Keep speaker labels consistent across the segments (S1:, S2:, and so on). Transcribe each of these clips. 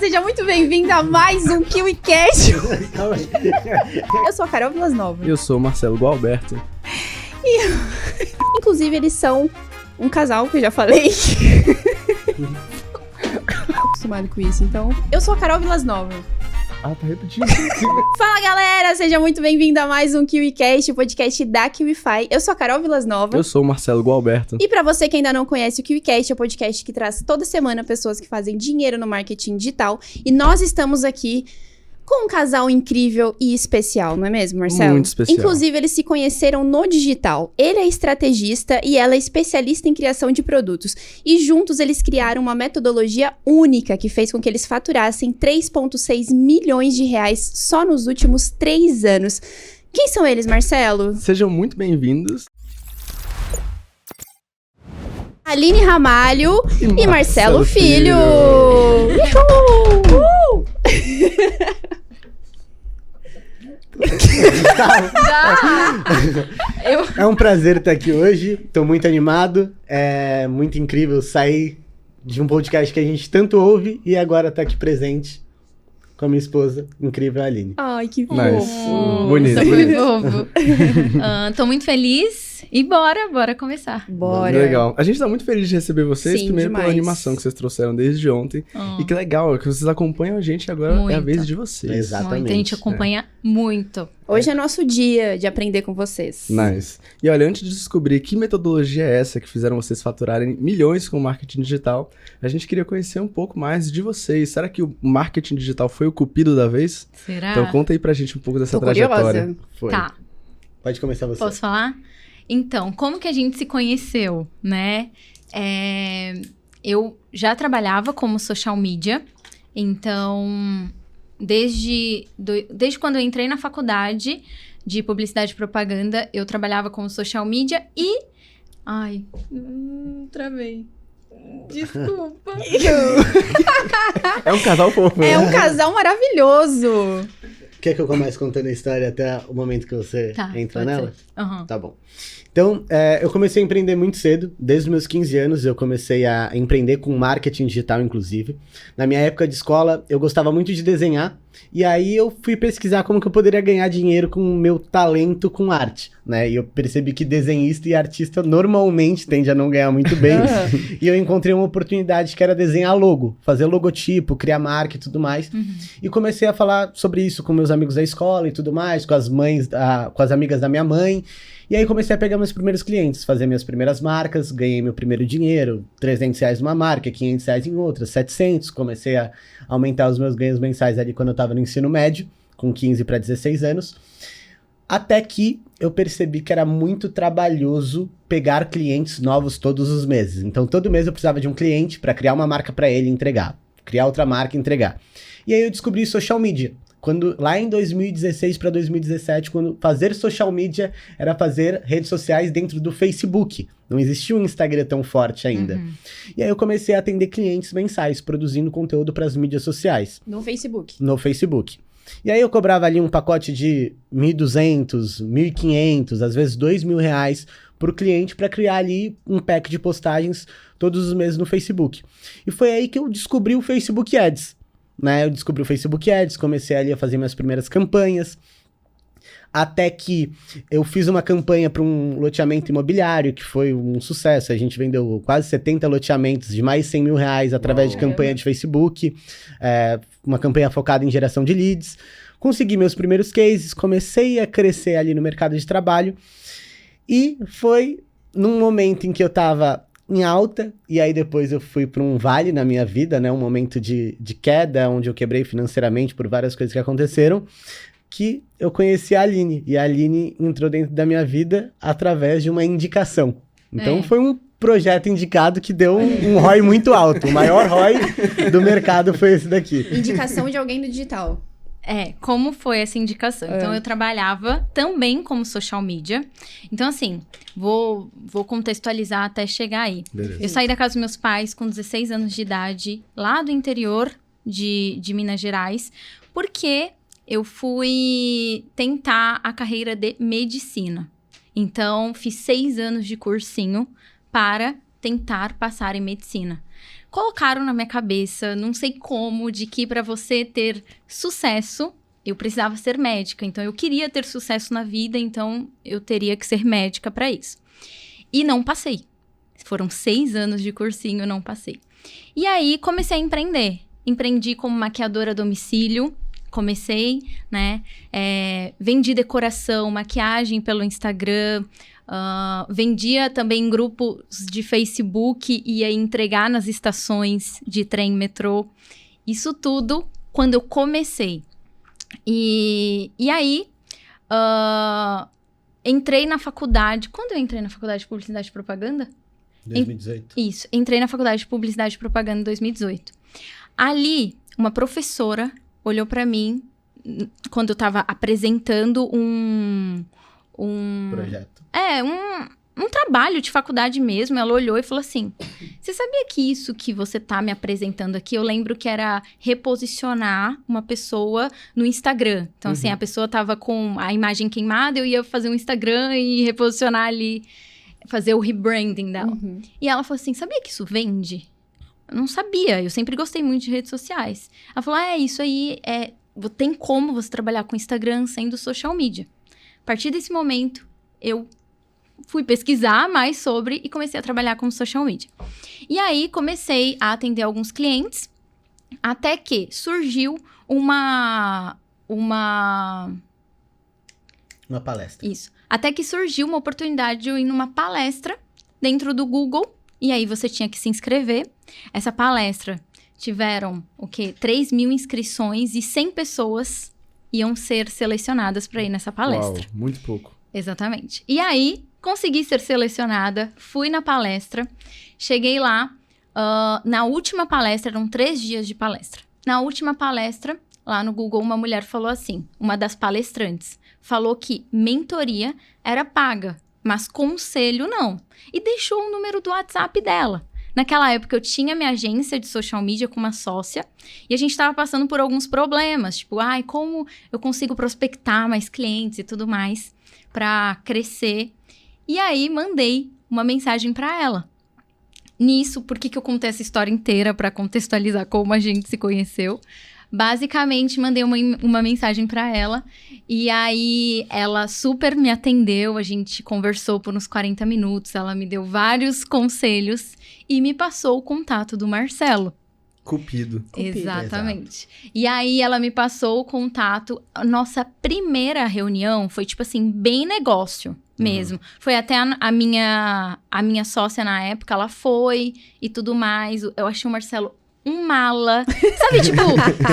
S1: seja muito bem-vindo a mais um KiwiCast. Eu sou a Carol Vilas Nova.
S2: Eu sou o Marcelo Gualberto.
S1: Inclusive, eles são um casal, que eu já falei. Acostumado com isso, então. Eu sou a Carol Vilas Nova.
S2: Ah, tá repetindo.
S1: Fala, galera! Seja muito bem-vindo a mais um KiwiCast, o podcast da KiwiFi. Eu sou a Carol Vilas Nova.
S2: Eu sou o Marcelo Gualberto.
S1: E pra você que ainda não conhece o KiwiCast, é o podcast que traz toda semana pessoas que fazem dinheiro no marketing digital. E nós estamos aqui com um casal incrível e especial, não é mesmo, Marcelo?
S2: Muito especial.
S1: Inclusive, eles se conheceram no digital. Ele é estrategista e ela é especialista em criação de produtos. E juntos eles criaram uma metodologia única que fez com que eles faturassem 3,6 milhões de reais só nos últimos 3 anos. Quem são eles, Marcelo?
S2: Sejam muito bem-vindos.
S1: Aline Ramalho e Marcelo Filho.
S3: É um prazer estar aqui hoje, tô muito animado, é muito incrível sair de um podcast que a gente tanto ouve e agora tá aqui presente com a minha esposa, incrível Aline.
S1: Ai, que fofo.
S2: Nice. Bonito.
S4: Fofo. Tô muito feliz e bora começar.
S1: Bora.
S2: Legal. A gente tá muito feliz de receber vocês,
S1: Sim,
S2: primeiro
S1: demais.
S2: pela animação que vocês trouxeram desde ontem. E que legal, que vocês acompanham a gente agora é a
S4: Muito.
S2: vez de vocês.
S3: Exatamente.
S4: Muito, a gente acompanha muito.
S1: Hoje é nosso dia de aprender com vocês.
S2: Nice. E olha, antes de descobrir que metodologia é essa que fizeram vocês faturarem milhões com o marketing digital, a gente queria conhecer um pouco mais de vocês. Será que o marketing digital foi o cupido da vez?
S4: Será?
S2: Então conta aí pra gente um pouco dessa
S1: Tô
S2: trajetória.
S1: curiosa.
S3: Foi.
S4: Tá,
S3: Pode começar você.
S4: posso falar? Então, como que a gente se conheceu, né? Eu já trabalhava como social media, então, desde quando eu entrei na faculdade de publicidade e propaganda, eu trabalhava como social media e... Ai, travei. Desculpa.
S2: É um casal fofo.
S1: É um casal maravilhoso.
S3: Quer que eu comece contando a história até o momento que você entra
S4: pode
S3: nela?
S4: ser. Aham.
S3: Tá bom. Então, eu comecei a empreender muito cedo. Desde os meus 15 anos, eu comecei a empreender com marketing digital, inclusive. Na minha época de escola, eu gostava muito de desenhar. E aí, eu fui pesquisar como que eu poderia ganhar dinheiro com o meu talento com arte, né? E eu percebi que desenhista e artista normalmente tende a não ganhar muito bem. E eu encontrei uma oportunidade que era desenhar logo, fazer logotipo, criar marca e tudo mais. E comecei a falar sobre isso com meus amigos da escola e tudo mais, com as amigas da minha mãe. E aí comecei a pegar meus primeiros clientes, fazer minhas primeiras marcas, ganhei meu primeiro dinheiro, R$300 numa marca, R$500 em outra, 700. Comecei a aumentar os meus ganhos mensais ali quando eu tava no ensino médio, com 15 para 16 anos. Até que eu percebi que era muito trabalhoso pegar clientes novos todos os meses. Então todo mês eu precisava de um cliente para criar uma marca para ele e entregar, criar outra marca e entregar. E aí eu descobri social media. Lá em 2016 para 2017, quando fazer social media era fazer redes sociais dentro do Facebook. Não existia um Instagram tão forte ainda. E aí eu comecei a atender clientes mensais, produzindo conteúdo para as mídias sociais.
S1: No Facebook.
S3: No Facebook. E aí eu cobrava ali um pacote de R$1.200, R$1.500, às vezes R$2.000 por cliente para criar ali um pack de postagens todos os meses no Facebook. E foi aí que eu descobri o Facebook Ads. Né, eu descobri o Facebook Ads, comecei ali a fazer minhas primeiras campanhas, até que eu fiz uma campanha para um loteamento imobiliário, que foi um sucesso. A gente vendeu quase 70 loteamentos de mais de R$100 mil através de campanha de Facebook, uma campanha focada em geração de leads. Consegui meus primeiros cases, comecei a crescer ali no mercado de trabalho, e foi num momento em que eu estava em alta, e aí depois eu fui para um vale na minha vida, né, um momento de queda, onde eu quebrei financeiramente por várias coisas que aconteceram, que eu conheci a Aline, e a Aline entrou dentro da minha vida através de uma indicação. Então foi um projeto indicado que deu um ROI muito alto, o maior ROI do mercado foi esse daqui.
S1: Indicação de alguém do digital.
S4: Como foi essa indicação? Então, eu trabalhava também como social media. Então, assim, vou contextualizar até chegar aí.
S2: Beleza.
S4: Eu saí da casa dos meus pais com 16 anos de idade, lá do interior de Minas Gerais, porque eu fui tentar a carreira de medicina. Então, fiz 6 anos de cursinho para tentar passar em medicina. colocaram na minha cabeça, não sei como, de que para você ter sucesso, eu precisava ser médica. Então, eu queria ter sucesso na vida, então eu teria que ser médica para isso. E não passei. Foram 6 anos de cursinho, eu não passei. E aí, comecei a empreender. Empreendi como maquiadora a domicílio. Comecei, né? Vendi decoração, maquiagem pelo Instagram. Vendia também em grupos de Facebook e ia entregar nas estações de trem, metrô. Isso tudo quando eu comecei. E aí, entrei na faculdade. Quando eu entrei na faculdade de Publicidade e Propaganda?
S3: 2018.
S4: Isso, entrei na faculdade de Publicidade e Propaganda em 2018. Ali, uma professora olhou pra mim quando eu tava apresentando um
S3: Projeto.
S4: Um trabalho de faculdade mesmo. Ela olhou e falou assim: você sabia que isso que você tá me apresentando aqui, eu lembro que era reposicionar uma pessoa no Instagram. Então, assim, a pessoa tava com a imagem queimada, eu ia fazer um Instagram e reposicionar ali, fazer o rebranding dela. E ela falou assim: sabia que isso vende? Eu não sabia, eu sempre gostei muito de redes sociais. Ela falou: isso aí tem como você trabalhar com Instagram sendo social media. A partir desse momento, eu fui pesquisar mais sobre e comecei a trabalhar como social media. E aí, comecei a atender alguns clientes, até que surgiu uma
S3: palestra.
S4: Isso. Até que surgiu uma oportunidade de eu ir numa palestra dentro do Google, e aí você tinha que se inscrever. Essa palestra tiveram, 3.000 inscrições e 100 pessoas iam ser selecionadas para ir nessa palestra.
S2: Uau, muito pouco.
S4: Exatamente. E aí, consegui ser selecionada, fui na palestra, cheguei lá, na última palestra, eram 3 dias de palestra. Na última palestra, lá no Google, uma mulher falou assim, uma das palestrantes, falou que mentoria era paga, mas conselho não. E deixou o número do WhatsApp dela. Naquela época, eu tinha minha agência de social media com uma sócia e a gente estava passando por alguns problemas, tipo, como eu consigo prospectar mais clientes e tudo mais para crescer. E aí, mandei uma mensagem para ela. Nisso, por que eu contei essa história inteira para contextualizar como a gente se conheceu? Basicamente, mandei uma mensagem para ela e aí ela super me atendeu, a gente conversou por uns 40 minutos, ela me deu vários conselhos e me passou o contato do Marcelo.
S2: Cupido.
S4: Exatamente. E aí ela me passou o contato. Nossa primeira reunião foi tipo assim, bem negócio mesmo. Foi até a minha sócia na época, ela foi e tudo mais. Eu achei o Marcelo um mala. Sabe, tipo,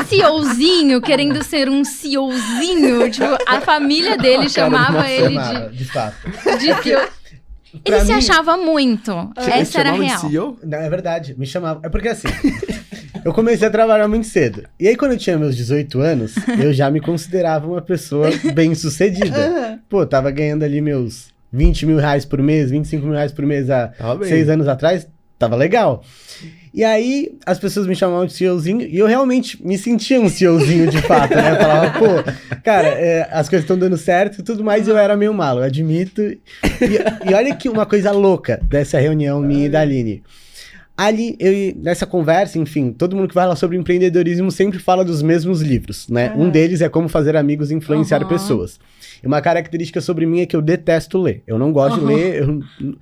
S4: CEOzinho, querendo ser um CEOzinho. Tipo, a família dele chamava ele
S3: de fato.
S4: de CEO. Ele se achava muito. Essa era a real.
S2: CEO?
S3: Não, é verdade, me chamava. É porque assim, eu comecei a trabalhar muito cedo. E aí, quando eu tinha meus 18 anos, eu já me considerava uma pessoa bem-sucedida. Pô, tava ganhando ali meus 20 mil reais por mês, 25 mil reais por mês há 6 anos atrás. Tava legal. E aí, as pessoas me chamavam de CEOzinho, e eu realmente me sentia um CEOzinho de fato, né? Eu falava, pô, cara, as coisas estão dando certo e tudo mais, eu era meio malo, eu admito. E olha que uma coisa louca dessa reunião minha e da Aline. Ali, nessa conversa, enfim, todo mundo que fala sobre empreendedorismo sempre fala dos mesmos livros, né? Um deles é Como Fazer Amigos e Influenciar Pessoas. E uma característica sobre mim é que eu detesto ler. Eu não gosto de ler.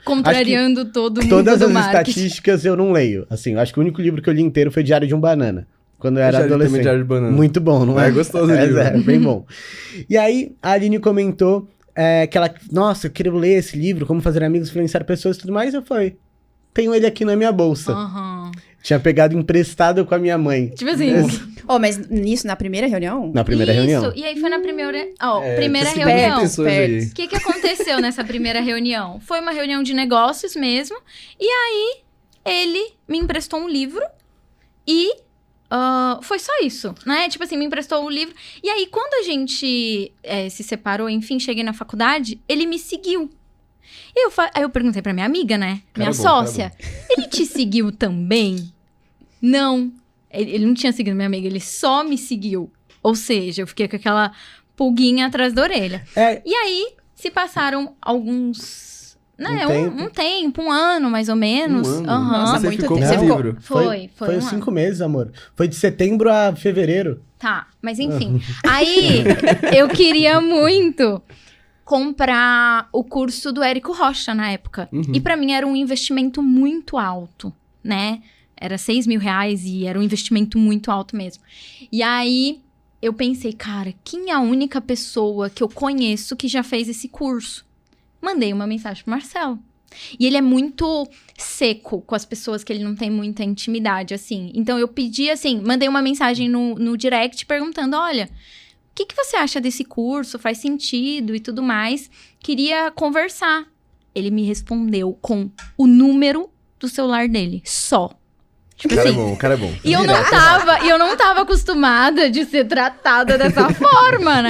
S4: Contrariando todo mundo
S3: todas as
S4: marketing.
S3: estatísticas eu não leio. Assim, eu acho que o único livro que eu li inteiro foi Diário de um Banana. Quando eu era adolescente.
S2: Diário de Banana.
S3: Muito bom, não é?
S2: É gostoso o livro.
S3: É bem bom. E aí, a Aline comentou que ela... Nossa, eu quero ler esse livro, Como Fazer Amigos, Influenciar Pessoas e tudo mais. Eu falei, tenho ele aqui na minha bolsa. Tinha pegado emprestado com a minha mãe.
S4: Tipo assim...
S1: Mas nisso, na primeira reunião?
S3: Na primeira reunião.
S4: E aí foi na primeira reunião.
S2: O
S4: que aconteceu nessa primeira reunião? Foi uma reunião de negócios mesmo. E aí, ele me emprestou um livro e foi só isso, né? Tipo assim, me emprestou o livro. E aí, quando a gente se separou, enfim, cheguei na faculdade, ele me seguiu. Aí eu perguntei pra minha amiga, né? Minha sócia. Ele te seguiu também? Não. Ele não tinha seguido minha amiga, ele só me seguiu. Ou seja, eu fiquei com aquela pulguinha atrás da orelha. E aí, se passaram alguns... Né, um tempo, um ano mais ou menos.
S2: Um ano?
S4: Aham.
S1: Nossa,
S2: Você
S1: muito
S2: ficou
S1: tempo.
S2: com
S1: Você
S2: o
S1: ficou-
S2: livro?
S4: Foi
S3: Foi
S4: um
S3: os
S4: ano.
S3: 5 meses, amor. Foi de setembro a fevereiro.
S4: Tá, mas enfim. Aí, eu queria muito comprar o curso do Érico Rocha na época.
S2: Uhum.
S4: E pra mim era um investimento muito alto, né? Era R$6.000 e era um investimento muito alto mesmo. E aí, eu pensei, cara, quem é a única pessoa que eu conheço que já fez esse curso? Mandei uma mensagem pro Marcelo. E ele é muito seco com as pessoas que ele não tem muita intimidade, assim. Então, eu pedi, assim, mandei uma mensagem no direct perguntando, olha, o que você acha desse curso? Faz sentido e tudo mais. Queria conversar. Ele me respondeu com o número do celular dele, só. Tipo
S2: O cara é
S4: assim,
S2: bom, o cara é bom.
S4: e eu não tava acostumada de ser tratada dessa forma, né?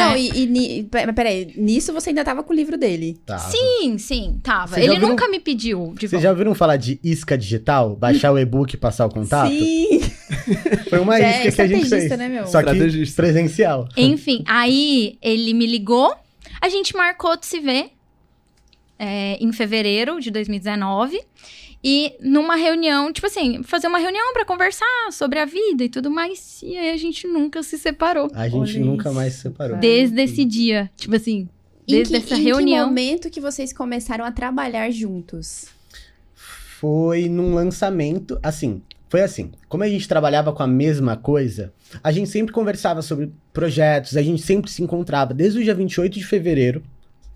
S1: Não, peraí, nisso você ainda tava com o livro dele.
S3: Tá.
S4: Sim, tava.
S3: Vocês já
S4: Ele
S3: ouviram-
S4: nunca me pediu de
S3: Vocês
S4: volta.
S3: já ouviram falar de isca digital? Baixar o e-book e passar o contato?
S1: Sim.
S3: Foi uma
S1: Já
S3: isca
S1: é
S3: que a gente fez.
S1: estrategista, né, meu?
S3: Só que
S2: Estrategista.
S3: presencial.
S4: Enfim, aí ele me ligou, a gente marcou de se ver em fevereiro de 2019. E numa reunião, tipo assim, fazer uma reunião pra conversar sobre a vida e tudo mais. E aí a gente nunca se separou.
S3: A gente
S1: Olha
S3: nunca
S1: isso.
S3: mais se separou.
S4: Desde esse dia. Tipo assim, desde essa reunião.
S1: Em que momento que vocês começaram a trabalhar juntos?
S3: Foi num lançamento, assim, foi assim, como a gente trabalhava com a mesma coisa, a gente sempre conversava sobre projetos, a gente sempre se encontrava, desde o dia 28 de fevereiro,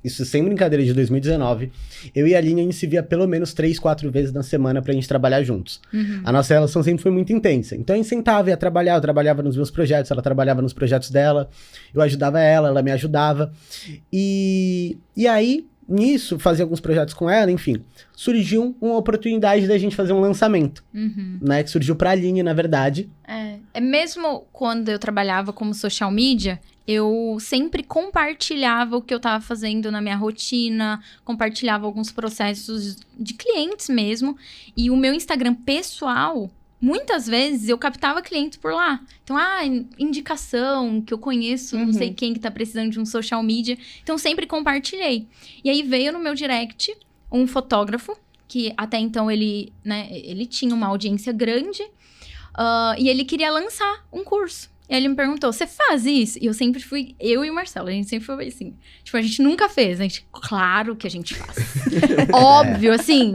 S3: isso sem brincadeira, de 2019, eu e a Aline, a gente se via pelo menos 3, 4 vezes na semana pra gente trabalhar juntos.
S4: Uhum.
S3: A nossa relação sempre foi muito intensa, então a gente sentava e ia trabalhar, eu trabalhava nos meus projetos, ela trabalhava nos projetos dela, eu ajudava ela me ajudava, e aí... Nisso, fazia alguns projetos com ela, enfim. Surgiu uma oportunidade da gente fazer um lançamento,
S4: Uhum.
S3: né? Que surgiu pra Aline, na verdade.
S4: É mesmo quando eu trabalhava como social media, eu sempre compartilhava o que eu tava fazendo na minha rotina, compartilhava alguns processos de clientes mesmo. E o meu Instagram pessoal, muitas vezes eu captava clientes por lá. Então, indicação, que eu conheço, não sei quem que tá precisando de um social media. Então, sempre compartilhei. E aí veio no meu direct um fotógrafo, que até então ele tinha uma audiência grande. E ele queria lançar um curso. E aí ele me perguntou, você faz isso? E eu sempre fui, eu e o Marcelo, a gente sempre foi assim. Tipo, a gente nunca fez, a gente, claro que a gente faz. Óbvio, assim,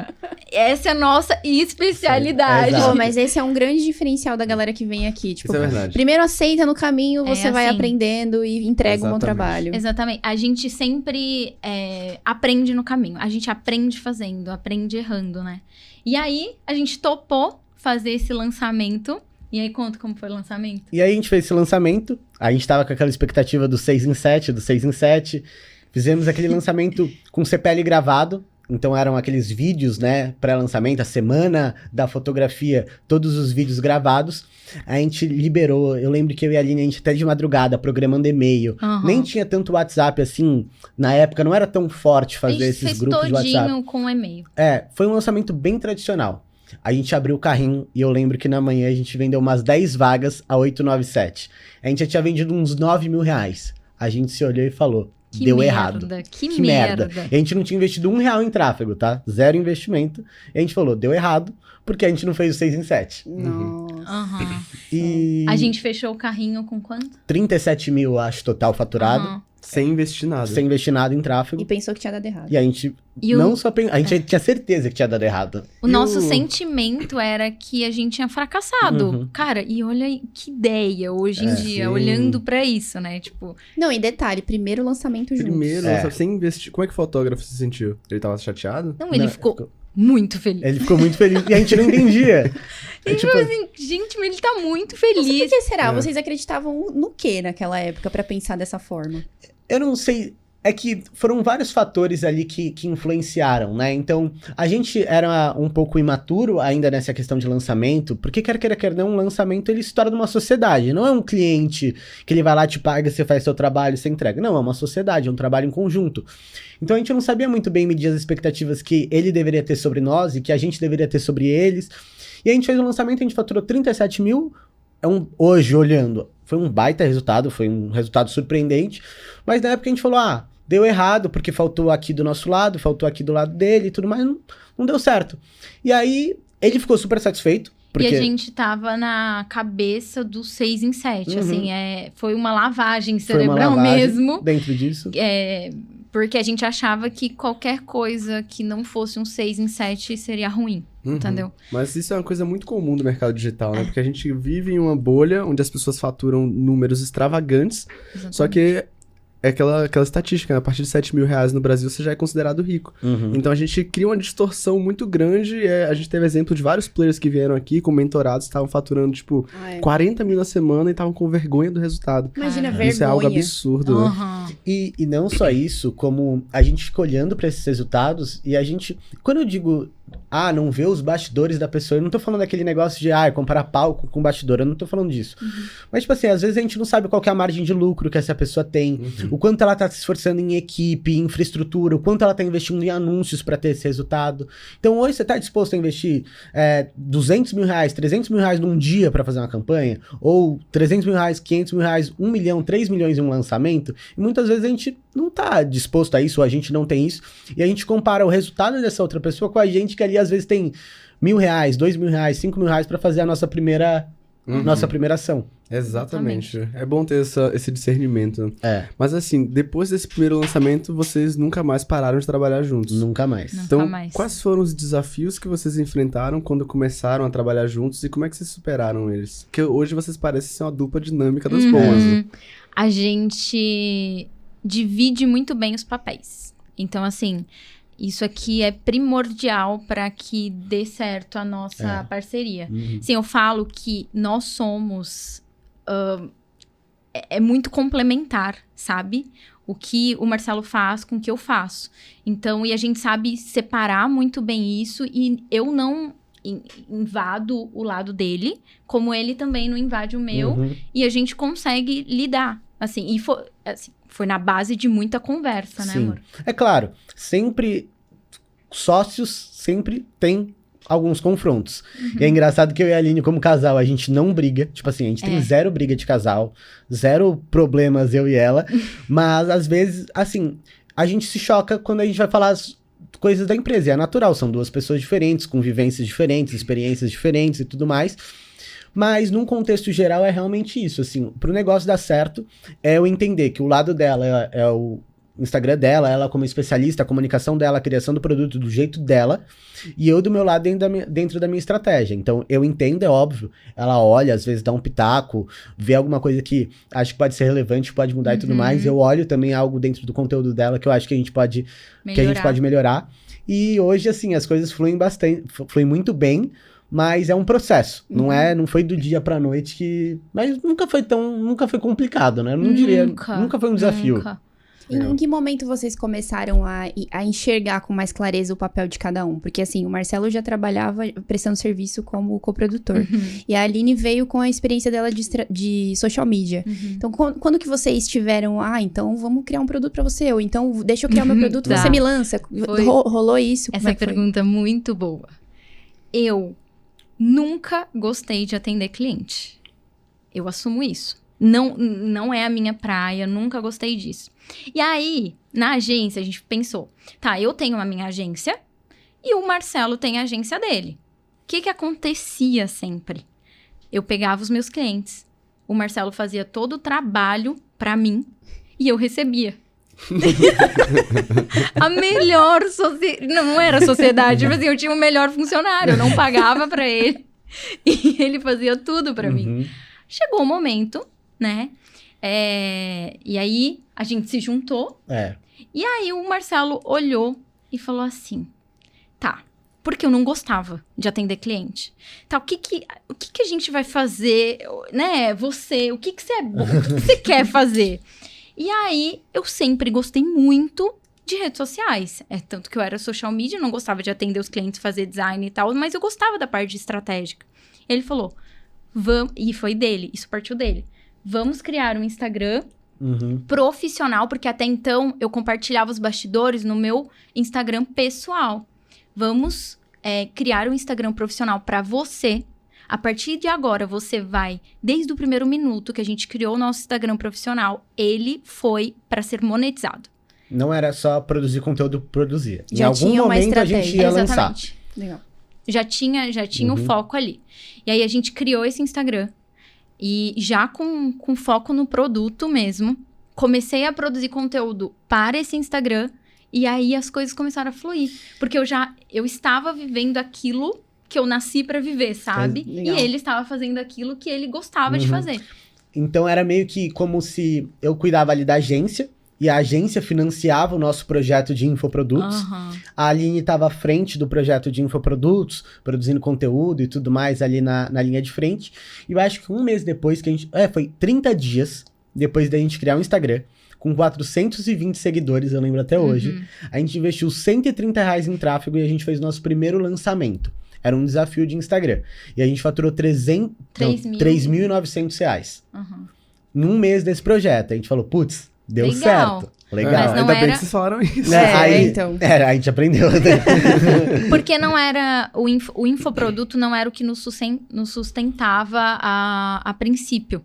S4: essa é a nossa especialidade.
S3: Exato.
S1: Pô, mas esse é um grande diferencial da galera que vem aqui. Tipo,
S2: Isso é verdade.
S1: primeiro aceita no caminho, você vai
S4: assim.
S1: aprendendo e entrega um bom
S2: Exatamente.
S1: trabalho.
S4: Exatamente. A gente sempre aprende no caminho. A gente aprende fazendo, aprende errando, né? E aí, a gente topou fazer esse lançamento. E aí, conta como foi o lançamento.
S3: E aí a gente fez esse lançamento. A gente tava com aquela expectativa do 6 em 7, do 6 em 7. Fizemos aquele lançamento com CPL gravado. Então eram aqueles vídeos, né, pré-lançamento, a semana da fotografia, todos os vídeos gravados. A gente liberou, eu lembro que eu e a Aline, a gente até de madrugada, programando e-mail.
S4: Uhum.
S3: Nem tinha tanto WhatsApp assim, na época não era tão forte fazer esses grupos de WhatsApp.
S4: todinho com e-mail.
S3: Foi um lançamento bem tradicional. A gente abriu o carrinho e eu lembro que na manhã a gente vendeu umas 10 vagas a 897. A gente já tinha vendido uns R$9.000. A gente se olhou e falou,
S4: Que
S3: deu
S4: merda,
S3: errado.
S4: Que merda.
S3: E a gente não tinha investido R$1 em tráfego, tá? 0 investimento. E a gente falou, deu errado, porque a gente não fez o 6 em 7.
S1: Nossa.
S4: Aham.
S3: E
S4: A gente fechou o carrinho com quanto?
S3: 37 mil, acho, total faturado,
S4: Aham.
S2: Sem investir nada.
S3: sem investir nada em tráfego.
S1: E pensou que tinha dado errado.
S3: E a gente
S4: E
S3: não só pensou, a gente tinha certeza que tinha dado errado.
S4: O nosso sentimento era que a gente tinha fracassado.
S3: Uhum.
S4: Cara, e olha aí que ideia hoje em dia,
S3: sim.
S4: olhando pra isso, né? Tipo,
S1: Não, e detalhe, primeiro lançamento juntos.
S2: Primeiro,
S3: É.
S2: sabe, sem investir. Como é que o fotógrafo se sentiu? Ele tava chateado?
S4: não, ele
S3: Não,
S4: ficou muito feliz.
S3: Ele ficou muito feliz. E a gente não entendia.
S4: E
S3: tipo,
S4: assim, gente, mas ele tá muito
S1: Mas por
S4: feliz.
S1: que será?
S2: É.
S1: Vocês acreditavam no que naquela época pra pensar dessa forma?
S3: eu não sei. É que foram vários fatores ali que influenciaram, né? Então, a gente era um pouco imaturo ainda nessa questão de lançamento, porque quer queira, quer não, um lançamento ele se torna uma sociedade. Não é um cliente que ele vai lá, te paga, você faz seu trabalho, você entrega. Não, é uma sociedade, é um trabalho em conjunto. Então, a gente não sabia muito bem medir as expectativas que ele deveria ter sobre nós e que a gente deveria ter sobre eles. E a gente fez um lançamento, a gente faturou 37 mil. Hoje, olhando, foi um baita resultado, foi um resultado surpreendente. Mas na época a gente falou, deu errado, porque faltou aqui do nosso lado, faltou aqui do lado dele e tudo mais, não deu certo. E aí, ele ficou super satisfeito. Porque...
S4: E a gente tava na cabeça do 6 em 7, assim, foi uma lavagem cerebral mesmo.
S3: Dentro disso.
S4: Porque a gente achava que qualquer coisa que não fosse um 6 em 7 seria ruim, entendeu?
S2: Mas isso é uma coisa muito comum do mercado digital, né? Porque a gente vive em uma bolha onde as pessoas faturam números extravagantes,
S4: Exatamente.
S2: só que é aquela estatística, né? A partir de R$7.000 no Brasil, você já é considerado rico. Então, a gente cria uma distorção muito grande. A gente teve exemplo de vários players que vieram aqui com mentorados, estavam faturando, 40 mil na semana e estavam com vergonha do resultado.
S1: Imagina, vergonha.
S2: Isso é algo absurdo, né?
S3: E não só isso, como a gente fica olhando pra esses resultados e a gente... Quando eu digo, não vê os bastidores da pessoa, eu não tô falando daquele negócio de, comparar palco com bastidor, eu não tô falando disso. Mas, tipo assim, às vezes a gente não sabe qual que é a margem de lucro que essa pessoa tem, o quanto ela tá se esforçando em equipe, em infraestrutura, o quanto ela tá investindo em anúncios pra ter esse resultado. Então, hoje você tá disposto a investir R$200 mil, R$300 mil num dia pra fazer uma campanha? Ou R$300 mil, R$500 mil, R$1 milhão, R$3 milhões em um lançamento? E muitas vezes a gente não tá disposto a isso, ou a gente não tem isso, e a gente compara o resultado dessa outra pessoa com a gente que ali às vezes tem R$1.000, R$2.000, R$5.000 pra fazer a nossa primeira ação.
S2: Exatamente. É bom ter esse discernimento. Mas assim, depois desse primeiro lançamento, vocês nunca mais pararam de trabalhar juntos.
S3: Nunca mais.
S2: Então, quais foram os desafios que vocês enfrentaram quando começaram a trabalhar juntos e como é que vocês superaram eles? Porque hoje vocês parecem ser uma dupla dinâmica das boas. Né?
S4: A gente divide muito bem os papéis. Então, assim, isso aqui é primordial para que dê certo a nossa parceria. Sim, eu falo que nós somos... é muito complementar, sabe? O que o Marcelo faz com o que eu faço. Então, e a gente sabe separar muito bem isso e eu não invado o lado dele, como ele também não invade o meu, e a gente consegue lidar. Assim, e foi na base de muita conversa, né, amor?
S3: É claro, sócios sempre tem alguns confrontos. E é engraçado que eu e a Aline, como casal, a gente não briga. Tipo assim, a gente tem zero briga de casal, zero problemas, eu e ela. Mas, às vezes, assim, a gente se choca quando a gente vai falar as coisas da empresa. E é natural, são duas pessoas diferentes, com vivências diferentes, experiências diferentes e tudo mais. Mas, num contexto geral, é realmente isso, assim, pro negócio dar certo, é eu entender que o lado dela é o Instagram dela, ela como especialista, a comunicação dela, a criação do produto do jeito dela, e eu do meu lado dentro da minha estratégia. Então, eu entendo, é óbvio, ela olha, às vezes dá um pitaco, vê alguma coisa que acho que pode ser relevante, pode mudar e tudo mais, eu olho também algo dentro do conteúdo dela que eu acho que a gente pode melhorar. E hoje, assim, as coisas fluem muito bem, mas é um processo, não foi do dia pra noite que... Mas nunca foi complicado, né? Eu não diria, nunca foi um desafio.
S4: Nunca.
S1: Em que momento vocês começaram a enxergar com mais clareza o papel de cada um? Porque, assim, o Marcelo já trabalhava prestando serviço como coprodutor. E a Aline veio com a experiência dela de social media. Então, quando que vocês tiveram... então vamos criar um produto pra você. Ou então, deixa eu criar o meu produto, você me lança. Rolou isso?
S4: Essa pergunta é muito boa. Eu nunca gostei de atender cliente. Eu assumo isso. Não é a minha praia, nunca gostei disso. E aí, na agência, a gente pensou, eu tenho a minha agência e o Marcelo tem a agência dele. O que acontecia sempre? Eu pegava os meus clientes, o Marcelo fazia todo o trabalho pra mim e eu recebia. A melhor não era sociedade, mas assim, eu tinha o melhor funcionário, eu não pagava pra ele e ele fazia tudo pra mim. Chegou o momento, né? E aí a gente se juntou. E aí o Marcelo olhou e falou assim: porque eu não gostava de atender cliente. O que a gente vai fazer, né? Você, o que você quer fazer? E aí eu sempre gostei muito de redes sociais. Tanto que eu era social media, não gostava de atender os clientes, fazer design e tal, mas eu gostava da parte estratégica. Ele falou: e foi dele, isso partiu dele. Vamos criar um Instagram profissional, porque até então eu compartilhava os bastidores no meu Instagram pessoal. Vamos criar um Instagram profissional para você. A partir de agora, você vai, desde o primeiro minuto que a gente criou o nosso Instagram profissional, ele foi para ser monetizado.
S3: Não era só produzir conteúdo, produzia.
S1: Já
S3: em algum
S1: tinha uma
S3: momento a gente
S1: estratégia.
S3: ia lançar.
S4: Exatamente.
S1: Legal.
S4: Já tinha o foco ali. E aí a gente criou esse Instagram. E já com foco no produto mesmo. Comecei a produzir conteúdo para esse Instagram. E aí as coisas começaram a fluir. Porque eu estava vivendo aquilo que eu nasci para viver, sabe?
S1: Legal.
S4: E ele estava fazendo aquilo que ele gostava de fazer.
S3: Então era meio que como se eu cuidava ali da agência. E a agência financiava o nosso projeto de infoprodutos.
S4: Aham.
S3: A Aline estava à frente do projeto de infoprodutos, produzindo conteúdo e tudo mais ali na linha de frente. E eu acho que um mês depois que a gente... foi 30 dias depois da gente criar um Instagram, com 420 seguidores, eu lembro até hoje. A gente investiu R$130 em tráfego e a gente fez o nosso primeiro lançamento. Era um desafio de Instagram. E a gente faturou R$3.900.
S4: Aham.
S3: Num mês desse projeto. A gente falou, putz, deu
S4: Legal.
S3: certo. Legal.
S4: Mas não
S2: Ainda bem
S4: era-
S2: que vocês falaram isso.
S1: Então.
S3: A gente aprendeu.
S4: Porque não era... O infoproduto não era o que nos sustentava a princípio.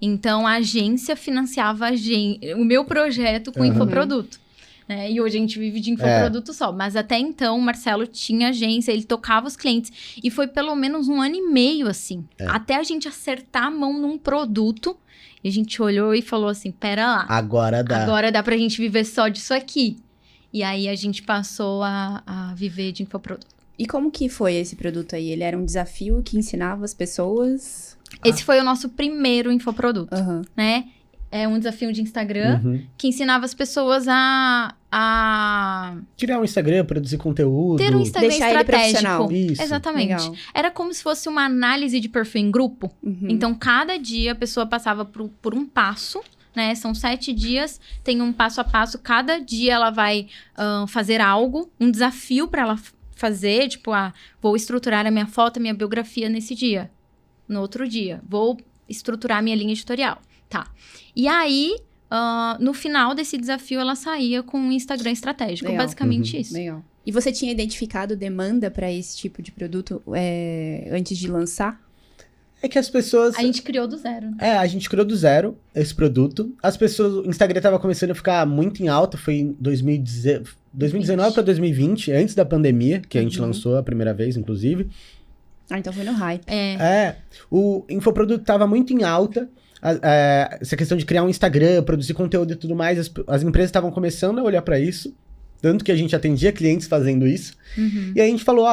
S4: Então, a agência financiava o meu projeto com infoproduto. Né? E hoje a gente vive de infoproduto só. Mas até então, o Marcelo tinha agência, ele tocava os clientes. E foi pelo menos 1 ano e meio, assim. Até a gente acertar a mão num produto. E a gente olhou e falou assim, pera lá.
S3: Agora dá.
S4: Agora dá pra gente viver só disso aqui. E aí a gente passou a viver de infoproduto.
S1: E como que foi esse produto aí? Ele era um desafio que ensinava as pessoas?
S4: Esse foi o nosso primeiro infoproduto,
S1: Aham.
S4: né? É um desafio de Instagram que ensinava as pessoas a
S3: Criar um Instagram, produzir conteúdo.
S4: ter um Instagram
S1: Deixar ele
S4: estratégico.
S1: profissional.
S3: Isso.
S4: Exatamente.
S1: Legal.
S4: Era como se fosse uma análise de perfil em grupo. Então, cada dia a pessoa passava por um passo, né? São 7 dias, tem um passo a passo. Cada dia ela vai fazer algo, um desafio para ela fazer. Tipo, vou estruturar a minha foto, a minha biografia nesse dia. No outro dia, vou estruturar a minha linha editorial. Tá. E aí, no final desse desafio, ela saía com um Instagram estratégico.
S1: Legal.
S4: Basicamente isso.
S1: Legal. E você tinha identificado demanda para esse tipo de produto antes de lançar?
S3: É que as pessoas...
S4: A gente criou do zero. Né?
S3: a gente criou do zero esse produto. As pessoas... O Instagram tava começando a ficar muito em alta. Foi em 2019 para 2020, antes da pandemia, que a gente lançou a primeira vez, inclusive.
S1: Então foi no hype.
S3: O infoproduto tava muito em alta. Essa questão de criar um Instagram, produzir conteúdo e tudo mais, as empresas estavam começando a olhar para isso. Tanto que a gente atendia clientes fazendo isso. E aí a gente falou,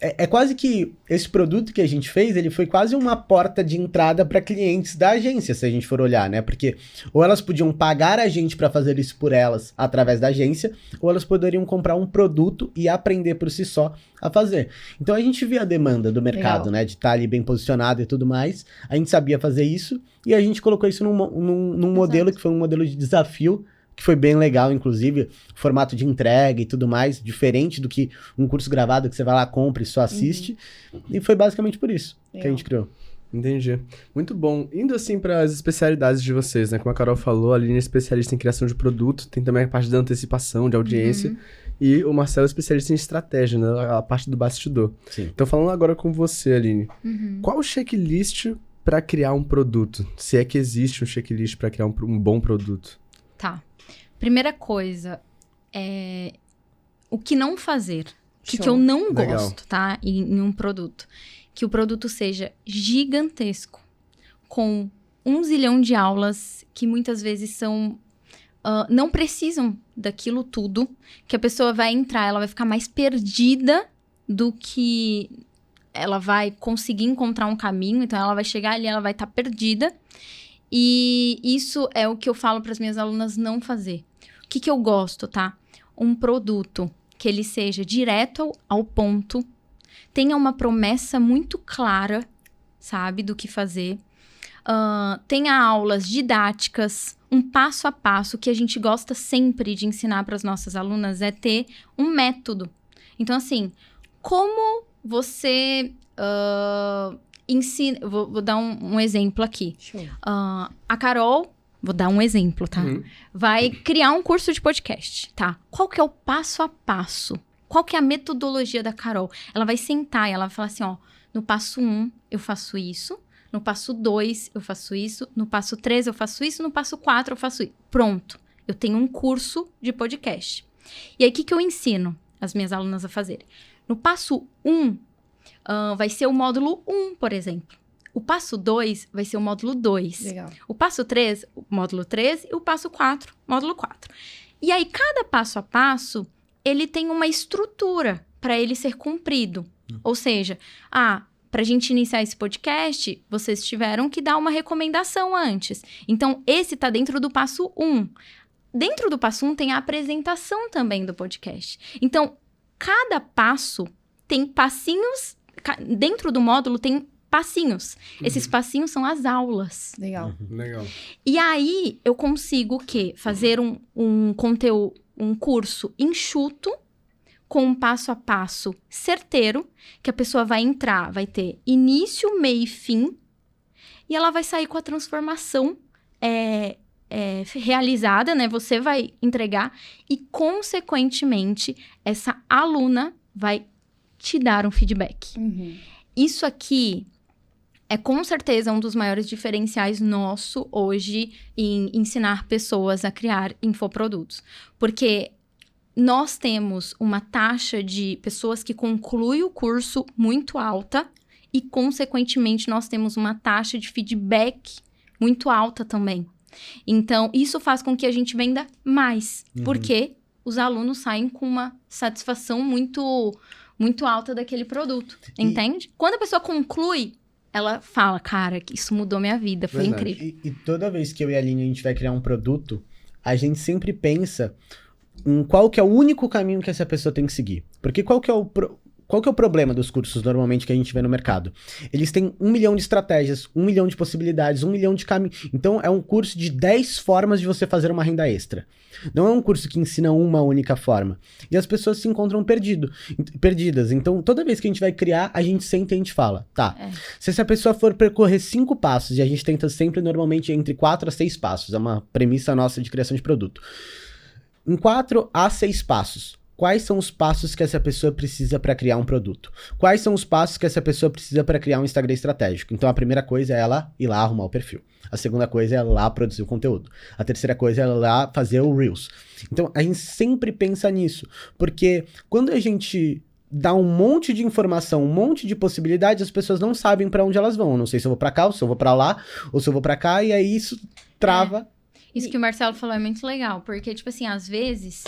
S3: é quase que esse produto que a gente fez, ele foi quase uma porta de entrada para clientes da agência, se a gente for olhar, né? Porque ou elas podiam pagar a gente para fazer isso por elas através da agência, ou elas poderiam comprar um produto e aprender por si só a fazer. Então a gente via a demanda do mercado,
S1: Legal.
S3: né? De estar ali bem posicionado e tudo mais. A gente sabia fazer isso e a gente colocou isso num modelo que foi um modelo de desafio, que foi bem legal, inclusive, formato de entrega e tudo mais, diferente do que um curso gravado que você vai lá, compra e só assiste. E foi basicamente por isso que a
S1: Legal.
S3: gente criou.
S2: Entendi. Muito bom. Indo assim para as especialidades de vocês, né? Como a Carol falou, a Aline é especialista em criação de produto, tem também a parte da antecipação, de audiência. E o Marcelo é especialista em estratégia, né? A parte do bastidor.
S3: Sim.
S2: Então, falando agora com você, Aline, qual o checklist para criar um produto? Se é que existe um checklist para criar um bom produto?
S4: Tá. Primeira coisa, o que não fazer. O que eu não
S2: Legal.
S4: gosto, tá? Em um produto. Que o produto seja gigantesco, com 1 zilhão de aulas, que muitas vezes são... não precisam daquilo tudo, que a pessoa vai entrar, ela vai ficar mais perdida do que ela vai conseguir encontrar um caminho. Então, ela vai chegar ali, ela vai estar perdida. E isso é o que eu falo para as minhas alunas não fazer. O que eu gosto, tá? Um produto que ele seja direto ao ponto, tenha uma promessa muito clara, sabe, do que fazer. Tenha aulas didáticas, um passo a passo. Que a gente gosta sempre de ensinar para as nossas alunas é ter um método. Então, assim, como você ensina... Vou dar um exemplo aqui.
S1: Show.
S4: A Carol, vou dar um exemplo, tá? Vai criar um curso de podcast, tá? Qual que é o passo a passo? Qual que é a metodologia da Carol? Ela vai sentar e ela vai falar assim, ó, no passo 1 eu faço isso, no passo 2 eu faço isso, no passo 3 eu faço isso, no passo 4 eu faço isso. Pronto. eu tenho um curso de podcast. E aí, o que eu ensino as minhas alunas a fazerem? No passo 1, vai ser o módulo 1, por exemplo. O passo 2 vai ser o módulo 2.
S1: Legal.
S4: O passo 3, o módulo 3. E o passo 4, módulo 4. E aí, cada passo a passo, ele tem uma estrutura para ele ser cumprido. Ou seja, para a gente iniciar esse podcast, vocês tiveram que dar uma recomendação antes. Então, esse está dentro do passo 1. Dentro do passo 1 tem a apresentação também do podcast. Então, cada passo tem passinhos. Dentro do módulo tem passinhos. Esses passinhos são as aulas.
S1: Legal.
S2: Legal.
S4: E aí, eu consigo fazer um conteúdo, um curso enxuto, com um passo a passo certeiro, que a pessoa vai entrar, vai ter início, meio e fim, e ela vai sair com a transformação realizada, né? Você vai entregar e, consequentemente, essa aluna vai te dar um feedback.
S1: Uhum.
S4: Isso aqui é com certeza um dos maiores diferenciais nosso hoje em ensinar pessoas a criar infoprodutos. Porque nós temos uma taxa de pessoas que concluem o curso muito alta e, consequentemente, nós temos uma taxa de feedback muito alta também. Então, isso faz com que a gente venda mais, porque os alunos saem com uma satisfação muito, muito alta daquele produto, entende? Quando a pessoa conclui, ela fala, cara, isso mudou minha vida, foi incrível.
S3: E toda vez que eu e a Aline, a gente vai criar um produto, a gente sempre pensa em qual que é o único caminho que essa pessoa tem que seguir. Porque qual que é o problema dos cursos, normalmente, que a gente vê no mercado? Eles têm 1 milhão de estratégias, 1 milhão de possibilidades, 1 milhão de caminhos. Então, é um curso de 10 formas de você fazer uma renda extra. Não é um curso que ensina uma única forma. E as pessoas se encontram perdidas. Então, toda vez que a gente vai criar, a gente senta e a gente fala, tá, se essa pessoa for percorrer 5 passos, e a gente tenta sempre, normalmente, entre 4 a 6 passos, é uma premissa nossa de criação de produto. Em 4 a 6 passos, quais são os passos que essa pessoa precisa para criar um produto? Quais são os passos que essa pessoa precisa para criar um Instagram estratégico? Então, a primeira coisa é ela ir lá arrumar o perfil. A segunda coisa é ela lá produzir o conteúdo. A terceira coisa é ela lá fazer o Reels. Então, a gente sempre pensa nisso. Porque quando a gente dá um monte de informação, um monte de possibilidades, as pessoas não sabem para onde elas vão. Eu não sei se eu vou para cá, ou se eu vou para lá, ou se eu vou para cá, e aí isso trava.
S4: Isso que o Marcelo falou é muito legal, porque, tipo assim, às vezes,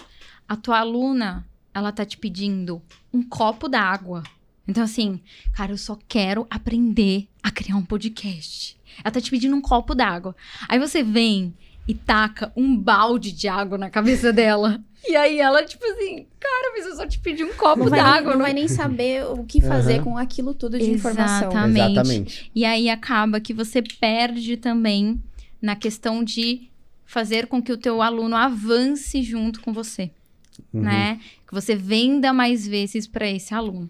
S4: a tua aluna, ela tá te pedindo um copo d'água. Então, assim, cara, eu só quero aprender a criar um podcast. Ela tá te pedindo um copo d'água. Aí você vem e taca um balde de água na cabeça dela. E aí ela, tipo assim, cara, mas eu só te pedi um copo d'água.
S1: Não vai nem saber o que fazer com aquilo tudo de informação.
S3: Exatamente.
S4: E aí acaba que você perde também na questão de fazer com que o teu aluno avance junto com você, né? Que você venda mais vezes para esse aluno.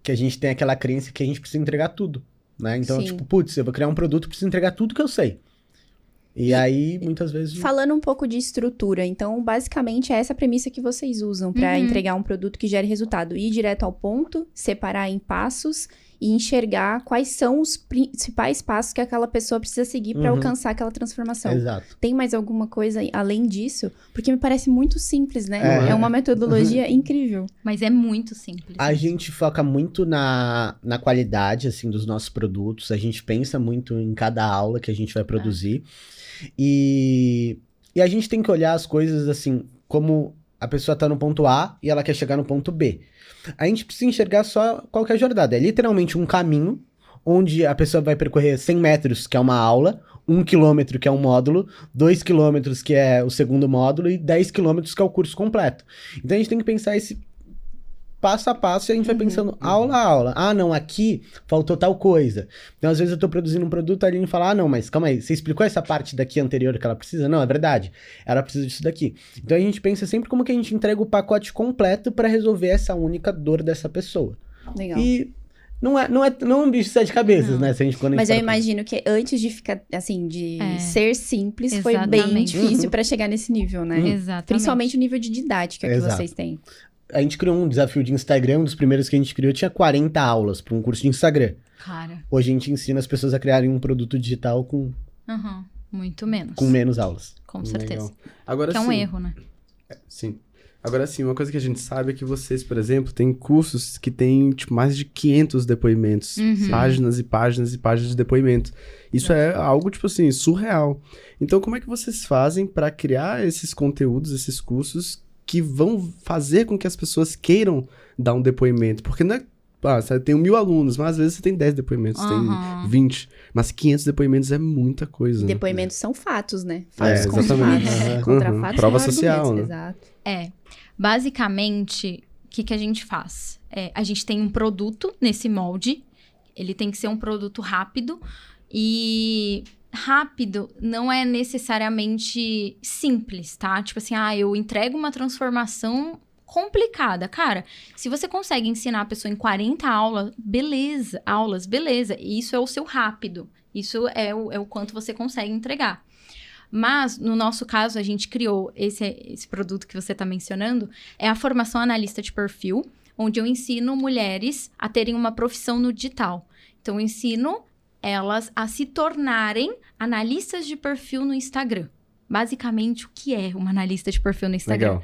S3: Que a gente tem aquela crença que a gente precisa entregar tudo, né? Então,
S1: Sim.
S3: tipo, putz, eu vou criar um produto, preciso entregar tudo que eu sei. E aí, muitas vezes...
S1: Falando um pouco de estrutura, então, basicamente, é essa premissa que vocês usam para entregar um produto que gere resultado. Ir direto ao ponto, separar em passos e enxergar quais são os principais passos que aquela pessoa precisa seguir para alcançar aquela transformação.
S3: Exato.
S1: Tem mais alguma coisa além disso? Porque me parece muito simples, né? É uma metodologia incrível.
S4: Mas é muito simples.
S3: A gente foca muito na qualidade, assim, dos nossos produtos. A gente pensa muito em cada aula que a gente vai produzir. E a gente tem que olhar as coisas, assim, como a pessoa tá no ponto A e ela quer chegar no ponto B. A gente precisa enxergar só qual que é a jornada. É literalmente um caminho onde a pessoa vai percorrer 100 metros, que é uma aula, 1 quilômetro, que é um módulo, 2 quilômetros, que é o segundo módulo, e 10 quilômetros, que é o curso completo. Então a gente tem que pensar esse passo a passo e a gente vai pensando aula a aula. Ah, não, aqui faltou tal coisa. Então, às vezes eu tô produzindo um produto, a Aline fala, ah, não, mas calma aí, você explicou essa parte daqui anterior que ela precisa? Não, é verdade. Ela precisa disso daqui. Então, a gente pensa sempre como que a gente entrega o pacote completo para resolver essa única dor dessa pessoa.
S1: Legal.
S3: E não é um bicho de 7 cabeças, né? Se a gente, quando a gente
S1: Mas eu imagino que antes de ficar, assim, de ser simples, foi bem
S4: Exatamente.
S1: difícil para chegar nesse nível, né?
S4: Exatamente.
S1: Principalmente o nível de didática que
S3: Exato.
S1: vocês têm.
S3: A gente criou um desafio de Instagram, um dos primeiros que a gente criou tinha 40 aulas para um curso de Instagram.
S4: Cara.
S3: Hoje a gente ensina as pessoas a criarem um produto digital com...
S4: Muito menos.
S3: Com menos aulas.
S4: Com certeza.
S2: Legal. Agora,
S4: Que é um
S2: sim,
S4: erro, né?
S2: Sim. Agora sim, uma coisa que a gente sabe é que vocês, por exemplo, têm cursos que têm tipo, mais de 500 depoimentos. Páginas e páginas e páginas de depoimento. Isso é algo, tipo assim, surreal. Então, como é que vocês fazem para criar esses conteúdos, esses cursos que vão fazer com que as pessoas queiram dar um depoimento? Porque não é... você tem 1.000 alunos, mas às vezes você tem 10 depoimentos, tem 20. Mas 500 depoimentos é muita coisa. Né?
S1: Depoimentos são fatos, né? Fatos contra
S2: exatamente.
S1: fatos. Contra fatos
S2: Prova
S1: são
S2: social,
S1: argumentos,
S2: né?
S1: Exato.
S4: Basicamente, o que a gente faz? A gente tem um produto nesse molde, ele tem que ser um produto rápido, e rápido não é necessariamente simples, tá? Tipo assim, eu entrego uma transformação complicada. Cara, se você consegue ensinar a pessoa em 40 aulas, beleza. Isso é o seu rápido. Isso é o quanto você consegue entregar. Mas, no nosso caso, a gente criou esse produto que você está mencionando, é a formação analista de perfil, onde eu ensino mulheres a terem uma profissão no digital. Então, eu ensino elas a se tornarem analistas de perfil no Instagram. Basicamente, o que é uma analista de perfil no Instagram?
S2: Legal.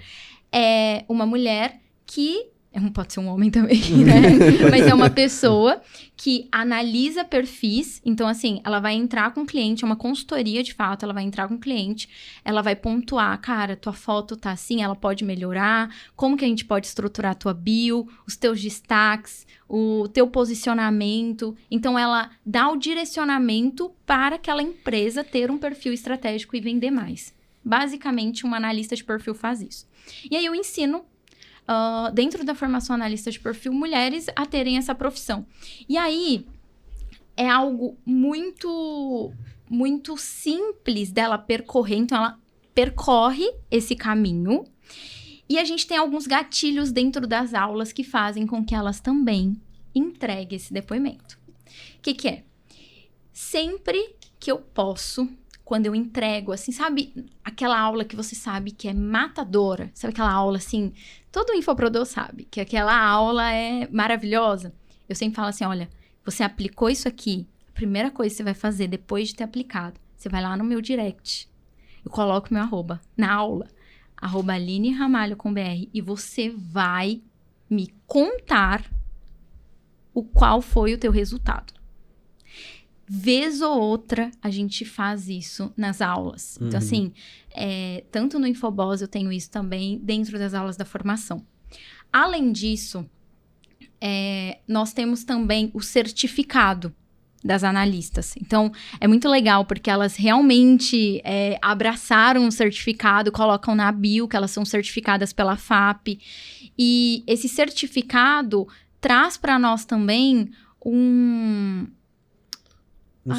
S4: É uma mulher que... Pode ser um homem também, né? Mas é uma pessoa que analisa perfis. Então, assim, ela vai entrar com o cliente, é uma consultoria de fato, ela vai entrar com o cliente, ela vai pontuar, cara, tua foto tá assim, ela pode melhorar, como que a gente pode estruturar a tua bio, os teus destaques, o teu posicionamento. Então, ela dá o direcionamento para aquela empresa ter um perfil estratégico e vender mais. Basicamente, uma analista de perfil faz isso. E aí eu ensino dentro da formação analista de perfil, mulheres a terem essa profissão. E aí, é algo muito, muito simples dela percorrer. Então, ela percorre esse caminho. E a gente tem alguns gatilhos dentro das aulas que fazem com que elas também entreguem esse depoimento. O que é? Sempre que eu posso... Quando eu entrego, assim, sabe? Aquela aula que você sabe que é matadora. Sabe aquela aula, assim... Todo infoprodor sabe que aquela aula é maravilhosa. Eu sempre falo assim, olha, você aplicou isso aqui. A primeira coisa que você vai fazer depois de ter aplicado, você vai lá no meu direct. Eu coloco meu @ na aula. @AlineRamalho com BR. E você vai me contar qual foi o teu resultado. Vez ou outra, a gente faz isso nas aulas. Então, assim, tanto no Infoboss eu tenho isso também dentro das aulas da formação. Além disso, nós temos também o certificado das analistas. Então, é muito legal, porque elas realmente abraçaram o certificado, colocam na bio que elas são certificadas pela FAP. E esse certificado traz para nós também um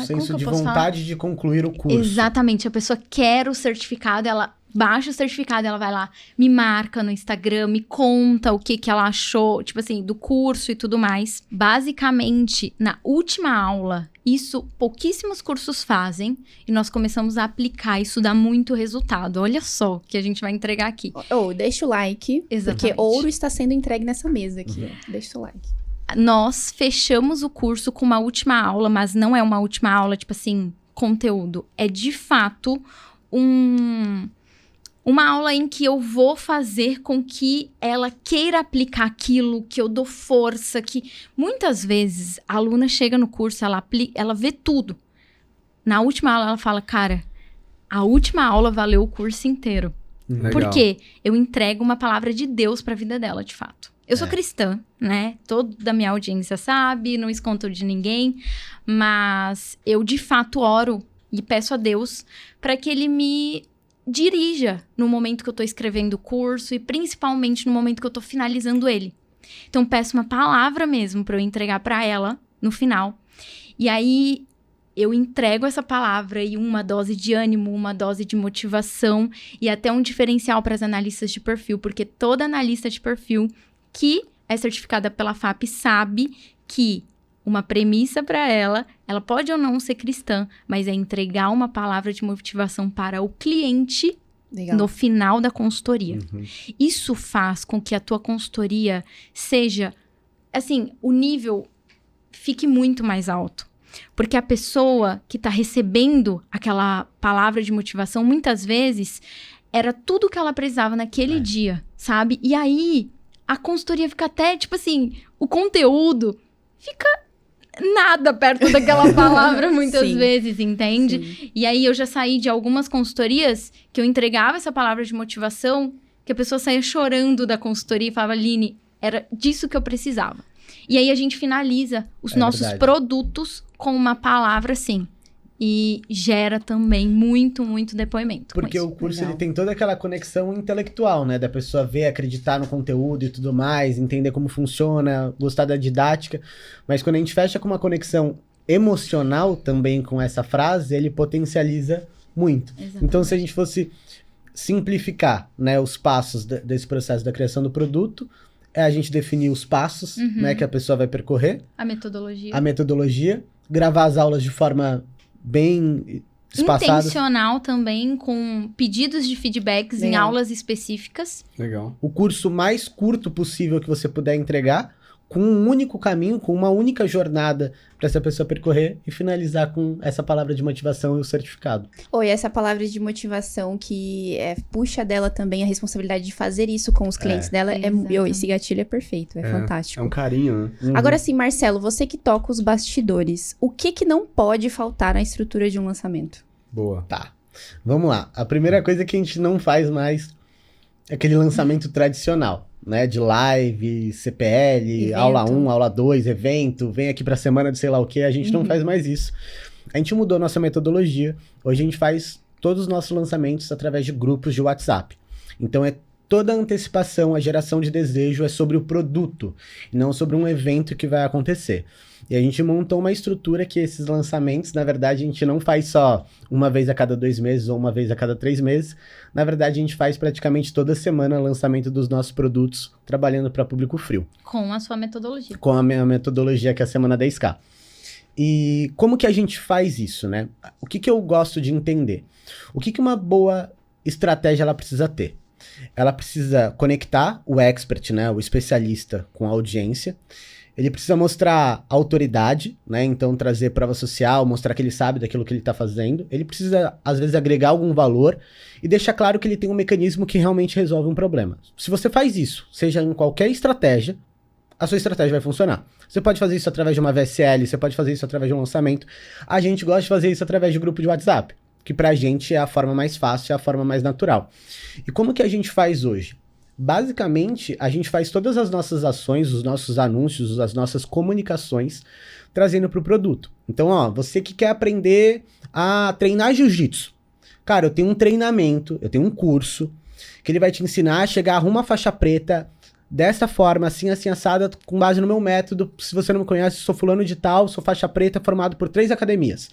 S3: senso de vontade de concluir o curso.
S4: Exatamente. A pessoa quer o certificado, ela baixa o certificado, ela vai lá, me marca no Instagram, me conta o que ela achou, tipo assim, do curso e tudo mais. Basicamente, na última aula, isso pouquíssimos cursos fazem e nós começamos a aplicar. Isso dá muito resultado. Olha só o que a gente vai entregar aqui.
S1: Deixa o like,
S4: Exatamente.
S1: Porque ouro está sendo entregue nessa mesa aqui. Deixa o like.
S4: Nós fechamos o curso com uma última aula, mas não é uma última aula, tipo assim, conteúdo. É, de fato, uma aula em que eu vou fazer com que ela queira aplicar aquilo, que eu dou força, que... Muitas vezes, a aluna chega no curso, ela vê tudo. Na última aula, ela fala, cara, a última aula valeu o curso inteiro.
S2: Legal.
S4: Porque eu entrego uma palavra de Deus para a vida dela, de fato. Eu sou cristã, né? Toda a minha audiência sabe, não escondo de ninguém. Mas eu, de fato, oro e peço a Deus para que Ele me dirija no momento que eu tô escrevendo o curso e principalmente no momento que eu tô finalizando ele. Então, peço uma palavra mesmo para eu entregar para ela no final. E aí, eu entrego essa palavra e uma dose de ânimo, uma dose de motivação e até um diferencial para as analistas de perfil, porque toda analista de perfil que é certificada pela FAP sabe que uma premissa para ela pode ou não ser cristã, mas é entregar uma palavra de motivação para o cliente no final da consultoria. Isso faz com que a tua consultoria seja, assim, o nível fique muito mais alto. Porque a pessoa que tá recebendo aquela palavra de motivação, muitas vezes, era tudo que ela precisava naquele dia, sabe? E aí, a consultoria fica até, tipo assim, o conteúdo fica nada perto daquela palavra muitas
S1: Sim.
S4: vezes, entende?
S1: Sim.
S4: E aí, eu já saí de algumas consultorias que eu entregava essa palavra de motivação, que a pessoa saía chorando da consultoria e falava, Aline, era disso que eu precisava. E aí, a gente finaliza os nossos
S3: verdade.
S4: produtos com uma palavra assim. E gera também muito, muito depoimento.
S3: Porque
S4: com
S3: o
S4: isso.
S3: curso
S1: Legal.
S3: ele tem toda aquela conexão intelectual, né? Da pessoa ver, acreditar no conteúdo e tudo mais, entender como funciona, gostar da didática. Mas quando a gente fecha com uma conexão emocional também com essa frase, ele potencializa muito.
S4: Exatamente.
S3: Então, se a gente fosse simplificar, né, os passos desse processo da criação do produto, é a gente definir os passos, né, que a pessoa vai percorrer,
S4: A metodologia.
S3: a metodologia, gravar as aulas de forma bem espaçada.
S4: Intencional também, com pedidos de feedbacks em
S1: Legal.
S4: aulas específicas.
S2: Legal.
S3: O curso mais curto possível que você puder entregar, com um único caminho, com uma única jornada para essa pessoa percorrer e finalizar com essa palavra de motivação e o certificado.
S1: Oi, essa palavra de motivação que puxa dela também a responsabilidade de fazer isso com os clientes dela.
S4: Exatamente.
S1: Esse gatilho é perfeito, é fantástico.
S2: É um carinho, né?
S1: Agora sim, Marcelo, você que toca os bastidores, o que não pode faltar na estrutura de um lançamento?
S2: Boa.
S3: Tá, vamos lá. A primeira coisa que a gente não faz mais é aquele lançamento tradicional, né? De live, CPL,
S1: Evento.
S3: aula 1, aula 2, evento, vem aqui pra semana de sei lá o que, a gente não faz mais isso. A gente mudou nossa metodologia. Hoje a gente faz todos os nossos lançamentos através de grupos de WhatsApp. Então é toda a antecipação, a geração de desejo é sobre o produto, e não sobre um evento que vai acontecer. E a gente montou uma estrutura que esses lançamentos, na verdade, a gente não faz só uma vez a cada 2 meses ou uma vez a cada 3 meses. Na verdade, a gente faz praticamente toda semana o lançamento dos nossos produtos, trabalhando para público frio,
S4: Com a sua metodologia.
S3: com a minha metodologia, que é a Semana 10K. E como que a gente faz isso, né? O que eu gosto de entender? O que uma boa estratégia ela precisa ter? Ela precisa conectar o expert, né, o especialista, com a audiência. Ele precisa mostrar autoridade, né? Então trazer prova social, mostrar que ele sabe daquilo que ele está fazendo. Ele precisa, às vezes, agregar algum valor e deixar claro que ele tem um mecanismo que realmente resolve um problema. Se você faz isso, seja em qualquer estratégia, a sua estratégia vai funcionar. Você pode fazer isso através de uma VSL, você pode fazer isso através de um lançamento. A gente gosta de fazer isso através de grupo de WhatsApp, que pra gente é a forma mais fácil, é a forma mais natural. E como que a gente faz hoje? Basicamente, a gente faz todas as nossas ações, os nossos anúncios, as nossas comunicações, trazendo para o produto. Então, ó, você que quer aprender a treinar jiu-jitsu. Cara, eu tenho um treinamento, eu tenho um curso, que ele vai te ensinar a chegar a uma faixa preta dessa forma, assim, assim, assada, com base no meu método. Se você não me conhece, sou fulano de tal, sou faixa preta, formado por 3 academias.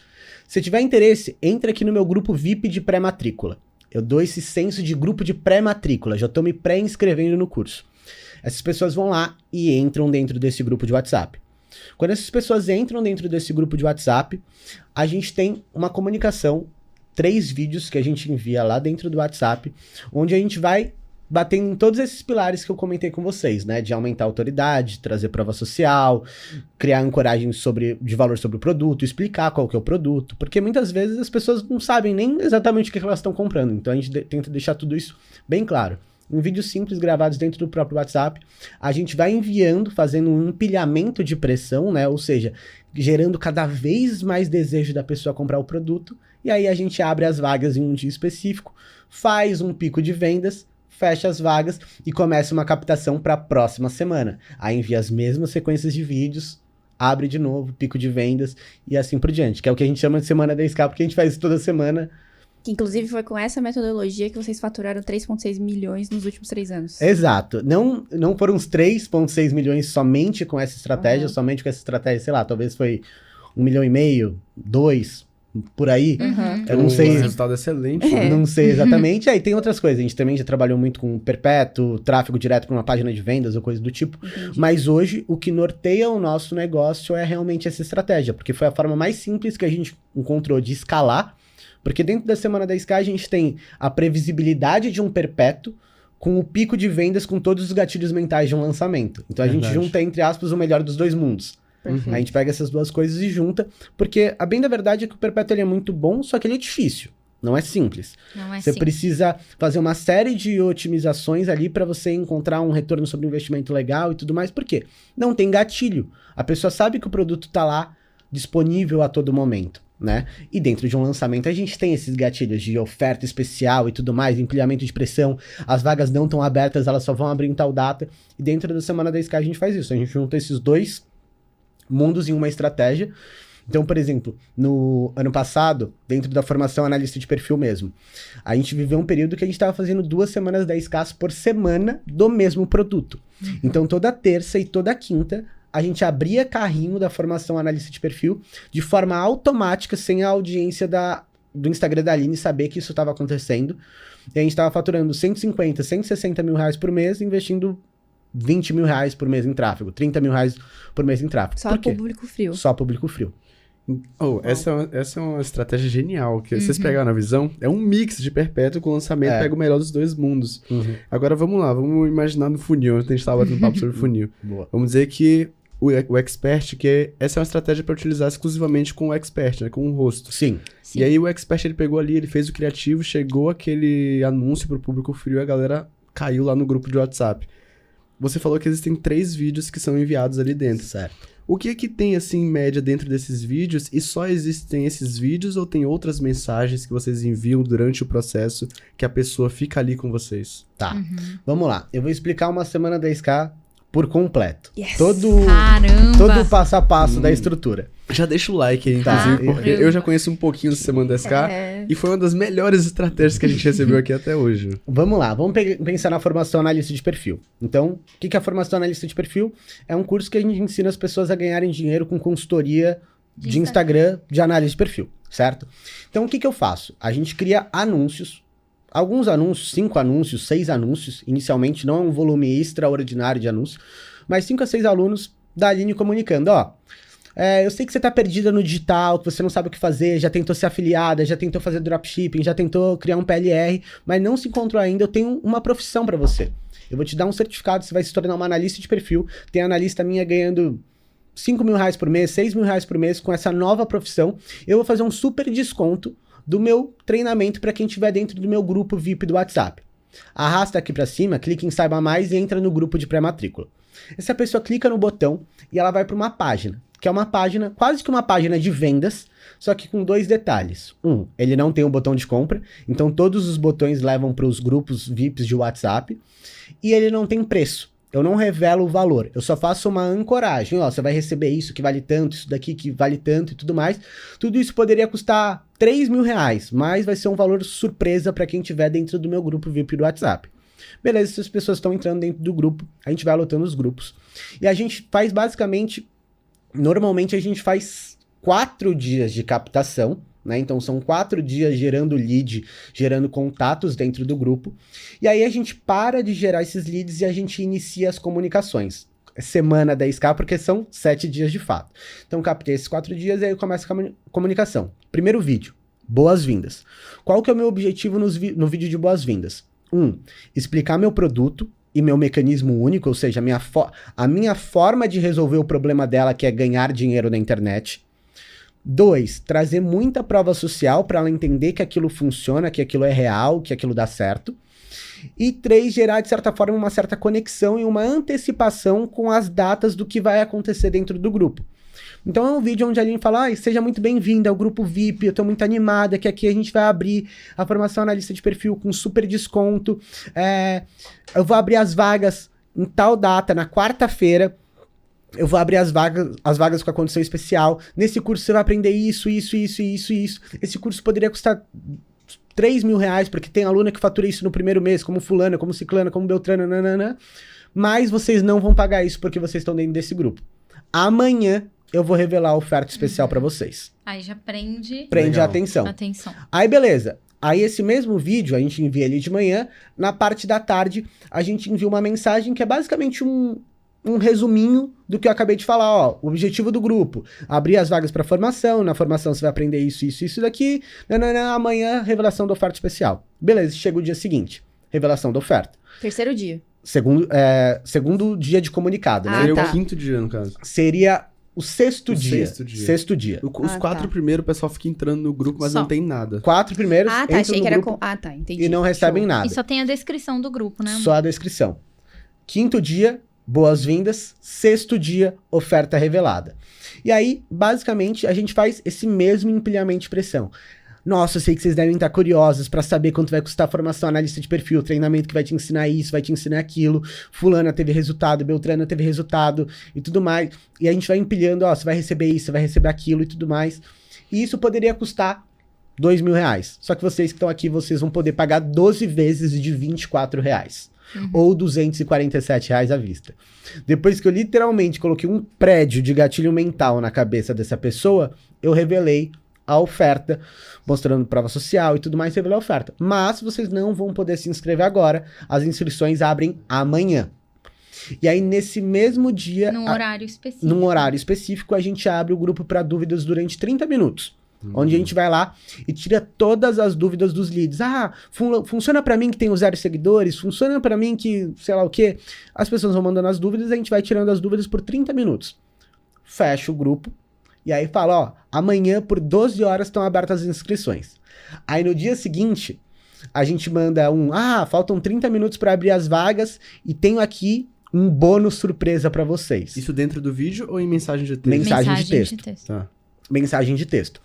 S3: Se tiver interesse, entre aqui no meu grupo VIP de pré-matrícula. Eu dou esse senso de grupo de pré-matrícula, já tô me pré-inscrevendo no curso. Essas pessoas vão lá e entram dentro desse grupo de WhatsApp. Quando essas pessoas entram dentro desse grupo de WhatsApp, a gente tem uma comunicação, 3 vídeos que a gente envia lá dentro do WhatsApp, onde a gente vai bater em todos esses pilares que eu comentei com vocês, né? De aumentar a autoridade, trazer prova social, criar ancoragem de valor sobre o produto, explicar qual que é o produto, porque muitas vezes as pessoas não sabem nem exatamente o que elas estão comprando, então a gente tenta deixar tudo isso bem claro. Em vídeos simples gravados dentro do próprio WhatsApp, a gente vai enviando, fazendo um empilhamento de pressão, né? Ou seja, gerando cada vez mais desejo da pessoa comprar o produto, e aí a gente abre as vagas em um dia específico, faz um pico de vendas, fecha as vagas e começa uma captação para a próxima semana. Aí envia as mesmas sequências de vídeos, abre de novo, pico de vendas e assim por diante, que é o que a gente chama de Semana 10K, porque a gente faz isso toda semana.
S1: Que inclusive foi com essa metodologia que vocês faturaram 3,6 milhões nos últimos 3 anos.
S3: Exato. Não foram os 3,6 milhões somente com essa estratégia, somente com essa estratégia, sei lá, talvez foi 1,5 milhão, 2, por aí. Eu não sei.
S2: Um resultado excelente. né?
S3: Não sei exatamente. Aí tem outras coisas. A gente também já trabalhou muito com perpétuo, tráfego direto para uma página de vendas ou coisa do tipo.
S1: Entendi.
S3: Mas hoje, o que norteia o nosso negócio é realmente essa estratégia. Porque foi a forma mais simples que a gente encontrou de escalar. Porque dentro da Semana 10K a gente tem a previsibilidade de um perpétuo com o pico de vendas com todos os gatilhos mentais de um lançamento. Então a gente
S2: Verdade.
S3: junta, entre aspas, o melhor dos 2 mundos.
S1: Perfeito.
S3: A gente pega essas duas coisas e junta, porque a bem da verdade é que o Perpétuo ele é muito bom, só que ele é difícil. Não é simples.
S4: Não é
S3: Você
S4: assim.
S3: precisa fazer uma série de otimizações ali para você encontrar um retorno sobre investimento legal e tudo mais. Por quê? Não tem gatilho. A pessoa sabe que o produto tá lá disponível a todo momento, né? E dentro de um lançamento a gente tem esses gatilhos de oferta especial e tudo mais, empilhamento de pressão, as vagas não estão abertas, elas só vão abrir em tal data. E dentro da Semana da Sky a gente faz isso. A gente junta esses dois mundos em uma estratégia. Então, por exemplo, no ano passado, dentro da formação analista de perfil mesmo, a gente viveu um período que a gente estava fazendo 2 semanas 10K por semana do mesmo produto. Então, toda terça e toda quinta, a gente abria carrinho da formação analista de perfil de forma automática, sem a audiência do Instagram da Aline saber que isso estava acontecendo. E a gente estava faturando 150, 160 mil reais por mês, investindo 20 mil reais por mês em tráfego, 30 mil reais por mês em tráfego.
S1: Só
S3: Por quê?
S1: público frio.
S3: Só público frio.
S2: Essa é uma estratégia genial, que vocês pegaram na visão, é um mix de Perpétuo com lançamento, pega o melhor dos dois mundos. Agora vamos lá, vamos imaginar no funil, a gente estava batendo papo sobre funil.
S3: Boa.
S2: Vamos dizer que o Expert, essa é uma estratégia para utilizar exclusivamente com o Expert, né, com o rosto.
S3: Sim.
S1: Sim.
S2: E aí o Expert, ele pegou ali, ele fez o criativo, chegou aquele anúncio pro público frio e a galera caiu lá no grupo de WhatsApp. Você falou que existem 3 vídeos que são enviados ali dentro.
S3: Certo.
S2: O que é que tem, assim, em média dentro desses vídeos? E só existem esses vídeos ou tem outras mensagens que vocês enviam durante o processo que a pessoa fica ali com vocês?
S3: Tá. Vamos lá. Eu vou explicar uma Semana 10K por completo.
S1: Yes.
S3: Todo
S4: Caramba!
S3: o passo a passo da estrutura.
S2: Já deixa o like aí,
S3: Tá.
S2: inclusive, porque eu já conheço um pouquinho do Semana 10K e foi uma das melhores estratégias que a gente recebeu aqui até hoje.
S3: Vamos lá, vamos pensar na formação analista de perfil. Então, o que é a formação analista de perfil? É um curso que a gente ensina as pessoas a ganharem dinheiro com consultoria de Instagram de análise de perfil, certo? Então, o que eu faço? A gente cria anúncios, alguns anúncios, 5 anúncios, 6 anúncios, inicialmente não é um volume extraordinário de anúncios, mas 5 a 6 alunos da Aline comunicando, ó, eu sei que você tá perdida no digital, que você não sabe o que fazer, já tentou ser afiliada, já tentou fazer dropshipping, já tentou criar um PLR, mas não se encontrou ainda, eu tenho uma profissão para você. Eu vou te dar um certificado, você vai se tornar uma analista de perfil, tem analista minha ganhando 5 mil reais por mês, 6 mil reais por mês com essa nova profissão, eu vou fazer um super desconto do meu treinamento para quem estiver dentro do meu grupo VIP do WhatsApp. Arrasta aqui para cima, clica em Saiba Mais e entra no grupo de pré-matrícula. Essa pessoa clica no botão e ela vai para uma página, que é uma página, quase que uma página de vendas, só que com 2 detalhes. Ele não tem um botão de compra, então todos os botões levam para os grupos VIPs de WhatsApp, e ele não tem preço. Eu não revelo o valor, eu só faço uma ancoragem. Ó, você vai receber isso que vale tanto, isso daqui que vale tanto e tudo mais. Tudo isso poderia custar 3 mil reais, mas vai ser um valor surpresa para quem estiver dentro do meu grupo VIP do WhatsApp. Beleza, se as pessoas estão entrando dentro do grupo, a gente vai alotando os grupos. E a gente faz basicamente, normalmente a gente faz 4 dias de captação, né? Então são 4 dias gerando lead, gerando contatos dentro do grupo. E aí a gente para de gerar esses leads e a gente inicia as comunicações. Semana 10K, porque são 7 dias de fato. Então captei esses 4 dias e aí começa a comunicação. Primeiro vídeo, boas-vindas. Qual que é o meu objetivo no vídeo de boas-vindas? Explicar meu produto e meu mecanismo único, ou seja, a minha forma de resolver o problema dela, que é ganhar dinheiro na internet. 2, trazer muita prova social para ela entender que aquilo funciona, que aquilo é real, que aquilo dá certo. E 3, gerar, de certa forma, uma certa conexão e uma antecipação com as datas do que vai acontecer dentro do grupo. Então é um vídeo onde a Aline fala, seja muito bem-vinda ao grupo VIP, eu tô muito animada, que aqui a gente vai abrir a formação analista de perfil com super desconto. Eu vou abrir as vagas em tal data, na quarta-feira. Eu vou abrir as vagas com a condição especial. Nesse curso você vai aprender isso. Esse curso poderia custar 3 mil reais, porque tem aluna que fatura isso no primeiro mês, como fulana, como ciclana, como beltrana, nananã. Mas vocês não vão pagar isso porque vocês estão dentro desse grupo. Amanhã eu vou revelar a oferta especial pra vocês.
S4: Aí já prende
S3: a atenção. Aí beleza. Aí esse mesmo vídeo a gente envia ali de manhã. Na parte da tarde a gente envia uma mensagem que é basicamente um resuminho do que eu acabei de falar, ó, o objetivo do grupo, abrir as vagas para formação, na formação você vai aprender isso daqui, amanhã, revelação da oferta especial. Beleza, chega o dia seguinte, revelação da oferta.
S1: Terceiro dia.
S3: Segundo dia de comunicado, né?
S2: Seria
S1: tá.
S2: o 5º dia, no caso.
S3: Seria O sexto
S2: O
S3: dia.
S2: sexto dia.
S3: Sexto dia.
S2: Os 4 primeiros, o pessoal fica entrando no grupo, mas
S4: Só.
S2: não tem nada.
S3: 4 primeiros
S1: Ah, tá.
S3: entram
S1: Achei
S3: no
S1: que era
S3: grupo
S1: com. Ah, tá. Entendi.
S3: e não recebem
S1: Show.
S3: nada.
S4: E só tem a descrição do grupo, né?
S3: Só a descrição. Quinto dia, boas-vindas. Sexto dia, oferta revelada. E aí, basicamente, a gente faz esse mesmo empilhamento de pressão. Nossa, eu sei que vocês devem estar curiosos para saber quanto vai custar a formação analista de perfil, treinamento que vai te ensinar isso, vai te ensinar aquilo. Fulana teve resultado, Beltrana teve resultado e tudo mais. E a gente vai empilhando, ó, você vai receber isso, você vai receber aquilo e tudo mais. E isso poderia custar R$2.000. Só que vocês que estão aqui, vocês vão poder pagar 12 vezes de R$24. Ou R$247 à vista. Depois que eu literalmente coloquei um prédio de gatilho mental na cabeça dessa pessoa, eu revelei a oferta, mostrando prova social e tudo mais, revelei a oferta. Mas vocês não vão poder se inscrever agora, as inscrições abrem amanhã. E aí, nesse mesmo dia,
S4: Num horário específico.
S3: num horário específico, a gente abre o grupo para dúvidas durante 30 minutos. Onde a gente vai lá e tira todas as dúvidas dos leads. Ah, funciona pra mim que tenho 0 seguidores? Funciona pra mim que sei lá o quê? As pessoas vão mandando as dúvidas, a gente vai tirando as dúvidas por 30 minutos. Fecha o grupo e aí fala, ó, amanhã por 12 horas estão abertas as inscrições. Aí no dia seguinte, a gente manda faltam 30 minutos pra abrir as vagas e tenho aqui um bônus surpresa pra vocês.
S2: Isso dentro do vídeo ou em mensagem de texto?
S3: Mensagem de texto.
S2: Tá.
S3: Mensagem de texto.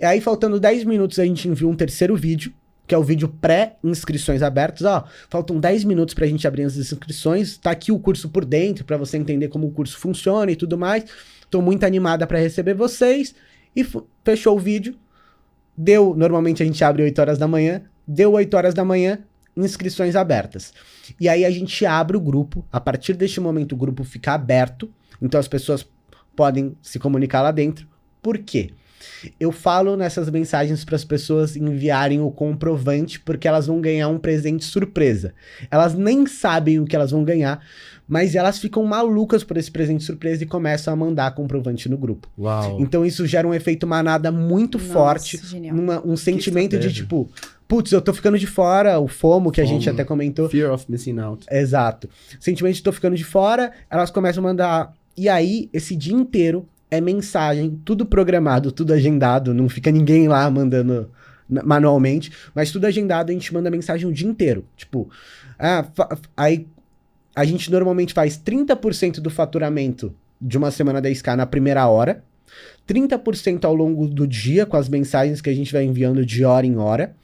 S3: E aí, faltando 10 minutos, a gente envia um terceiro vídeo, que é o vídeo pré-inscrições abertas. Ó, faltam 10 minutos pra gente abrir as inscrições. Tá aqui o curso por dentro, pra você entender como o curso funciona e tudo mais. Tô muito animada pra receber vocês. E fechou o vídeo. Normalmente a gente abre 8 horas da manhã. Deu 8 horas da manhã, inscrições abertas. E aí a gente abre o grupo. A partir deste momento, o grupo fica aberto. Então as pessoas podem se comunicar lá dentro. Por quê? Eu falo nessas mensagens para as pessoas enviarem o comprovante, porque elas vão ganhar um presente surpresa. Elas nem sabem o que elas vão ganhar, mas elas ficam malucas por esse presente surpresa e começam a mandar comprovante no grupo.
S2: Uau.
S3: Então isso gera um efeito manada muito
S1: Nossa,
S3: forte,
S1: genial.
S3: um sentimento de
S2: estratégia.
S3: tipo, putz, eu tô ficando de fora, o FOMO que a gente até comentou.
S2: Fear of missing out.
S3: Exato. Sentimento de tô ficando de fora, elas começam a mandar. E aí, esse dia inteiro é mensagem, tudo programado, tudo agendado, não fica ninguém lá mandando manualmente, mas tudo agendado, a gente manda mensagem o dia inteiro. Tipo, aí a gente normalmente faz 30% do faturamento de uma semana 10K na primeira hora, 30% ao longo do dia com as mensagens que a gente vai enviando de hora em hora,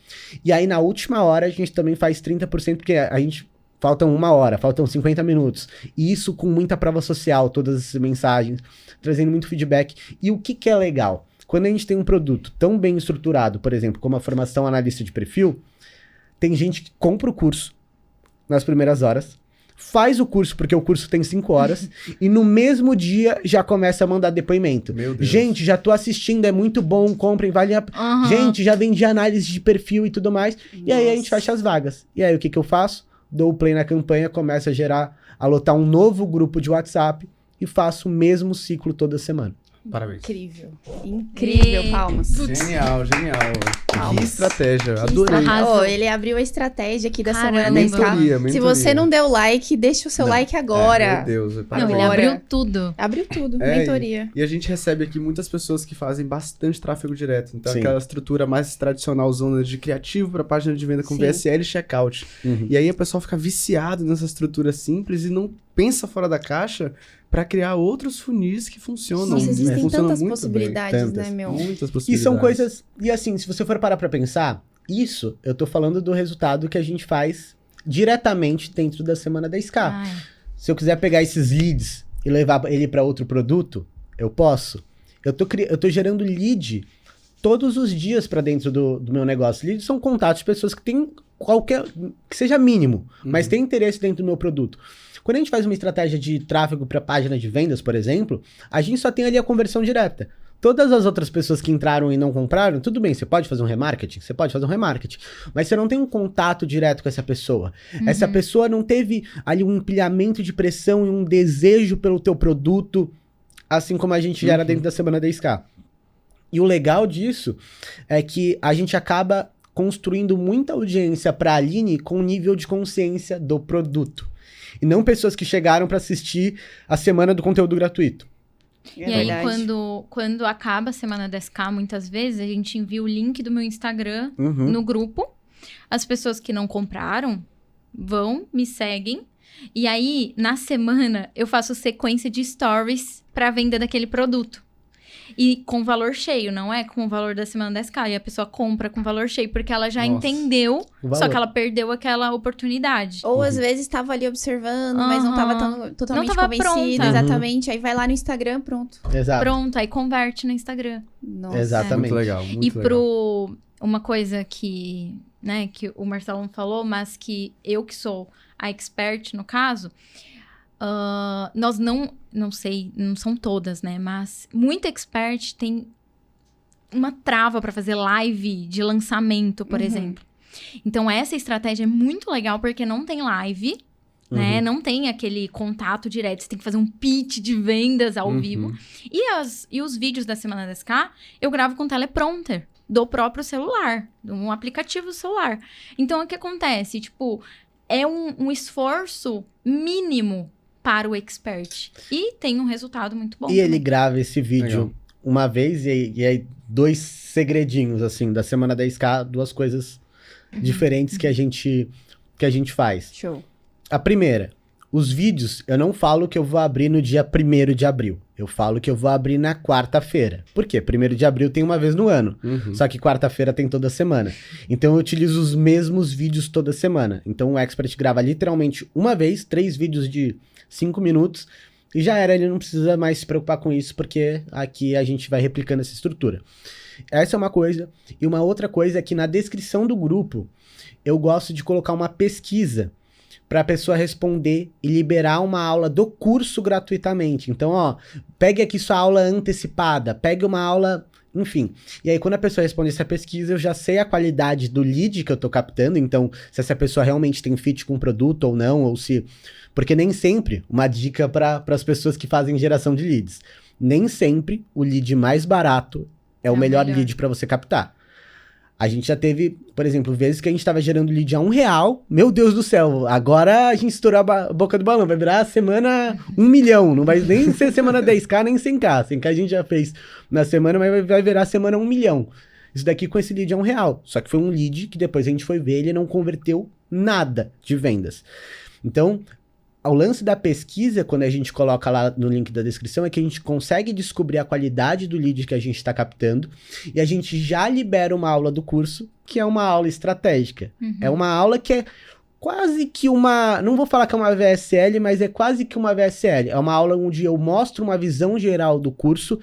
S3: e aí na última hora a gente também faz 30% porque a gente faltam 1 hora, faltam 50 minutos. E isso com muita prova social, todas essas mensagens, trazendo muito feedback. E o que é legal? Quando a gente tem um produto tão bem estruturado, por exemplo, como a formação analista de perfil, tem gente que compra o curso nas primeiras horas, faz o curso porque o curso tem 5 horas, e no mesmo dia já começa a mandar depoimento.
S2: Meu Deus.
S3: Gente, já tô assistindo, é muito bom, comprem, vale a...
S4: Aham.
S3: Gente, já vendi análise de perfil e tudo mais. E aí a gente
S1: Nossa.
S3: fecha as vagas. E aí o que eu faço? Dou o play na campanha, começo a lotar um novo grupo de WhatsApp e faço o mesmo ciclo toda semana.
S2: Parabéns.
S1: Incrível. Incrível, palmas.
S2: Genial, genial.
S1: Palmas.
S2: Que estratégia. Adorei.
S4: Arrasou.
S1: Ó, ele abriu a estratégia aqui da
S4: Caramba.
S1: semana da SK.
S2: Mentoria.
S1: Se você não deu like, deixa o seu like agora.
S2: Meu Deus.
S4: Não,
S2: Parabéns.
S4: ele
S1: Agora.
S4: abriu tudo.
S1: Abriu tudo.
S2: É,
S1: Mentoria.
S2: E a gente recebe aqui muitas pessoas que fazem bastante tráfego direto. Então,
S3: Sim.
S2: aquela estrutura mais tradicional, zona de criativo para página de venda com
S1: Sim.
S2: VSL e checkout. E aí a pessoa fica viciada nessa estrutura simples e não pensa fora da caixa para criar outros funis que funcionam.
S1: Nossa, existem
S2: Funcionam
S1: tantas
S2: muito
S1: possibilidades,
S3: tantas.
S1: né, meu?
S2: bem. Muitas
S3: E
S2: possibilidades.
S3: são coisas... E assim, se você for parar pra pensar, isso eu tô falando do resultado que a gente faz diretamente dentro da semana da SK.
S4: Ai.
S3: Se eu quiser pegar esses leads e levar ele para outro produto, eu posso. Eu tô gerando lead todos os dias para dentro do meu negócio. Leads são contatos de pessoas que têm que seja mínimo, mas tem interesse dentro do meu produto. Quando a gente faz uma estratégia de tráfego para página de vendas, por exemplo, a gente só tem ali a conversão direta. Todas as outras pessoas que entraram e não compraram, tudo bem, você pode fazer um remarketing? Você pode fazer um remarketing. Mas você não tem um contato direto com essa pessoa. Essa pessoa não teve ali um empilhamento de pressão e um desejo pelo teu produto, assim como a gente gera dentro da semana da SK. E o legal disso é que a gente acaba construindo muita audiência para a Aline com nível de consciência do produto. E não pessoas que chegaram para assistir a semana do conteúdo gratuito.
S4: E aí, quando acaba a semana 10K, muitas vezes, a gente envia o link do meu Instagram no grupo. As pessoas que não compraram vão, me seguem. E aí, na semana, eu faço sequência de stories pra venda daquele produto. E com valor cheio, não é com o valor da semana 10K. E a pessoa compra com valor cheio, porque ela já entendeu, só que ela perdeu aquela oportunidade.
S1: Ou às vezes estava ali observando, mas não estava totalmente convencida.
S4: Pronta.
S1: Exatamente. Aí vai lá no Instagram, pronto.
S3: Exato.
S4: Pronto, aí converte no Instagram.
S1: Nossa.
S3: Exatamente.
S2: Muito legal, muito legal.
S4: Uma coisa que, né, que o Marcelo falou, mas que eu que sou a expert no caso... nós não sei, não são todas, né? Mas muita expert tem uma trava para fazer live de lançamento, por exemplo. Então, essa estratégia é muito legal porque não tem live, né? Não tem aquele contato direto. Você tem que fazer um pitch de vendas ao vivo. E os vídeos da Semana 10K, eu gravo com teleprompter do próprio celular, de um aplicativo do celular. Então, o que acontece? Tipo, é um esforço mínimo para o expert. E tem um resultado muito bom.
S3: E ele grava esse vídeo uma vez e aí 2 segredinhos, assim, da Semana 10K, 2 coisas diferentes que a gente faz.
S1: Show.
S3: A primeira, os vídeos, eu não falo que eu vou abrir no dia 1º de abril. Eu falo que eu vou abrir na quarta-feira. Por quê? 1º de abril tem uma vez no ano. Só que quarta-feira tem toda semana. Então eu utilizo os mesmos vídeos toda semana. Então o Expert grava literalmente uma vez, 3 vídeos de 5 minutos. E já era, ele não precisa mais se preocupar com isso, porque aqui a gente vai replicando essa estrutura. Essa é uma coisa. E uma outra coisa é que na descrição do grupo, eu gosto de colocar uma pesquisa para a pessoa responder e liberar uma aula do curso gratuitamente. Então, ó, pegue aqui sua aula antecipada, pegue uma aula, enfim. E aí, quando a pessoa responde essa pesquisa, eu já sei a qualidade do lead que eu tô captando, então, se essa pessoa realmente tem fit com o produto ou não, ou se... Porque nem sempre, uma dica para as pessoas que fazem geração de leads, nem sempre o lead mais barato é o melhor lead para você captar. A gente já teve, por exemplo, vezes que a gente tava gerando lead a R$1. Meu Deus do céu, agora a gente estourou a boca do balão. Vai virar a semana 1 milhão. Não vai nem ser semana 10K, nem 100K. 100K a gente já fez na semana, mas vai virar a semana 1 milhão. Isso daqui com esse lead é R$1. Só que foi um lead que depois a gente foi ver, ele não converteu nada de vendas. Então... O lance da pesquisa, quando a gente coloca lá no link da descrição, é que a gente consegue descobrir a qualidade do lead que a gente está captando e a gente já libera uma aula do curso, que é uma aula estratégica. É uma aula que é quase que uma... Não vou falar que é uma VSL, mas é quase que uma VSL. É uma aula onde eu mostro uma visão geral do curso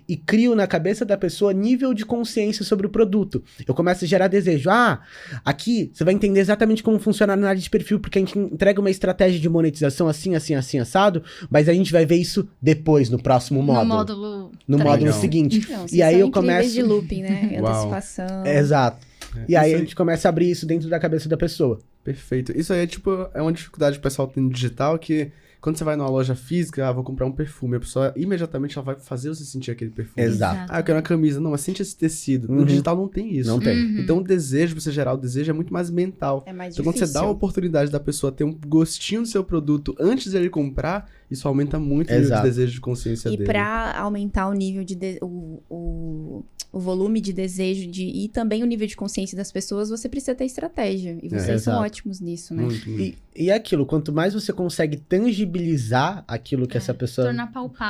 S3: e crio na cabeça da pessoa nível de consciência sobre o produto. Eu começo a gerar desejo. Ah, aqui você vai entender exatamente como funciona a análise de perfil, porque a gente entrega uma estratégia de monetização assim, assim, assim, assado, mas a gente vai ver isso depois, no próximo módulo. No módulo seguinte.
S1: Não,
S3: e aí eu começo...
S1: de looping, né? Antecipação.
S3: Exato. E aí a gente começa a abrir isso dentro da cabeça da pessoa.
S2: Perfeito. Isso aí é tipo, é uma dificuldade que o pessoal tem no digital, que quando você vai numa loja física, vou comprar um perfume, a pessoa imediatamente ela vai fazer você sentir aquele perfume.
S3: Exato.
S2: Ah, eu quero uma camisa. Não, mas sente esse tecido. No digital não tem isso.
S3: Não tem.
S2: Então o desejo, você gerar o desejo é muito mais mental.
S1: É mais
S2: então
S1: difícil.
S2: quando você dá a oportunidade da pessoa ter um gostinho do seu produto antes de ele comprar, isso aumenta muito o nível de desejo de consciência dele.
S1: E pra aumentar o nível de... o volume de desejo e também o nível de consciência das pessoas, você precisa ter estratégia. E vocês são ótimos nisso, né?
S2: Muito.
S3: E é aquilo, quanto mais você consegue tangibilizar aquilo que essa pessoa...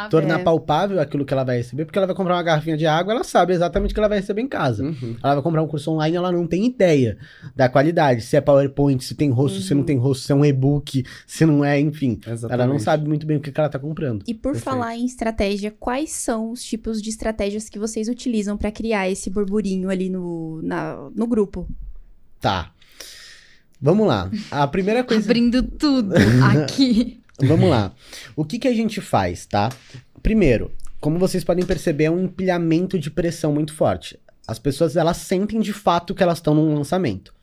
S4: Tornar
S3: palpável aquilo que ela vai receber, porque ela vai comprar uma garrafinha de água, ela sabe exatamente o que ela vai receber em casa. Ela vai comprar um curso online, ela não tem ideia da qualidade, se é PowerPoint, se tem rosto, se não tem rosto, se é um e-book, se não é, enfim.
S2: Exatamente.
S3: Ela não sabe muito bem o que ela tá comprando.
S1: E por falar em estratégia, quais são os tipos de estratégias que vocês utilizam para criar esse burburinho ali no grupo?
S3: Tá. Vamos lá. A primeira coisa...
S4: Abrindo tudo aqui.
S3: Vamos lá. O que a gente faz, tá? Primeiro, como vocês podem perceber, é um empilhamento de pressão muito forte. As pessoas, elas sentem de fato que elas estão num lançamento.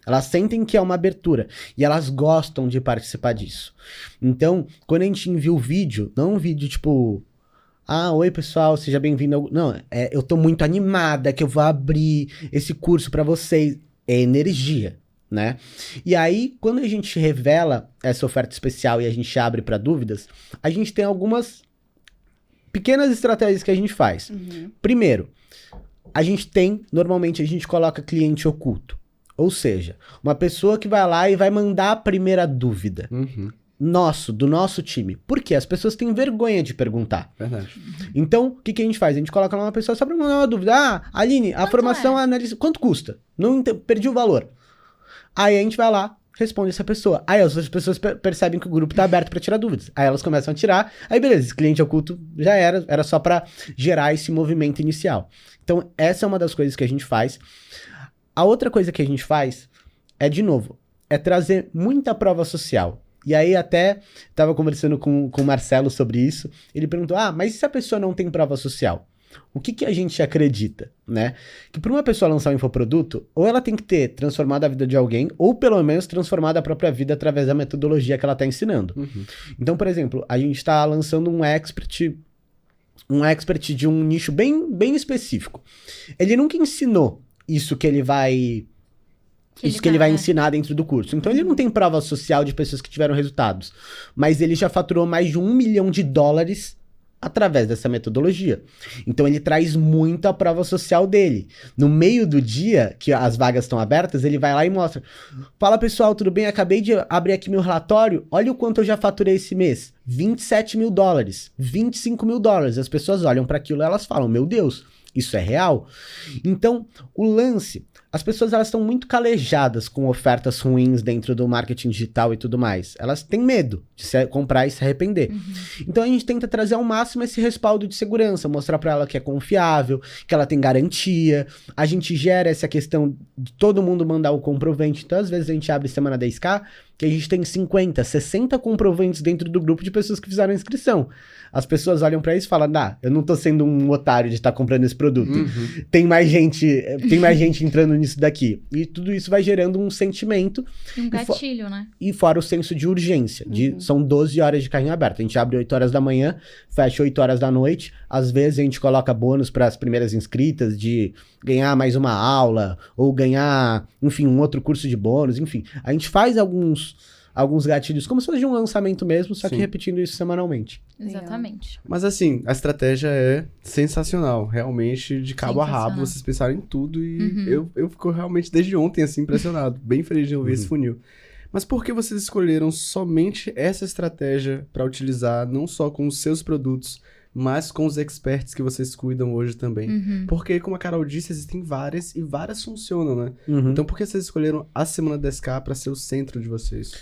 S3: Elas sentem que é uma abertura. E elas gostam de participar disso. Então, quando a gente envia o vídeo, não um vídeo tipo... Ah, oi pessoal, seja bem-vindo. Não, eu tô muito animada que eu vou abrir esse curso pra vocês. É energia, né? E aí, quando a gente revela essa oferta especial e a gente abre pra dúvidas, a gente tem algumas pequenas estratégias que a gente faz. Primeiro, normalmente a gente coloca cliente oculto. Ou seja, uma pessoa que vai lá e vai mandar a primeira dúvida. Do nosso time. Por quê? As pessoas têm vergonha de perguntar.
S2: Verdade.
S3: Então, o que a gente faz? A gente coloca lá uma pessoa só pra mandar uma dúvida. Ah, Aline, a formação analista, quanto custa? Perdi o valor. Aí a gente vai lá, responde essa pessoa. Aí as pessoas percebem que o grupo tá aberto pra tirar dúvidas. Aí elas começam a tirar. Aí beleza, esse cliente oculto já era só pra gerar esse movimento inicial. Então, essa é uma das coisas que a gente faz. A outra coisa que a gente faz é, de novo, trazer muita prova social. E aí até tava conversando com o Marcelo sobre isso. Ele perguntou, mas e se a pessoa não tem prova social? O que a gente acredita, né? Que para uma pessoa lançar um infoproduto, ou ela tem que ter transformado a vida de alguém, ou pelo menos transformado a própria vida através da metodologia que ela tá ensinando. Então, por exemplo, a gente tá lançando um expert de um nicho bem, bem específico. Ele nunca ensinou isso que ele vai ensinar dentro do curso. Então ele não tem prova social de pessoas que tiveram resultados, mas ele já faturou mais de $1 milhão através dessa metodologia. Então ele traz muita prova social dele. No meio do dia, que as vagas estão abertas, ele vai lá e mostra. Fala pessoal, tudo bem? Acabei de abrir aqui meu relatório. Olha o quanto eu já faturei esse mês. $27 mil, $25 mil. As pessoas olham para aquilo e elas falam, meu Deus, isso é real? Então, o lance... As pessoas elas estão muito calejadas com ofertas ruins dentro do marketing digital e tudo mais. Elas têm medo de comprar e se arrepender. Então a gente tenta trazer ao máximo esse respaldo de segurança, mostrar para ela que é confiável, que ela tem garantia. A gente gera essa questão de todo mundo mandar o comprovante. Então às vezes a gente abre semana 10K, que a gente tem 50, 60 comprovantes dentro do grupo de pessoas que fizeram a inscrição. As pessoas olham pra isso e falam, eu não tô sendo um otário de estar comprando esse produto. Tem mais gente entrando nisso daqui. E tudo isso vai gerando um sentimento.
S4: E um gatilho, né?
S3: E fora o senso de urgência. São 12 horas de carrinho aberto. A gente abre 8 horas da manhã, fecha 8 horas da noite. Às vezes a gente coloca bônus para as primeiras inscritas de ganhar mais uma aula, ou ganhar, enfim, um outro curso de bônus, enfim. A gente faz alguns gatilhos, como se fosse de um lançamento mesmo, só que repetindo isso semanalmente.
S4: Exatamente.
S2: Mas assim, a estratégia é sensacional, realmente, de cabo a rabo, vocês pensaram em tudo e eu fico realmente desde ontem, assim, impressionado, bem feliz de ouvir esse funil. Mas por que vocês escolheram somente essa estratégia para utilizar, não só com os seus produtos, mas com os experts que vocês cuidam hoje também? Porque, como a Carol disse, existem várias e várias funcionam, né? Então, por que vocês escolheram a Semana 10K para ser o centro de vocês?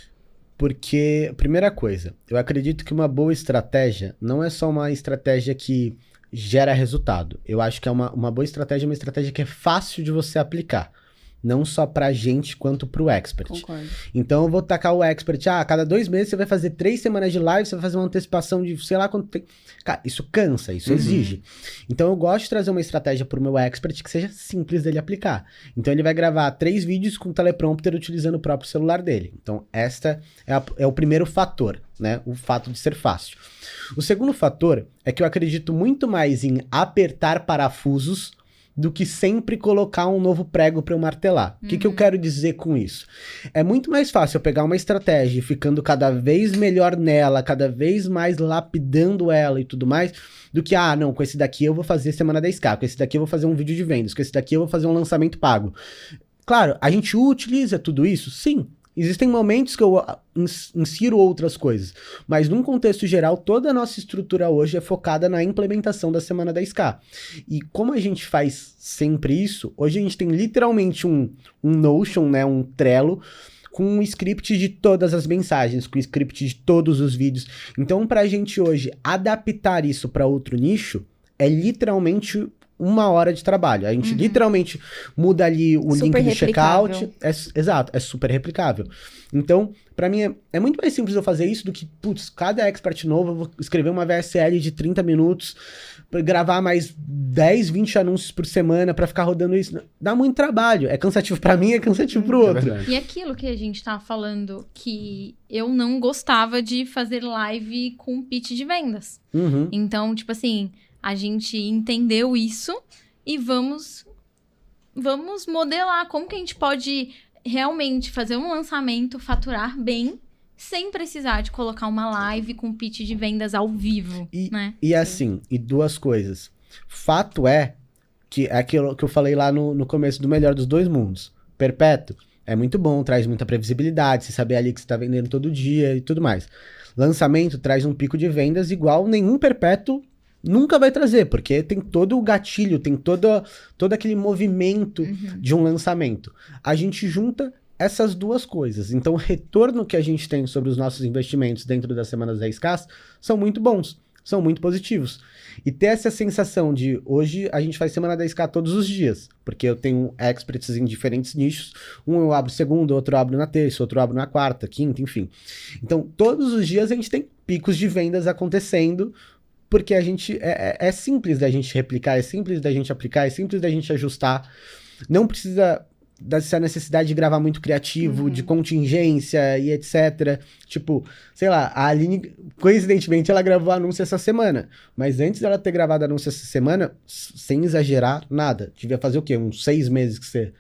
S3: Porque, primeira coisa, eu acredito que uma boa estratégia não é só uma estratégia que gera resultado. Eu acho que é uma boa estratégia, uma estratégia que é fácil de você aplicar. Não só pra gente, quanto pro expert.
S1: Concordo.
S3: Então eu vou tacar o expert, a cada 2 meses você vai fazer 3 semanas de live, você vai fazer uma antecipação de sei lá quanto tempo. Cara, isso cansa, isso exige. Então eu gosto de trazer uma estratégia pro meu expert que seja simples dele aplicar. Então ele vai gravar 3 vídeos com teleprompter utilizando o próprio celular dele. Então esta é o primeiro fator, né? O fato de ser fácil. O segundo fator é que eu acredito muito mais em apertar parafusos do que sempre colocar um novo prego para eu martelar. O que eu quero dizer com isso? É muito mais fácil eu pegar uma estratégia e ficando cada vez melhor nela, cada vez mais lapidando ela e tudo mais, do que, não, com esse daqui eu vou fazer semana 10K, com esse daqui eu vou fazer um vídeo de vendas, com esse daqui eu vou fazer um lançamento pago. Claro, a gente utiliza tudo isso? Sim. Existem momentos que eu insiro outras coisas, mas num contexto geral, toda a nossa estrutura hoje é focada na implementação da semana 10K. E como a gente faz sempre isso, hoje a gente tem literalmente um Notion, né, um Trello, com um script de todas as mensagens, com um script de todos os vídeos. Então, pra gente hoje adaptar isso para outro nicho, é literalmente 1 hora de trabalho. A gente literalmente muda ali o link do checkout. Exato, é super replicável. Então, pra mim, é muito mais simples eu fazer isso do que, cada expert novo, eu vou escrever uma VSL de 30 minutos, gravar mais 10, 20 anúncios por semana pra ficar rodando isso. Dá muito trabalho. É cansativo pra mim, é cansativo pro outro.
S4: E aquilo que a gente tava falando, que eu não gostava de fazer live com pitch de vendas. Então, tipo assim, a gente entendeu isso e vamos modelar como que a gente pode realmente fazer um lançamento, faturar bem sem precisar de colocar uma live com pitch de vendas ao vivo, né?
S3: E assim, e duas coisas. Fato é que é aquilo que eu falei lá no começo do Melhor dos Dois Mundos. Perpétuo é muito bom, traz muita previsibilidade, você saber ali que você tá vendendo todo dia e tudo mais. Lançamento traz um pico de vendas igual nenhum perpétuo nunca vai trazer, porque tem todo o gatilho, tem todo aquele movimento de um lançamento. A gente junta essas duas coisas. Então, o retorno que a gente tem sobre os nossos investimentos dentro das semanas 10K são muito bons, são muito positivos. E ter essa sensação de, hoje a gente faz semana 10K todos os dias, porque eu tenho experts em diferentes nichos, um eu abro segunda, outro eu abro na terça, outro eu abro na quarta, quinta, enfim. Então, todos os dias a gente tem picos de vendas acontecendo, porque a gente é simples da gente replicar, é simples da gente aplicar, é simples da gente ajustar. Não precisa dessa necessidade de gravar muito criativo, de contingência e etc. Tipo, sei lá, a Aline, coincidentemente, ela gravou anúncio essa semana. Mas antes dela ter gravado anúncio essa semana, sem exagerar, nada. Devia fazer o quê? Uns 6 meses que você...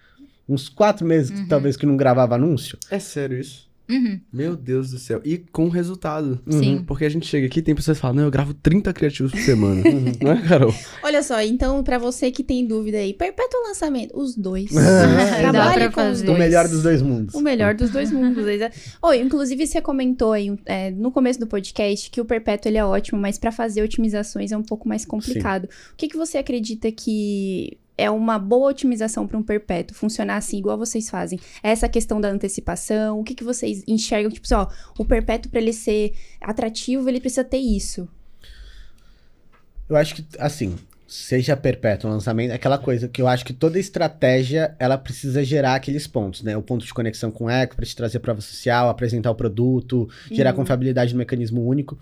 S3: Uns 4 meses, talvez, que não gravava anúncio.
S2: É sério isso? Meu Deus do céu. E com resultado.
S4: Sim.
S2: Porque a gente chega aqui e tem pessoas que falam, não, eu gravo 30 criativos por semana. Não é, Carol?
S1: Olha só, então, pra você que tem dúvida aí, perpétuo lançamento, os dois.
S4: Dá
S1: Trabalhe
S4: pra
S1: com os
S4: fazer.
S3: O
S1: dois.
S3: melhor dos dois mundos.
S1: O melhor dos dois mundos. Inclusive, você comentou aí no começo do podcast que o perpétuo ele é ótimo, mas pra fazer otimizações é um pouco mais complicado. O que você acredita que é uma boa otimização para um perpétuo funcionar assim, igual vocês fazem? Essa questão da antecipação, o que vocês enxergam? Tipo assim, ó, o perpétuo, para ele ser atrativo, ele precisa ter isso.
S3: Eu acho que, assim, seja perpétuo o lançamento, é aquela coisa que eu acho que toda estratégia, ela precisa gerar aqueles pontos, né? O ponto de conexão com o eco, para te trazer prova social, apresentar o produto, gerar confiabilidade no mecanismo único.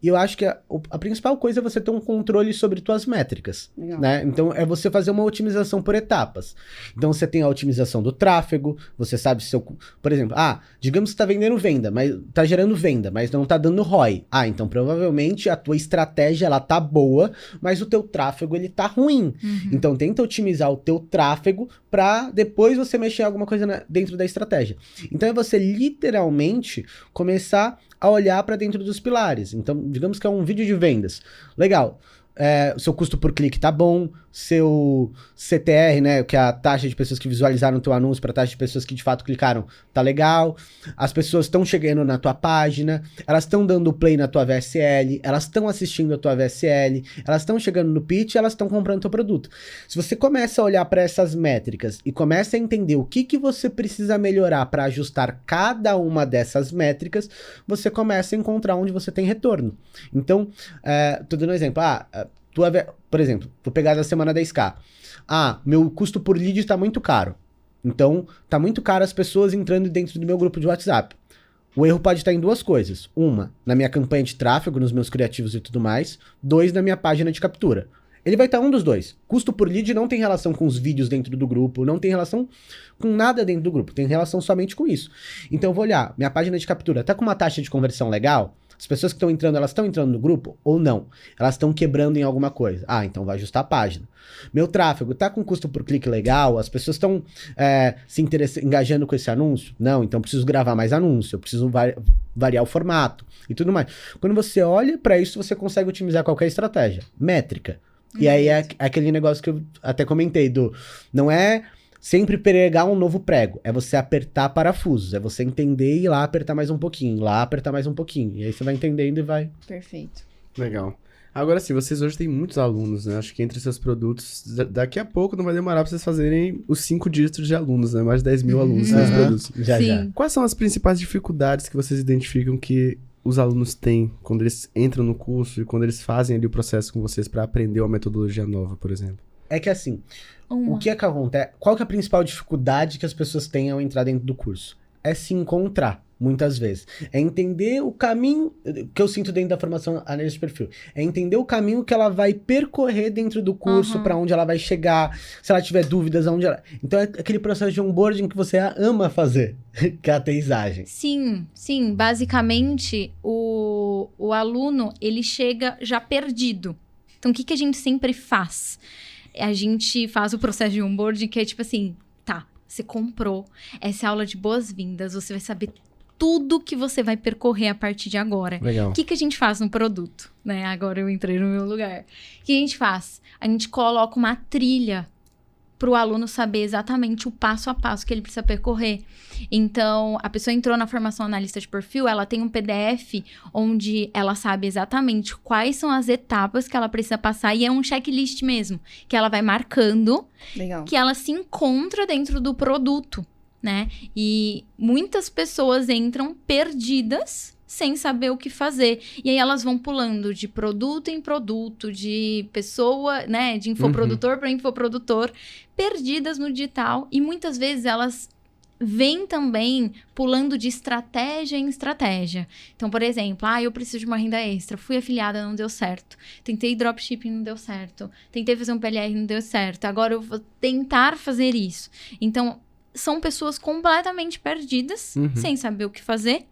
S3: E eu acho que a principal coisa é você ter um controle sobre tuas métricas, né? Então, é você fazer uma otimização por etapas. Então, você tem a otimização do tráfego, você sabe se por exemplo, digamos que você tá vendendo venda, mas tá gerando venda, mas não tá dando ROI. Então, provavelmente, a tua estratégia, ela tá boa, mas o teu tráfego, ele tá ruim. Então, tenta otimizar o teu tráfego pra depois você mexer em alguma coisa dentro da estratégia. Então, é você literalmente começar a olhar para dentro dos pilares. Então, digamos que é um vídeo de vendas. Legal. O seu custo por clique tá bom, seu CTR, né, que é a taxa de pessoas que visualizaram o teu anúncio para a taxa de pessoas que de fato clicaram, tá legal. As pessoas estão chegando na tua página, elas estão dando play na tua VSL, elas estão assistindo a tua VSL, elas estão chegando no pitch, elas estão comprando teu produto. Se você começa a olhar para essas métricas e começa a entender o que você precisa melhorar para ajustar cada uma dessas métricas, você começa a encontrar onde você tem retorno. Então, tô dando um exemplo. Por exemplo, vou pegar da semana 10K. Meu custo por lead tá muito caro. Então, tá muito caro as pessoas entrando dentro do meu grupo de WhatsApp. O erro pode estar em duas coisas. Uma, na minha campanha de tráfego, nos meus criativos e tudo mais. 2, na minha página de captura. Ele vai estar um dos dois. Custo por lead não tem relação com os vídeos dentro do grupo, não tem relação com nada dentro do grupo, tem relação somente com isso. Então eu vou olhar, minha página de captura tá com uma taxa de conversão legal? As pessoas que estão entrando, elas estão entrando no grupo ou não? Elas estão quebrando em alguma coisa. Então vai ajustar a página. Meu tráfego tá com custo por clique legal? As pessoas estão engajando com esse anúncio? Não, então eu preciso gravar mais anúncio, eu preciso variar o formato e tudo mais. Quando você olha para isso, você consegue otimizar qualquer estratégia. Métrica. E aí é aquele negócio que eu até comentei não é sempre pregar um novo prego, é você apertar parafusos, é você entender e ir lá apertar mais um pouquinho, lá apertar mais um pouquinho, e aí você vai entendendo e vai...
S1: Perfeito.
S2: Legal. Agora sim, vocês hoje têm muitos alunos, né? Acho que entre seus produtos, daqui a pouco não vai demorar pra vocês fazerem os 5 dígitos de alunos, né? Mais de 10 mil alunos nos produtos.
S3: Já.
S2: Quais são as principais dificuldades que vocês identificam que os alunos têm quando eles entram no curso e quando eles fazem ali o processo com vocês para aprender uma metodologia nova, por exemplo?
S3: É que assim, o que acontece? Qual que é a principal dificuldade que as pessoas têm ao entrar dentro do curso? É se encontrar, muitas vezes. É entender o caminho, que eu sinto dentro da formação análise de perfil, é entender o caminho que ela vai percorrer dentro do curso, para onde ela vai chegar, se ela tiver dúvidas, aonde ela... Então é aquele processo de onboarding que você ama fazer, que é a aterrissagem.
S4: Sim. Basicamente, o aluno, ele chega já perdido. Então, o que a gente sempre faz? A gente faz o processo de onboarding, que é tipo assim, você comprou essa aula de boas-vindas, você vai saber tudo que você vai percorrer a partir de agora.
S2: Legal.
S4: O que a gente faz no produto? Né? Agora eu entrei no meu lugar. O que a gente faz? A gente coloca uma trilha para o aluno saber exatamente o passo a passo que ele precisa percorrer. Então, a pessoa entrou na formação analista de perfil, ela tem um PDF onde ela sabe exatamente quais são as etapas que ela precisa passar, e é um checklist mesmo, que ela vai marcando,
S1: Legal.
S4: que ela se encontra dentro do produto, né? E muitas pessoas entram perdidas sem saber o que fazer. E aí elas vão pulando de produto em produto, de pessoa, né, de infoprodutor para infoprodutor, perdidas no digital. E muitas vezes elas vêm também pulando de estratégia em estratégia. Então, por exemplo, eu preciso de uma renda extra, fui afiliada, não deu certo. Tentei dropshipping, não deu certo. Tentei fazer um PLR, não deu certo. Agora eu vou tentar fazer isso. Então, são pessoas completamente perdidas, sem saber o que fazer,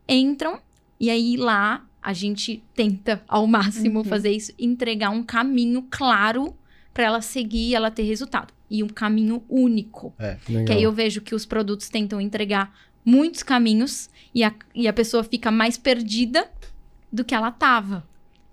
S4: entram. E aí, lá, a gente tenta, ao máximo, fazer isso, entregar um caminho claro para ela seguir e ela ter resultado. E um caminho único. Que aí eu vejo que os produtos tentam entregar muitos caminhos e a pessoa fica mais perdida do que ela tava.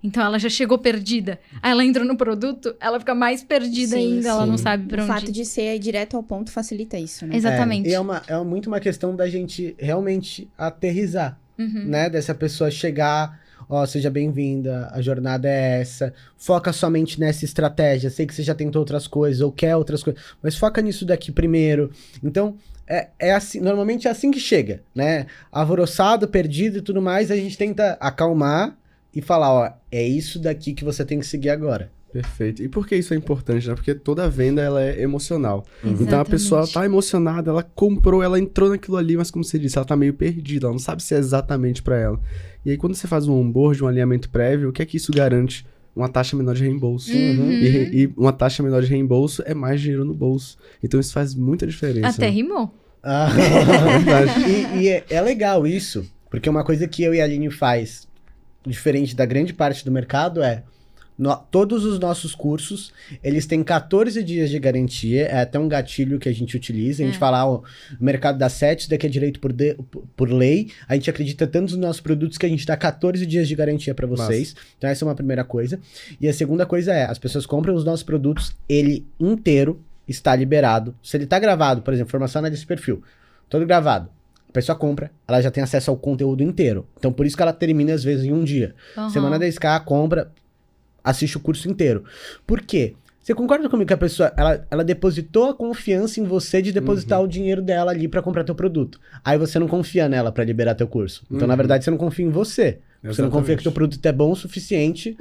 S4: Então, ela já chegou perdida. Aí ela entra no produto, ela fica mais perdida ainda, ela não sabe pra
S1: O
S4: onde
S1: fato de ser direto ao ponto facilita isso, né?
S4: Exatamente.
S3: E é muito uma questão da gente realmente aterrizar. Né? Dessa pessoa chegar, seja bem-vinda, a jornada é essa, foca somente nessa estratégia, sei que você já tentou outras coisas, ou quer outras coisas, mas foca nisso daqui primeiro. Então, é assim, normalmente é assim que chega, né? Alvoroçado, perdido e tudo mais, a gente tenta acalmar e falar, é isso daqui que você tem que seguir agora.
S2: Perfeito. E por que isso é importante, né? Porque toda venda, ela é emocional.
S4: Exatamente.
S2: Então, a pessoa tá emocionada, ela comprou, ela entrou naquilo ali, mas como você disse, ela tá meio perdida, ela não sabe se é exatamente pra ela. E aí, quando você faz um onboard, um alinhamento prévio, o que é que isso garante? Uma taxa menor de reembolso. E uma taxa menor de reembolso é mais dinheiro no bolso. Então, isso faz muita diferença.
S4: Até rimou.
S3: E é legal isso, porque uma coisa que eu e a Aline faz, diferente da grande parte do mercado, todos os nossos cursos, eles têm 14 dias de garantia, é até um gatilho que a gente utiliza, a gente fala, o mercado dá 7, isso daqui é direito por lei, a gente acredita tanto nos nossos produtos que a gente dá 14 dias de garantia para vocês. Nossa. Então essa é uma primeira coisa. E a segunda coisa as pessoas compram os nossos produtos, ele inteiro está liberado. Se ele tá gravado, por exemplo, formação analista de perfil, todo gravado, a pessoa compra, ela já tem acesso ao conteúdo inteiro. Então por isso que ela termina às vezes em um dia. Semana 10K, compra, assiste o curso inteiro. Por quê? Você concorda comigo que a pessoa, ela depositou a confiança em você de depositar o dinheiro dela ali pra comprar teu produto. Aí você não confia nela pra liberar teu curso. Então, na verdade, você não confia em você. Você não confia que teu produto é bom o suficiente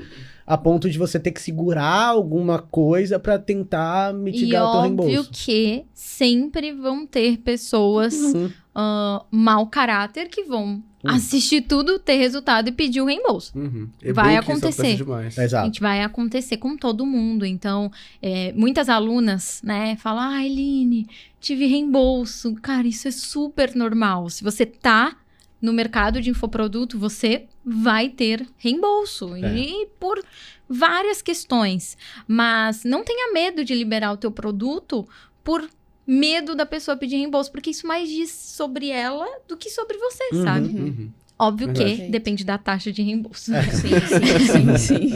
S3: a ponto de você ter que segurar alguma coisa pra tentar mitigar o teu reembolso.
S4: E óbvio que sempre vão ter pessoas mau caráter que vão assistir tudo, ter resultado e pedir o reembolso. Vai acontecer.
S3: Exato.
S4: Gente, vai acontecer com todo mundo. Então, muitas alunas, né, falam, Eline, tive reembolso. Cara, isso é super normal. Se você tá no mercado de infoproduto, você vai ter reembolso. E por várias questões. Mas não tenha medo de liberar o teu produto por medo da pessoa pedir reembolso, porque isso mais diz sobre ela do que sobre você, sabe? Óbvio que depende da taxa de reembolso.
S1: Sim.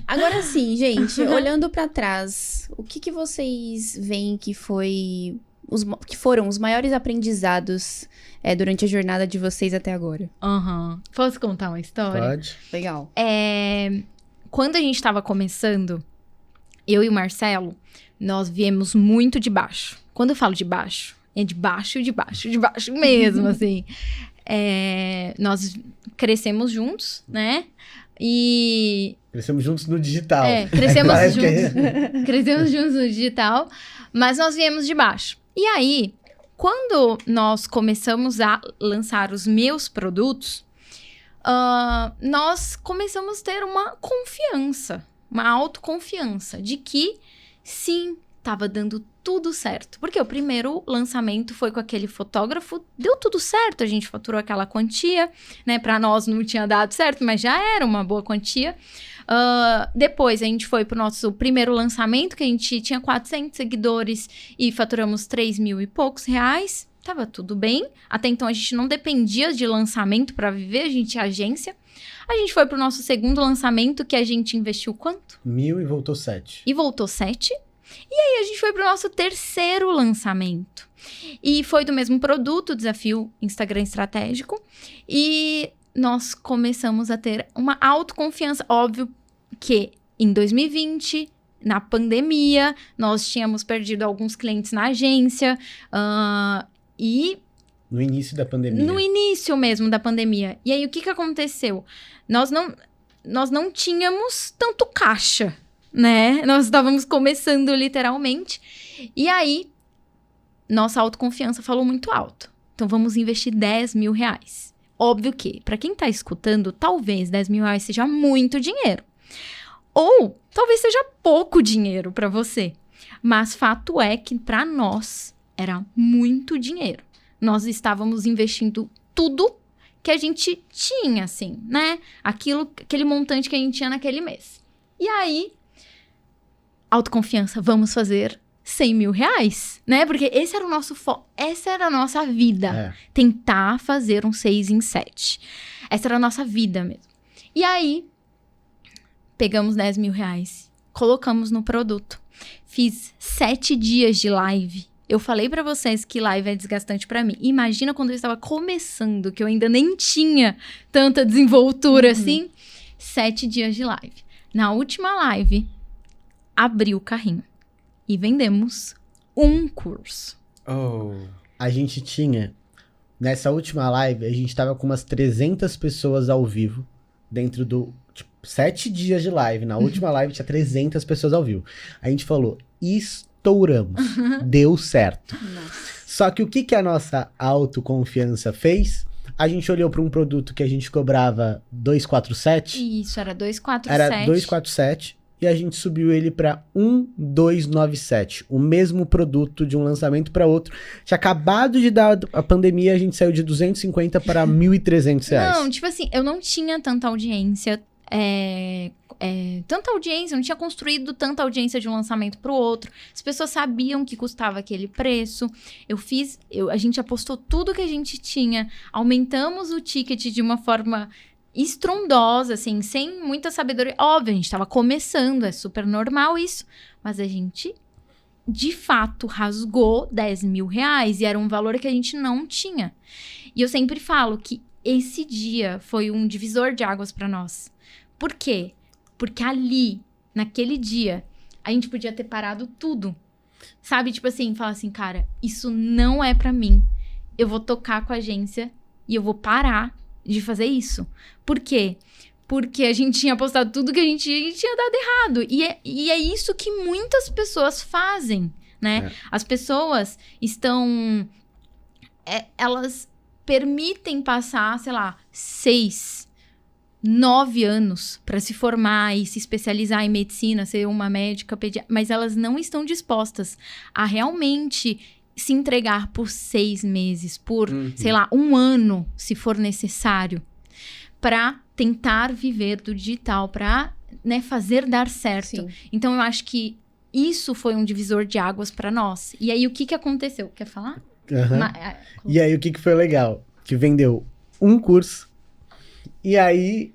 S1: Agora sim, gente, olhando pra trás, o que vocês veem que foram os maiores aprendizados durante a jornada de vocês até agora?
S4: Posso contar uma história?
S3: Pode.
S1: Legal.
S4: Quando a gente tava começando, eu e o Marcelo, nós viemos muito de baixo. Quando eu falo de baixo, é de baixo mesmo, assim. Nós crescemos juntos, né? E...
S3: Crescemos juntos no digital.
S4: Crescemos juntos no digital, mas nós viemos de baixo. E aí, quando nós começamos a lançar os meus produtos, nós começamos a ter uma confiança, uma autoconfiança de que, sim, estava dando tudo certo. Porque o primeiro lançamento foi com aquele fotógrafo, deu tudo certo, a gente faturou aquela quantia, né? Para nós não tinha dado certo, mas já era uma boa quantia. Depois a gente foi pro nosso primeiro lançamento, que a gente tinha 400 seguidores e faturamos 3 mil e poucos reais. tava tudo bem. Até então a gente não dependia de lançamento para viver, a gente é agência. A gente foi pro nosso segundo lançamento, que a gente investiu quanto?
S3: 1.000 e voltou 7.
S4: E voltou 7. E aí a gente foi pro nosso terceiro lançamento. E foi do mesmo produto, Desafio Instagram Estratégico. E nós começamos a ter uma autoconfiança. Óbvio que em 2020, na pandemia, nós tínhamos perdido alguns clientes na agência. E
S3: No início da pandemia.
S4: no início mesmo da pandemia. E aí, o que aconteceu? Nós não tínhamos tanto caixa, né? Nós estávamos começando literalmente. E aí, nossa autoconfiança falou muito alto. Então, vamos investir 10 mil reais. Óbvio que, para quem tá escutando, talvez 10 mil reais seja muito dinheiro. Ou, talvez seja pouco dinheiro para você. Mas fato é que, para nós, era muito dinheiro. Nós estávamos investindo tudo que a gente tinha, assim, né? Aquele montante que a gente tinha naquele mês. E aí, autoconfiança, vamos fazer 100 mil reais, né? Porque esse era o nosso foco, essa era a nossa vida. Tentar fazer um 6 em 7. Essa era a nossa vida mesmo. E aí, pegamos 10 mil reais, colocamos no produto. Fiz 7 dias de live. Eu falei pra vocês que live é desgastante pra mim. Imagina quando eu estava começando, que eu ainda nem tinha tanta desenvoltura assim. 7 dias de live. Na última live, abri o carrinho e vendemos um curso.
S3: A gente tinha, nessa última live, a gente tava com umas 300 pessoas ao vivo, dentro do, 7 dias de live. Na última live tinha 300 pessoas ao vivo. A gente falou, estouramos, deu certo. Só que o que a nossa autoconfiança fez? A gente olhou para um produto que a gente cobrava 247.
S4: Isso, era 247.
S3: Era 247 e a gente subiu ele para 1297. O mesmo produto de um lançamento para outro. Tinha acabado de dar a pandemia, a gente saiu de 250 para 1.300 reais.
S4: Não, tipo assim, eu não tinha tanta audiência. Tanta audiência, eu não tinha construído tanta audiência de um lançamento pro outro. As pessoas sabiam que custava aquele preço. A gente apostou tudo que a gente tinha, aumentamos o ticket de uma forma estrondosa, assim, sem muita sabedoria. Óbvio, a gente tava começando, é super normal isso, mas a gente, de fato, rasgou 10 mil reais e era um valor que a gente não tinha. E eu sempre falo que esse dia foi um divisor de águas para nós. Por quê? Porque ali, naquele dia, a gente podia ter parado tudo. Sabe? Tipo assim, falar assim, cara, isso não é pra mim. Eu vou tocar com a agência e eu vou parar de fazer isso. Por quê? Porque a gente tinha apostado tudo que a gente tinha dado errado. E é isso que muitas pessoas fazem, né? As pessoas estão... elas permitem passar, sei lá, 6, 9 anos para se formar e se especializar em medicina, ser uma médica pediatra, mas elas não estão dispostas a realmente se entregar por 6 meses, por, sei lá, 1 ano, se for necessário, para tentar viver do digital, para, né, fazer dar certo.
S1: Sim.
S4: Então, eu acho que isso foi um divisor de águas para nós. E aí, o que aconteceu? Quer falar?
S3: E aí, o que foi legal? Que vendeu um curso. E aí,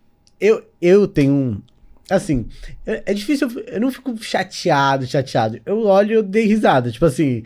S3: eu tenho um... Assim, é difícil, eu não fico chateado. Eu olho e eu dei risada. Tipo assim,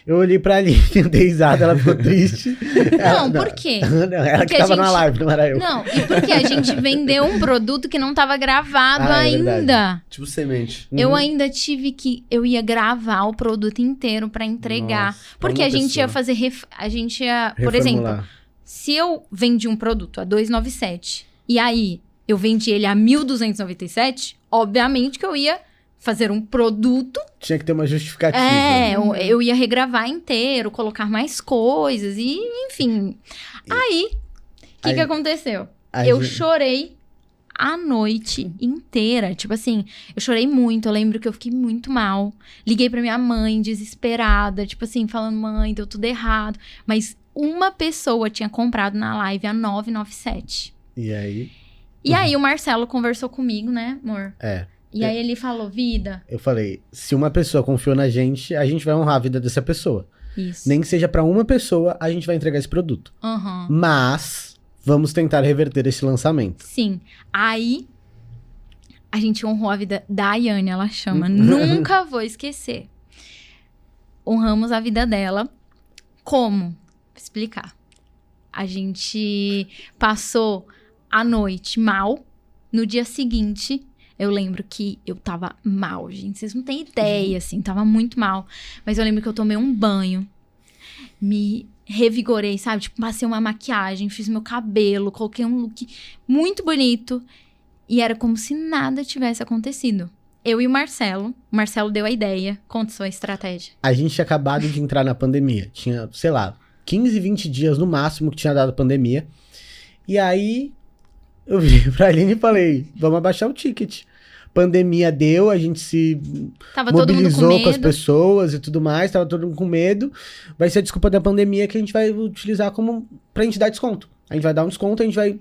S3: eu olhei pra Aline, eu dei risada, ela ficou triste.
S4: Não, por quê?
S3: Não, ela
S4: Porque
S3: que tava na live, não era eu.
S4: Não, e porque a gente vendeu um produto que não tava gravado ainda.
S2: Verdade. Tipo semente.
S4: Eu ainda tive que... Eu ia gravar o produto inteiro pra entregar.
S2: Nossa,
S4: porque a gente ia fazer... A gente ia... Por exemplo, se eu vendi um produto a 297 e aí eu vendi ele a 1.297, obviamente que eu ia fazer um produto... Tinha
S3: que ter uma justificativa.
S4: Eu ia regravar inteiro, colocar mais coisas e, enfim. Aí, o que aconteceu? Eu chorei a noite inteira. Tipo assim, eu chorei muito. Eu lembro que eu fiquei muito mal. Liguei pra minha mãe, desesperada. Tipo assim, falando, mãe, deu tudo errado. Mas uma pessoa tinha comprado na live a 997.
S3: E aí?
S4: E aí o Marcelo conversou comigo, né, amor? E aí ele falou, vida...
S3: Eu falei, se uma pessoa confiou na gente, a gente vai honrar a vida dessa pessoa.
S4: Isso.
S3: Nem que seja pra uma pessoa, a gente vai entregar esse produto.
S4: Aham.
S3: Mas vamos tentar reverter esse lançamento.
S4: Sim. Aí, a gente honrou a vida da Ayane, ela chama. Nunca vou esquecer. Honramos a vida dela. Como? Vou explicar. A gente passou a noite mal. No dia seguinte, eu lembro que eu tava mal, gente. Vocês não têm ideia, assim. Tava muito mal. Mas eu lembro que eu tomei um banho. Me revigorei, sabe? Tipo, passei uma maquiagem, fiz meu cabelo, coloquei um look muito bonito. E era como se nada tivesse acontecido. Eu e o Marcelo deu a ideia, conta sua estratégia.
S3: A gente tinha acabado de entrar na pandemia. Tinha, sei lá, 15, 20 dias no máximo que tinha dado a pandemia. E aí, eu vi pra Aline e falei, vamos abaixar o ticket. Pandemia deu, a gente se
S4: Tava todo mundo com
S3: mobilizou
S4: medo.
S3: com as pessoas e tudo mais, tava todo mundo com medo. Vai ser a desculpa da pandemia que a gente vai utilizar como pra gente dar desconto. A gente vai dar um desconto, a gente vai...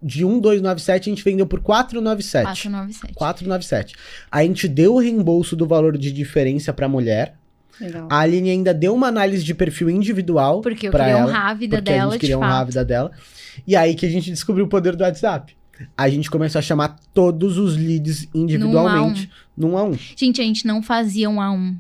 S3: De 1,297 a gente vendeu por 4,97.
S4: 497.
S3: 4,97. A gente deu o reembolso do valor de diferença pra mulher.
S1: Legal.
S3: A Aline ainda deu uma análise de perfil individual
S4: Porque eu
S3: pra
S4: queria
S3: ela,
S4: honrar a vida
S3: porque a
S4: dela,
S3: gente queria
S4: de
S3: honrar a
S4: fato.
S3: vida dela. E aí que a gente descobriu o poder do WhatsApp. A gente começou a chamar todos os leads individualmente, num a um.
S4: Gente, a gente não fazia 1 a 1.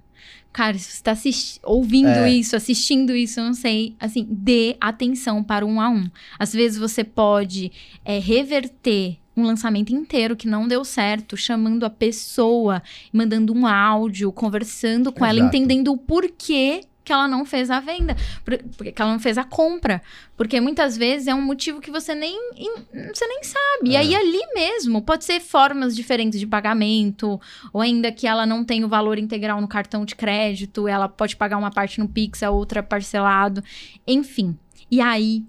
S4: Cara, se você tá ouvindo isso, assistindo isso, eu não sei. Assim, dê atenção para 1 a 1. Às vezes você pode reverter um lançamento inteiro que não deu certo, chamando a pessoa, mandando um áudio, conversando com ela,
S3: Exato.
S4: entendendo o porquê que ela não fez a venda, porque ela não fez a compra. Porque muitas vezes é um motivo que você nem sabe. E aí ali mesmo, pode ser formas diferentes de pagamento, ou ainda que ela não tenha o valor integral no cartão de crédito, ela pode pagar uma parte no Pix, a outra parcelado. Enfim. E aí,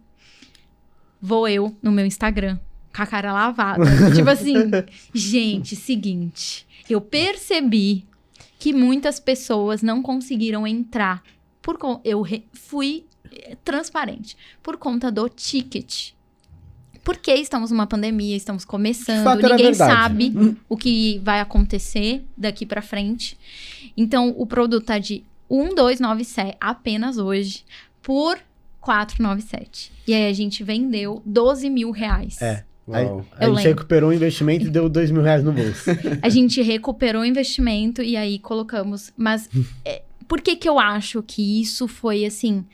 S4: vou eu no meu Instagram, com a cara lavada. Tipo assim, gente, seguinte, eu percebi que muitas pessoas não conseguiram entrar. Fui transparente. Por conta do ticket. Porque estamos numa pandemia, estamos começando,
S3: De fato, era
S4: ninguém
S3: verdade.
S4: sabe o que vai acontecer daqui pra frente. Então, o produto tá de 1,297 apenas hoje por 497. E aí, a gente vendeu 12 mil reais.
S2: Uau.
S3: A gente recuperou o investimento e deu R$2.000 no bolso.
S4: A gente recuperou o investimento e aí colocamos... Mas por que eu acho que isso foi, assim,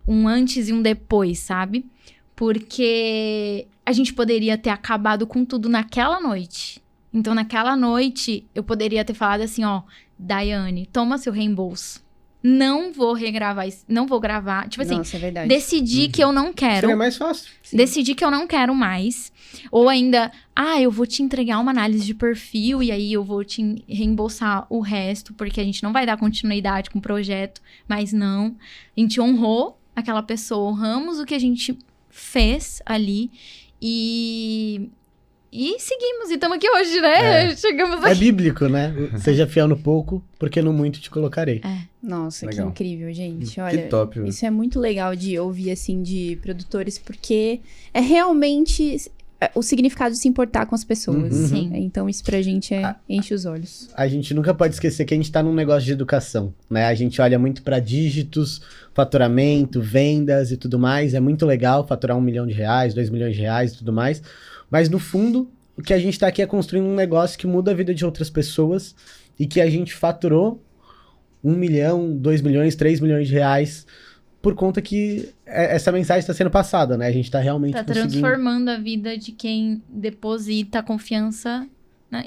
S4: um antes e um depois, sabe? Porque a gente poderia ter acabado com tudo naquela noite. Então, naquela noite, eu poderia ter falado assim, ó... Daiane, toma seu reembolso. Não vou regravar isso, não vou gravar. Tipo assim,
S1: Nossa, é verdade.
S4: decidi que eu não quero.
S3: Seria mais fácil.
S4: Decidi que eu não quero mais. Ou ainda, eu vou te entregar uma análise de perfil e aí eu vou te reembolsar o resto, porque a gente não vai dar continuidade com o projeto. Mas não. A gente honrou aquela pessoa, honramos o que a gente fez ali e seguimos. E estamos aqui hoje, né? Chegamos
S3: É
S4: aqui.
S3: bíblico, né? Seja fiel no pouco, porque no muito te colocarei.
S1: Nossa,
S2: Legal.
S1: que incrível, gente. Olha,
S2: Que top, mano.
S1: isso é muito legal de ouvir, assim, de produtores, porque é realmente o significado de se importar com as pessoas.
S3: Uhum.
S4: Sim.
S1: Então, isso pra gente enche os olhos.
S3: A gente nunca pode esquecer que a gente tá num negócio de educação, né? A gente olha muito pra dígitos, faturamento, vendas e tudo mais. É muito legal faturar R$1 milhão, R$2 milhões e tudo mais. Mas no fundo, o que a gente tá aqui é construindo um negócio que muda a vida de outras pessoas e que a gente faturou 1 milhão, 2 milhões, 3 milhões de reais por conta que essa mensagem está sendo passada, né? A gente tá realmente
S4: Tá
S3: conseguindo...
S4: transformando a vida de quem deposita confiança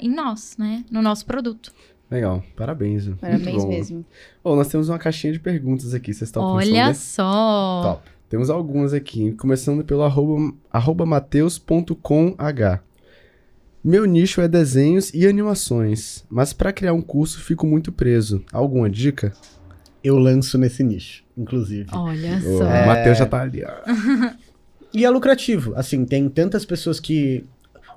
S4: em nós, né? No nosso produto.
S2: Legal, parabéns. Muito
S1: Parabéns
S2: bom.
S1: mesmo.
S2: Bom, nós temos uma caixinha de perguntas aqui, vocês estão
S4: Olha só!
S2: Top. Temos algumas aqui, começando pelo arroba mateus.comh. Meu nicho é desenhos e animações, mas para criar um curso fico muito preso. Alguma dica?
S3: Eu lanço nesse nicho, inclusive.
S4: Olha
S2: O
S4: só.
S2: Matheus já tá ali, ó.
S3: E é lucrativo, assim, tem tantas pessoas que...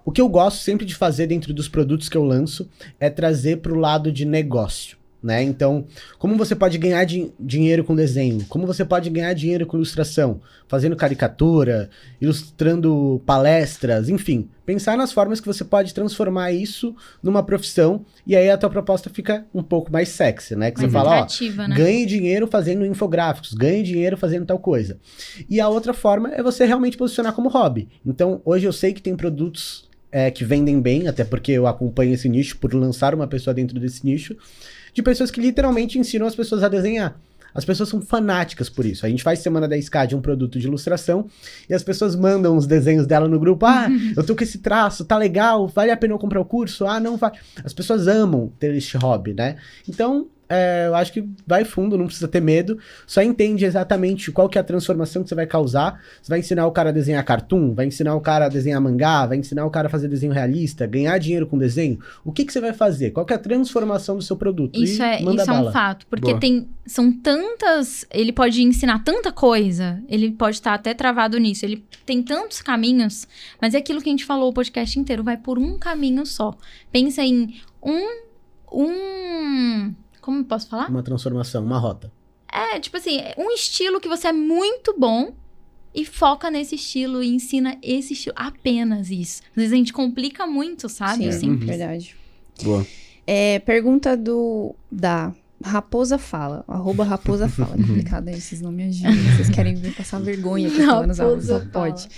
S3: O que eu gosto sempre de fazer dentro dos produtos que eu lanço é trazer pro lado de negócio, né? Então, como você pode ganhar dinheiro com desenho? Como você pode ganhar dinheiro com ilustração? Fazendo caricatura, ilustrando palestras, enfim. Pensar nas formas que você pode transformar isso numa profissão, e aí a tua proposta fica um pouco mais sexy, né? Que
S4: Mais
S3: você fala,
S4: atrativa, né?
S3: ganhe dinheiro fazendo infográficos, ganhe dinheiro fazendo tal coisa. E a outra forma é você realmente posicionar como hobby. Então, hoje eu sei que tem produtos que vendem bem, até porque eu acompanho esse nicho por lançar uma pessoa dentro desse nicho, de pessoas que literalmente ensinam as pessoas a desenhar. As pessoas são fanáticas por isso. A gente faz semana 10K de um produto de ilustração e as pessoas mandam os desenhos dela no grupo. Ah, eu tô com esse traço, tá legal, vale a pena eu comprar o curso? Ah, não vai. As pessoas amam ter este hobby, né? Então, eu acho que vai fundo, não precisa ter medo. Só entende exatamente qual que é a transformação que você vai causar. Você vai ensinar o cara a desenhar cartoon, vai ensinar o cara a desenhar mangá, vai ensinar o cara a fazer desenho realista, ganhar dinheiro com desenho. O que você vai fazer? Qual que é a transformação do seu produto?
S4: Isso é um fato, porque
S2: Boa.
S4: são tantas... Ele pode ensinar tanta coisa, ele pode estar até travado nisso, ele tem tantos caminhos, mas é aquilo que a gente falou o podcast inteiro, vai por um caminho só. Pensa em como eu posso falar?
S3: Uma transformação, uma rota.
S4: Tipo assim, um estilo que você é muito bom e foca nesse estilo e ensina esse estilo, apenas isso. Às vezes a gente complica muito, sabe?
S1: Sim,
S4: Assim.
S1: verdade.
S2: Boa.
S1: Pergunta da Raposa Fala. @Raposa Fala. Complicado esses nomes, gente. Vocês querem ver passar vergonha aqui falando os alunos? Não pode.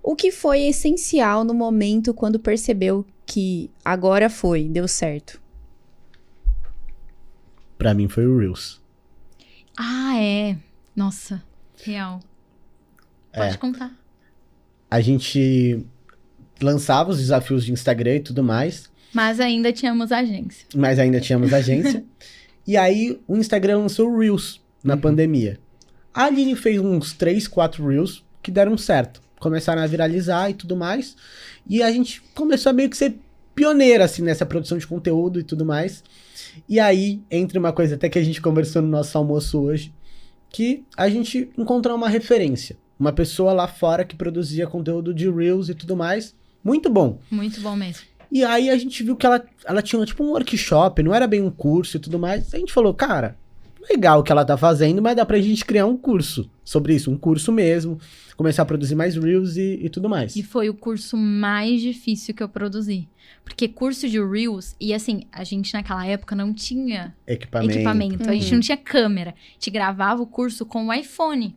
S1: O que foi essencial no momento quando percebeu que agora deu certo?
S3: Pra mim foi o Reels.
S4: Ah, é. Nossa, real. Pode contar.
S3: A gente lançava os desafios de Instagram e tudo mais,
S4: Mas ainda tínhamos agência.
S3: mas ainda tínhamos agência. E aí o Instagram lançou o Reels na pandemia. A Aline fez uns 3, 4 Reels que deram certo. Começaram a viralizar e tudo mais. E a gente começou a meio que ser pioneira, assim, nessa produção de conteúdo e tudo mais. E aí, entra uma coisa até que a gente conversou no nosso almoço hoje, que a gente encontrou uma referência. Uma pessoa lá fora que produzia conteúdo de Reels e tudo mais. Muito bom.
S4: Muito bom mesmo.
S3: E aí a gente viu que ela tinha tipo um workshop, não era bem um curso e tudo mais. A gente falou, cara, legal o que ela tá fazendo, mas dá pra gente criar um curso sobre isso, um curso mesmo. Começar a produzir mais Reels e tudo mais.
S4: E foi o curso mais difícil que eu produzi. Porque curso de Reels, e assim, a gente naquela época não tinha equipamento. A gente não tinha câmera. A gente gravava o curso com o iPhone.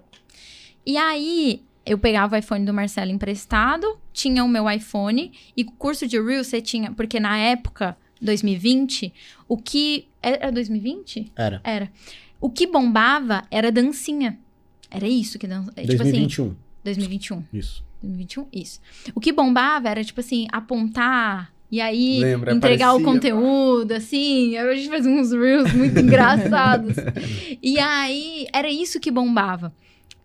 S4: E aí, eu pegava o iPhone do Marcelo emprestado, tinha o meu iPhone, e curso de Reels você tinha... Porque na época, 2020, o que... Era 2020?
S3: Era.
S4: O que bombava era dancinha. Era isso que dançava.
S3: 2021.
S4: 2021.
S3: Isso.
S4: 2021? Isso. O que bombava era, tipo assim, apontar e aí
S2: Lembra,
S4: entregar
S2: aparecia,
S4: o conteúdo, assim. A gente fazia uns reels muito engraçados. E aí, era isso que bombava.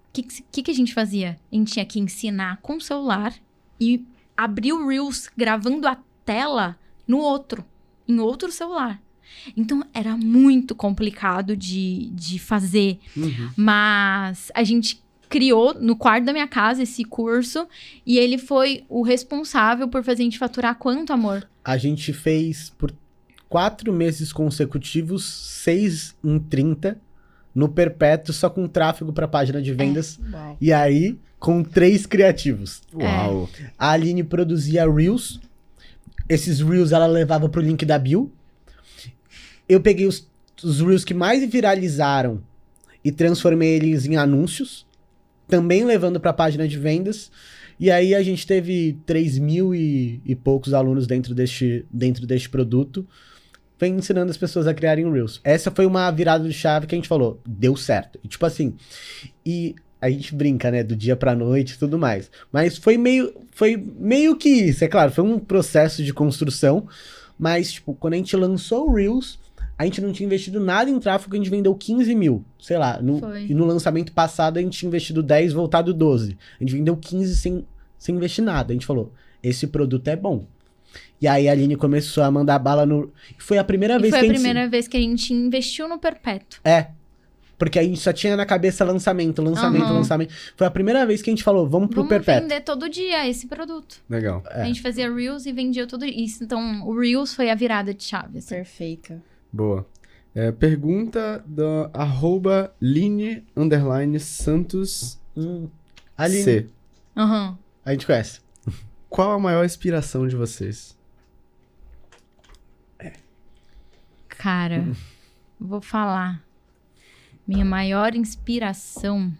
S4: O que a gente fazia? A gente tinha que ensinar com o celular e abrir o reels gravando a tela em outro celular. Então, era muito complicado de fazer. Mas a gente criou no quarto da minha casa esse curso e ele foi o responsável por fazer a gente faturar quanto, amor?
S3: A gente fez por 4 meses consecutivos, 6 em 30, no perpétuo, só com tráfego pra página de vendas.
S1: Uau.
S3: E aí, com 3 criativos.
S2: Uau.
S3: A Aline produzia Reels. Esses Reels ela levava pro link da bio. Eu peguei os Reels que mais viralizaram e transformei eles em anúncios, também levando para a página de vendas. E aí a gente teve 3.000 e poucos alunos dentro deste produto, vem ensinando as pessoas a criarem Reels. Essa foi uma virada de chave que a gente falou, deu certo. E tipo assim, e a gente brinca, né, do dia pra noite e tudo mais. Mas foi meio que isso, é claro, foi um processo de construção, mas tipo, quando a gente lançou o Reels, a gente não tinha investido nada em tráfego, a gente vendeu 15 mil, sei lá. E no lançamento passado a gente tinha investido 10, voltado 12. A gente vendeu 15 sem investir nada. A gente falou, esse produto é bom. E aí a Aline começou a mandar bala no... Foi a primeira vez que a gente...
S4: Foi a primeira vez que a gente investiu no perpétuo.
S3: Porque a gente só tinha na cabeça lançamento. Foi a primeira vez que a gente falou, vamos pro perpétuo.
S4: Vender todo dia esse produto.
S2: Legal.
S4: A gente fazia Reels e vendia todo dia. Então, o Reels foi a virada de chave. Assim.
S1: Perfeito.
S2: Boa. Pergunta da @Line_Santos
S3: Aline,
S2: C.
S4: Aham.
S3: a gente conhece.
S2: Qual a maior inspiração de vocês?
S4: Cara, vou falar. Minha maior inspiração.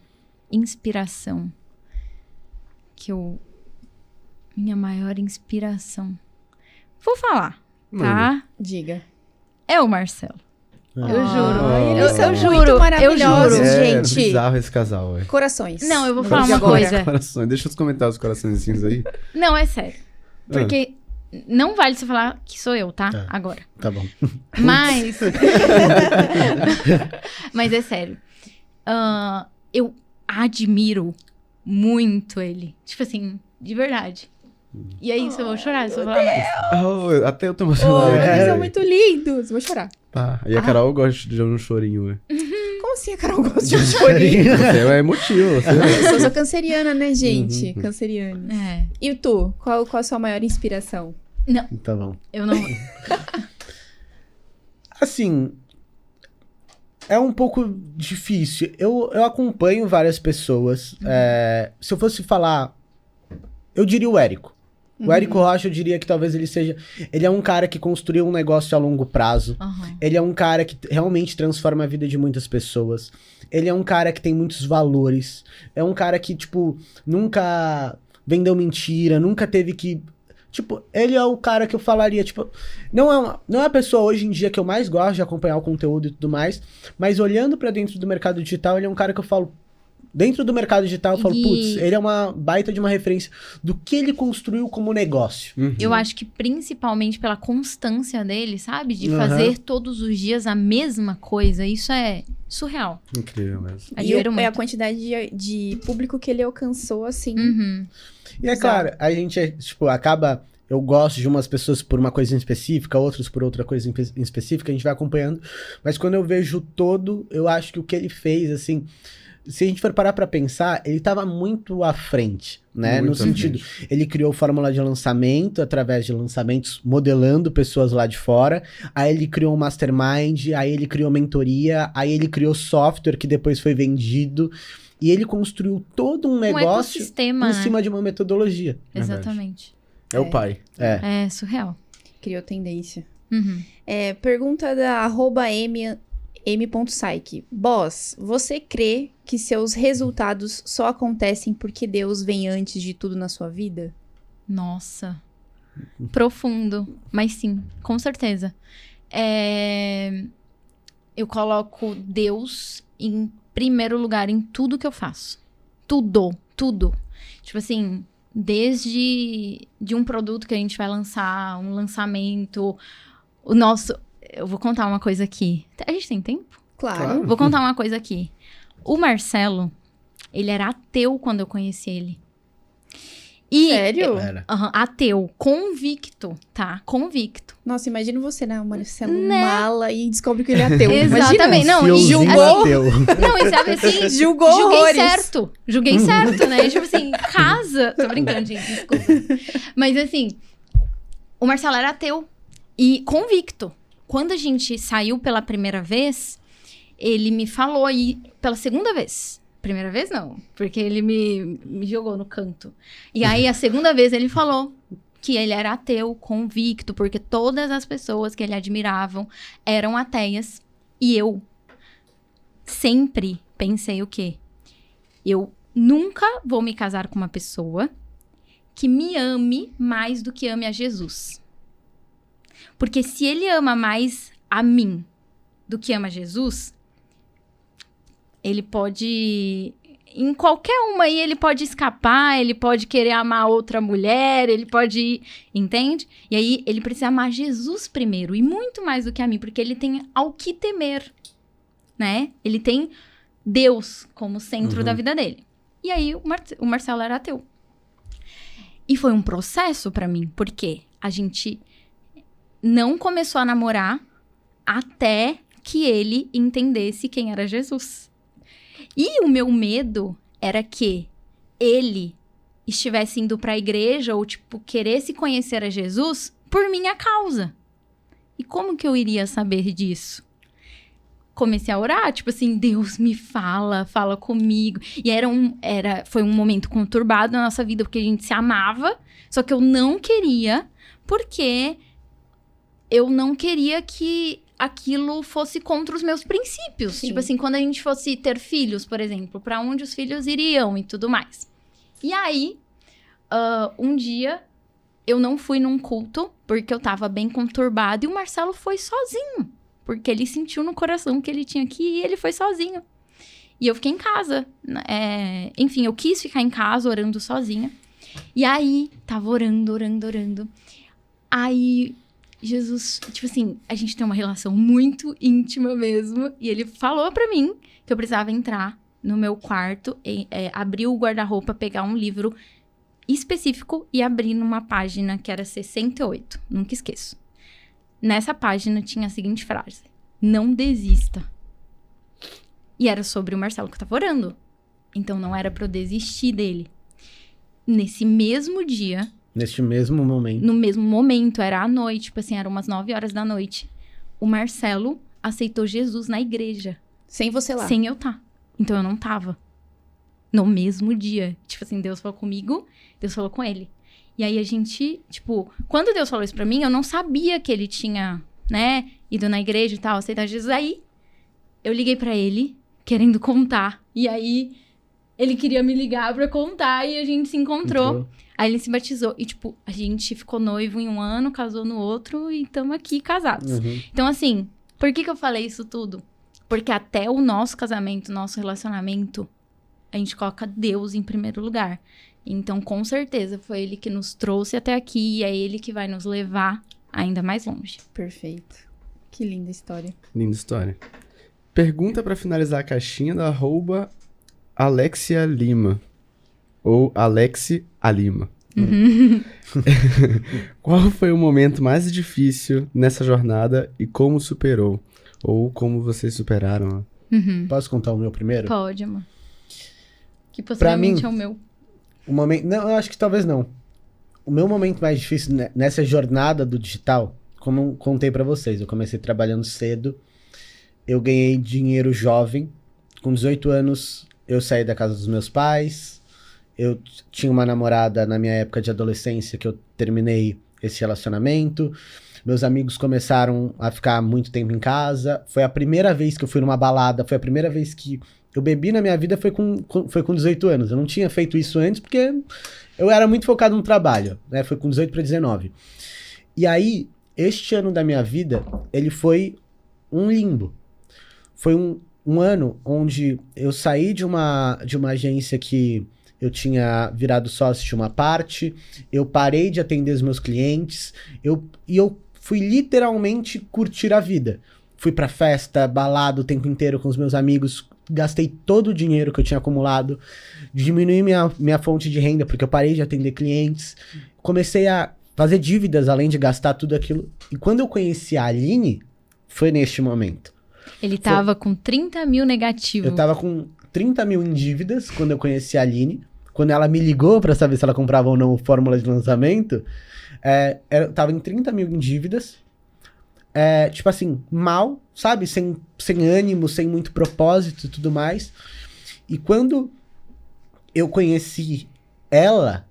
S4: Minha maior inspiração. Vou falar, tá?
S1: Diga.
S4: É o Marcelo. Eu juro.
S1: Eles são
S4: juro,
S1: muito maravilhosos,
S4: eu juro.
S1: gente.
S2: Bizarro esse casal, ué.
S1: Corações.
S4: Não, eu vou
S1: Vamos
S4: falar
S1: de
S4: uma
S1: agora.
S4: coisa.
S2: Corações. Deixa os comentários os coraçõezinhos aí.
S4: Não, é sério. Porque não vale você falar que sou eu, tá?
S3: Tá.
S4: Agora.
S3: Tá bom.
S4: Mas... Mas é sério. Eu admiro muito ele. Tipo assim, de verdade. E é isso, eu vou chorar se eu falar mais.
S2: Até eu tô emocionado.
S1: Eles são muito lindos. Vou chorar.
S2: Tá. E a Carol gosta de um chorinho, ué.
S1: Como assim a Carol gosta de um chorinho?
S2: Você é emotivo, você
S1: Eu sou canceriana, né, gente? Canceriana.
S4: É.
S1: E tu? Qual a sua maior inspiração?
S3: Tá bom.
S4: Eu não...
S3: Assim, é um pouco difícil. Eu acompanho várias pessoas. Se eu fosse falar, eu diria o Érico. O Érico Rocha, eu diria que talvez ele seja... Ele é um cara que construiu um negócio a longo prazo. Ele é um cara que realmente transforma a vida de muitas pessoas. Ele é um cara que tem muitos valores. É um cara que, tipo, nunca vendeu mentira, nunca teve que... Tipo, ele é o cara que eu falaria, tipo... Não é a pessoa hoje em dia que eu mais gosto de acompanhar o conteúdo e tudo mais, mas olhando pra dentro do mercado digital, ele é um cara que eu falo... Dentro do mercado digital, eu falo, putz, ele é uma baita de uma referência do que ele construiu como negócio.
S4: Eu acho que principalmente pela constância dele, sabe? De fazer todos os dias a mesma coisa. Isso é surreal.
S2: Incrível mesmo.
S4: Admiro
S1: É a
S4: muito.
S1: quantidade de público que ele alcançou, assim.
S3: E é claro, a gente, tipo, acaba... Eu gosto de umas pessoas por uma coisa em específica, outros por outra coisa em específica, a gente vai acompanhando. Mas quando eu vejo o todo, eu acho que o que ele fez, assim... Se a gente for parar pra pensar, ele tava muito à frente, né?
S2: Muito
S3: No sentido, ele criou fórmula de lançamento através de lançamentos, modelando pessoas lá de fora. Aí ele criou um mastermind, aí ele criou mentoria, aí ele criou software que depois foi vendido. E ele construiu todo um negócio
S4: ecossistema,
S3: em
S4: né?
S3: cima de uma metodologia.
S4: Exatamente.
S2: É o pai.
S4: É surreal.
S1: Criou tendência.
S4: Uhum.
S1: Pergunta da @m.psyche. Boss, você crê que seus resultados só acontecem porque Deus vem antes de tudo na sua vida?
S4: Nossa. Profundo. Mas sim, com certeza. Eu coloco Deus em primeiro lugar em tudo que eu faço. Tudo. Tipo assim, desde de um produto que a gente vai lançar, um lançamento, o nosso... Eu vou contar uma coisa aqui. A gente tem tempo?
S1: Claro.
S4: Vou contar uma coisa aqui. O Marcelo, ele era ateu quando eu conheci ele. E,
S1: Sério?
S3: Era.
S4: ateu, convicto, tá? Convicto.
S1: Nossa, imagina você, né? O Marcelo mala e descobre que ele é ateu.
S4: Exatamente.
S1: Imagina.
S4: Não, e
S3: Fiozinho
S1: julgou.
S3: ateu.
S4: Não, e sabe assim,
S1: Julgou
S4: julguei
S1: horrores.
S4: certo. Julguei certo, né? Tipo assim, casa... Tô brincando, gente, desculpa. Mas assim, o Marcelo era ateu e convicto. Quando a gente saiu pela primeira vez, ele me falou aí pela segunda vez. Primeira vez não, porque ele me jogou no canto. E aí a segunda vez ele falou que ele era ateu, convicto, porque todas as pessoas que ele admiravam eram ateias. E eu sempre pensei o quê? Eu nunca vou me casar com uma pessoa que me ame mais do que ame a Jesus. Porque se ele ama mais a mim do que ama Jesus, ele pode... Em qualquer uma aí, ele pode escapar, ele pode querer amar outra mulher, ele pode... Entende? E aí, ele precisa amar Jesus primeiro, e muito mais do que a mim, porque ele tem ao que temer, né? Ele tem Deus como centro da vida dele. E aí, o Marcelo era ateu. E foi um processo pra mim, porque a gente não começou a namorar até que ele entendesse quem era Jesus. E o meu medo era que ele estivesse indo pra igreja ou, tipo, queresse conhecer a Jesus por minha causa. E como que eu iria saber disso? comecei a orar, tipo assim, Deus me fala comigo. E foi um momento conturbado na nossa vida, porque a gente se amava, só que eu não queria, porque eu não queria que aquilo fosse contra os meus princípios.
S1: Sim.
S4: Tipo assim, quando a gente fosse ter filhos, por exemplo, pra onde os filhos iriam e tudo mais. E aí, um dia, eu não fui num culto, porque eu tava bem conturbada, e o Marcelo foi sozinho. Porque ele sentiu no coração que ele tinha que ir e ele foi sozinho. E eu fiquei em casa. Enfim, eu quis ficar em casa orando sozinha. E aí, tava orando. Aí, Jesus, tipo assim, a gente tem uma relação muito íntima mesmo. E ele falou pra mim que eu precisava entrar no meu quarto, abrir o guarda-roupa, pegar um livro específico e abrir numa página que era 68. Nunca esqueço. Nessa página tinha a seguinte frase: não desista. E era sobre o Marcelo que eu tava orando. Então não era pra eu desistir dele. Nesse mesmo dia...
S3: Neste mesmo momento.
S4: No mesmo momento, era à noite, tipo assim, eram umas 9 horas da noite. O Marcelo aceitou Jesus na igreja.
S1: Sem você lá.
S4: Sem eu estar. Então eu não tava. No mesmo dia. Tipo assim, Deus falou comigo, Deus falou com ele. E aí a gente, tipo, quando Deus falou isso pra mim, eu não sabia que ele tinha, né, ido na igreja e tal, aceitar Jesus. Aí eu liguei pra ele, querendo contar. E aí ele queria me ligar pra contar e a gente se encontrou. Aí ele se batizou. E, tipo, a gente ficou noivo em um ano, casou no outro e estamos aqui casados. Então, assim, por que eu falei isso tudo? Porque até o nosso casamento, nosso relacionamento, a gente coloca Deus em primeiro lugar. Então, com certeza, foi ele que nos trouxe até aqui e é ele que vai nos levar ainda mais longe.
S1: Perfeito. Que linda história.
S2: Linda história. Pergunta pra finalizar a caixinha da @Alexia Lima. Ou Alexi Alima. Qual foi o momento mais difícil nessa jornada e como superou? Ou como vocês superaram?
S3: Posso contar o meu primeiro?
S4: Pode, amor. Que possivelmente é o meu.
S3: O momento... Não, eu acho que talvez não. O meu momento mais difícil nessa jornada do digital, como eu contei pra vocês, eu comecei trabalhando cedo, eu ganhei dinheiro jovem, com 18 anos eu saí da casa dos meus pais, eu tinha uma namorada na minha época de adolescência que eu terminei esse relacionamento, meus amigos começaram a ficar muito tempo em casa, foi a primeira vez que eu fui numa balada, foi a primeira vez que eu bebi na minha vida, foi com 18 anos. Eu não tinha feito isso antes porque eu era muito focado no trabalho, né? Foi com 18 para 19. E aí, este ano da minha vida, ele foi um limbo. Foi um ano onde eu saí de uma agência que eu tinha virado sócio de uma parte, eu parei de atender os meus clientes, e eu fui literalmente curtir a vida. Fui pra festa, balada o tempo inteiro com os meus amigos, gastei todo o dinheiro que eu tinha acumulado, diminui minha fonte de renda, porque eu parei de atender clientes, comecei a fazer dívidas, além de gastar tudo aquilo. E quando eu conheci a Aline, foi neste momento.
S4: Ele tava com 30 mil negativo.
S3: Eu tava com 30 mil em dívidas quando eu conheci a Aline. Quando ela me ligou pra saber se ela comprava ou não o Fórmula de Lançamento, eu tava em 30 mil em dívidas. Tipo assim, mal, sabe? Sem ânimo, sem muito propósito e tudo mais. E quando eu conheci ela,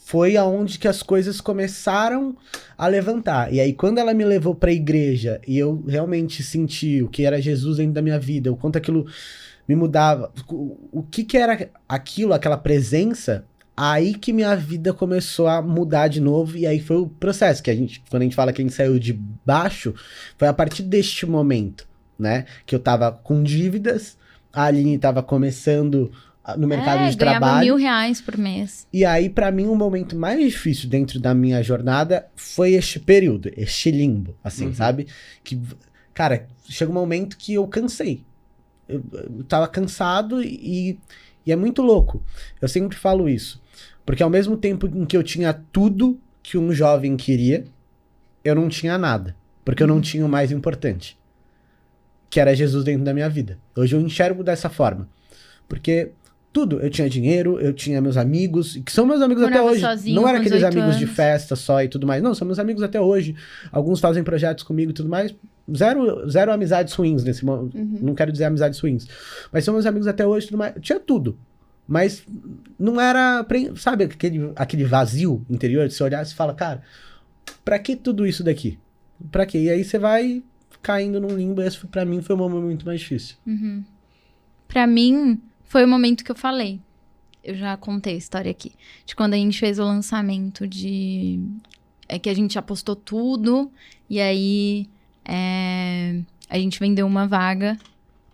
S3: foi aonde que as coisas começaram a levantar. E aí, quando ela me levou pra igreja e eu realmente senti o que era Jesus dentro da minha vida, o quanto aquilo me mudava, o que era aquilo, aquela presença, aí que minha vida começou a mudar de novo. E aí foi o processo, que quando a gente fala que a gente saiu de baixo, foi a partir deste momento, né? Que eu tava com dívidas, a Aline tava começando no mercado de trabalho.
S4: ganhava R$1.000 por mês.
S3: E aí, pra mim, o momento mais difícil dentro da minha jornada foi este período, este limbo, assim, sabe? Que, cara, chega um momento que eu cansei. Eu tava cansado e é muito louco. Eu sempre falo isso. Porque ao mesmo tempo em que eu tinha tudo que um jovem queria, eu não tinha nada. Porque eu não tinha o mais importante. Que era Jesus dentro da minha vida. Hoje eu enxergo dessa forma. Porque tudo, eu tinha dinheiro, eu tinha meus amigos, que são meus amigos até hoje.
S4: Sozinho,
S3: não era aqueles amigos
S4: anos.
S3: de festa só e tudo mais. Não, são meus amigos até hoje. Alguns fazem projetos comigo e tudo mais. zero amizades ruins nesse momento. Não quero dizer amizades ruins. Mas são meus amigos até hoje, tudo mais. Tinha tudo. Mas não era... Sabe aquele vazio interior de você olhar e você fala, cara, pra que tudo isso daqui? Pra quê? E aí você vai caindo num limbo. Esse pra mim foi o momento muito mais difícil.
S4: Pra mim, foi o momento que eu falei. Eu já contei a história aqui. De quando a gente fez o lançamento de... É que a gente apostou tudo. E aí, a gente vendeu uma vaga.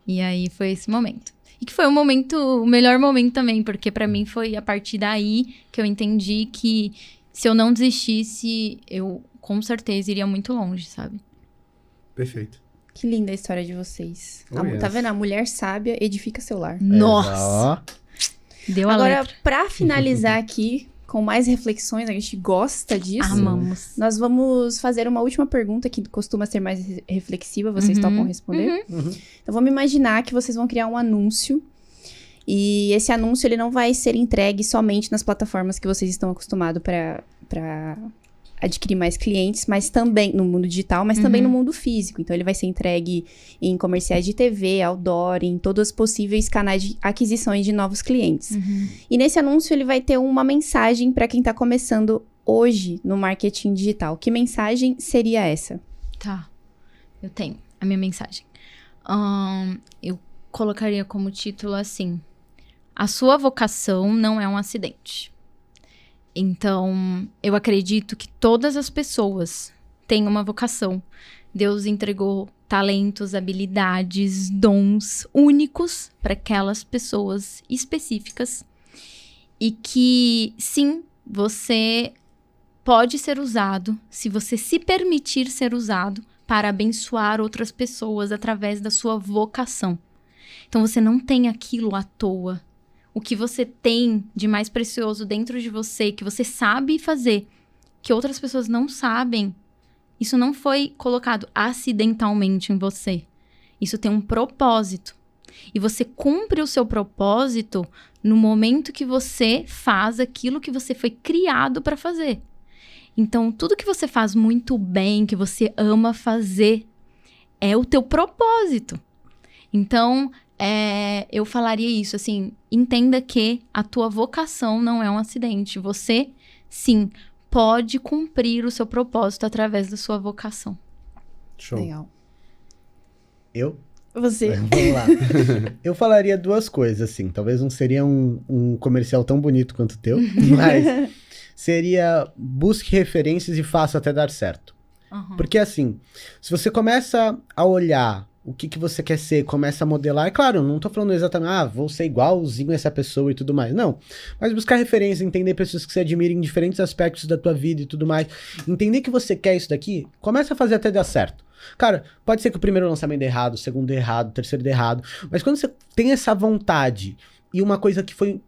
S4: E aí, foi esse momento. E que foi o melhor momento também. Porque pra mim, foi a partir daí que eu entendi que se eu não desistisse, eu com certeza iria muito longe, sabe?
S2: Perfeito.
S1: Que linda a história de vocês.
S2: Oh, yes.
S1: Tá vendo? A mulher sábia edifica seu lar.
S4: Nossa! Deu a
S1: Agora,
S4: letra.
S1: pra finalizar aqui, com mais reflexões, a gente gosta disso.
S4: Amamos.
S1: Nós vamos fazer uma última pergunta que costuma ser mais reflexiva. Vocês topam responder? Então, vamos imaginar que vocês vão criar um anúncio. E esse anúncio, ele não vai ser entregue somente nas plataformas que vocês estão acostumados pra adquirir mais clientes, mas também no mundo digital, mas também no mundo físico. Então, ele vai ser entregue em comerciais de TV, outdoor, em todos os possíveis canais de aquisições de novos clientes. E nesse anúncio, ele vai ter uma mensagem para quem está começando hoje no marketing digital. Que mensagem seria essa?
S4: Tá. Eu tenho a minha mensagem. Eu colocaria como título assim: a sua vocação não é um acidente. Então, eu acredito que todas as pessoas têm uma vocação. Deus entregou talentos, habilidades, dons únicos para aquelas pessoas específicas. E que, sim, você pode ser usado, se você se permitir ser usado, para abençoar outras pessoas através da sua vocação. Então, você não tem aquilo à toa. O que você tem de mais precioso dentro de você, que você sabe fazer, que outras pessoas não sabem, isso não foi colocado acidentalmente em você. Isso tem um propósito. E você cumpre o seu propósito no momento que você faz aquilo que você foi criado para fazer. Então, tudo que você faz muito bem, que você ama fazer, é o teu propósito. Então, eu falaria isso, assim, entenda que a tua vocação não é um acidente. Você, sim, pode cumprir o seu propósito através da sua vocação.
S2: Show.
S1: Legal.
S3: Eu?
S1: Você.
S3: Vamos lá. Eu falaria duas coisas, assim. Talvez não seria um comercial tão bonito quanto o teu, mas seria: busque referências e faça até dar certo. Porque, assim, se você começa a olhar o que você quer ser, começa a modelar. É claro, não tô falando exatamente, vou ser igualzinho a essa pessoa e tudo mais. Não. Mas buscar referência, entender pessoas que você admira em diferentes aspectos da tua vida e tudo mais. Entender que você quer isso daqui, começa a fazer até dar certo. Cara, pode ser que o primeiro lançamento dê errado, o segundo dê errado, o terceiro dê errado. Mas quando você tem essa vontade, e uma coisa que foi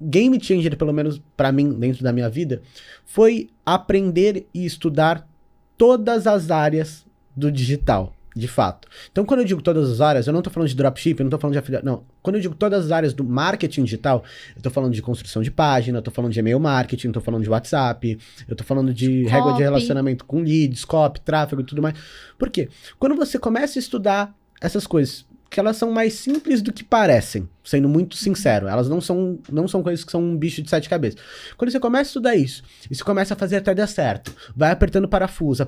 S3: game changer, pelo menos pra mim, dentro da minha vida, foi aprender e estudar todas as áreas do digital. De fato. Então, quando eu digo todas as áreas, eu não tô falando de dropship, eu não tô falando de afiliado, não. Quando eu digo todas as áreas do marketing digital, eu tô falando de construção de página, eu tô falando de e-mail marketing, eu tô falando de WhatsApp, eu tô falando de régua de relacionamento com leads, copy, tráfego e tudo mais. Por quê? Quando você começa a estudar essas coisas, que elas são mais simples do que parecem, sendo muito sincero. Elas não são coisas que são um bicho de 7 cabeças. Quando você começa a estudar isso, e você começa a fazer até dar certo, vai apertando parafuso.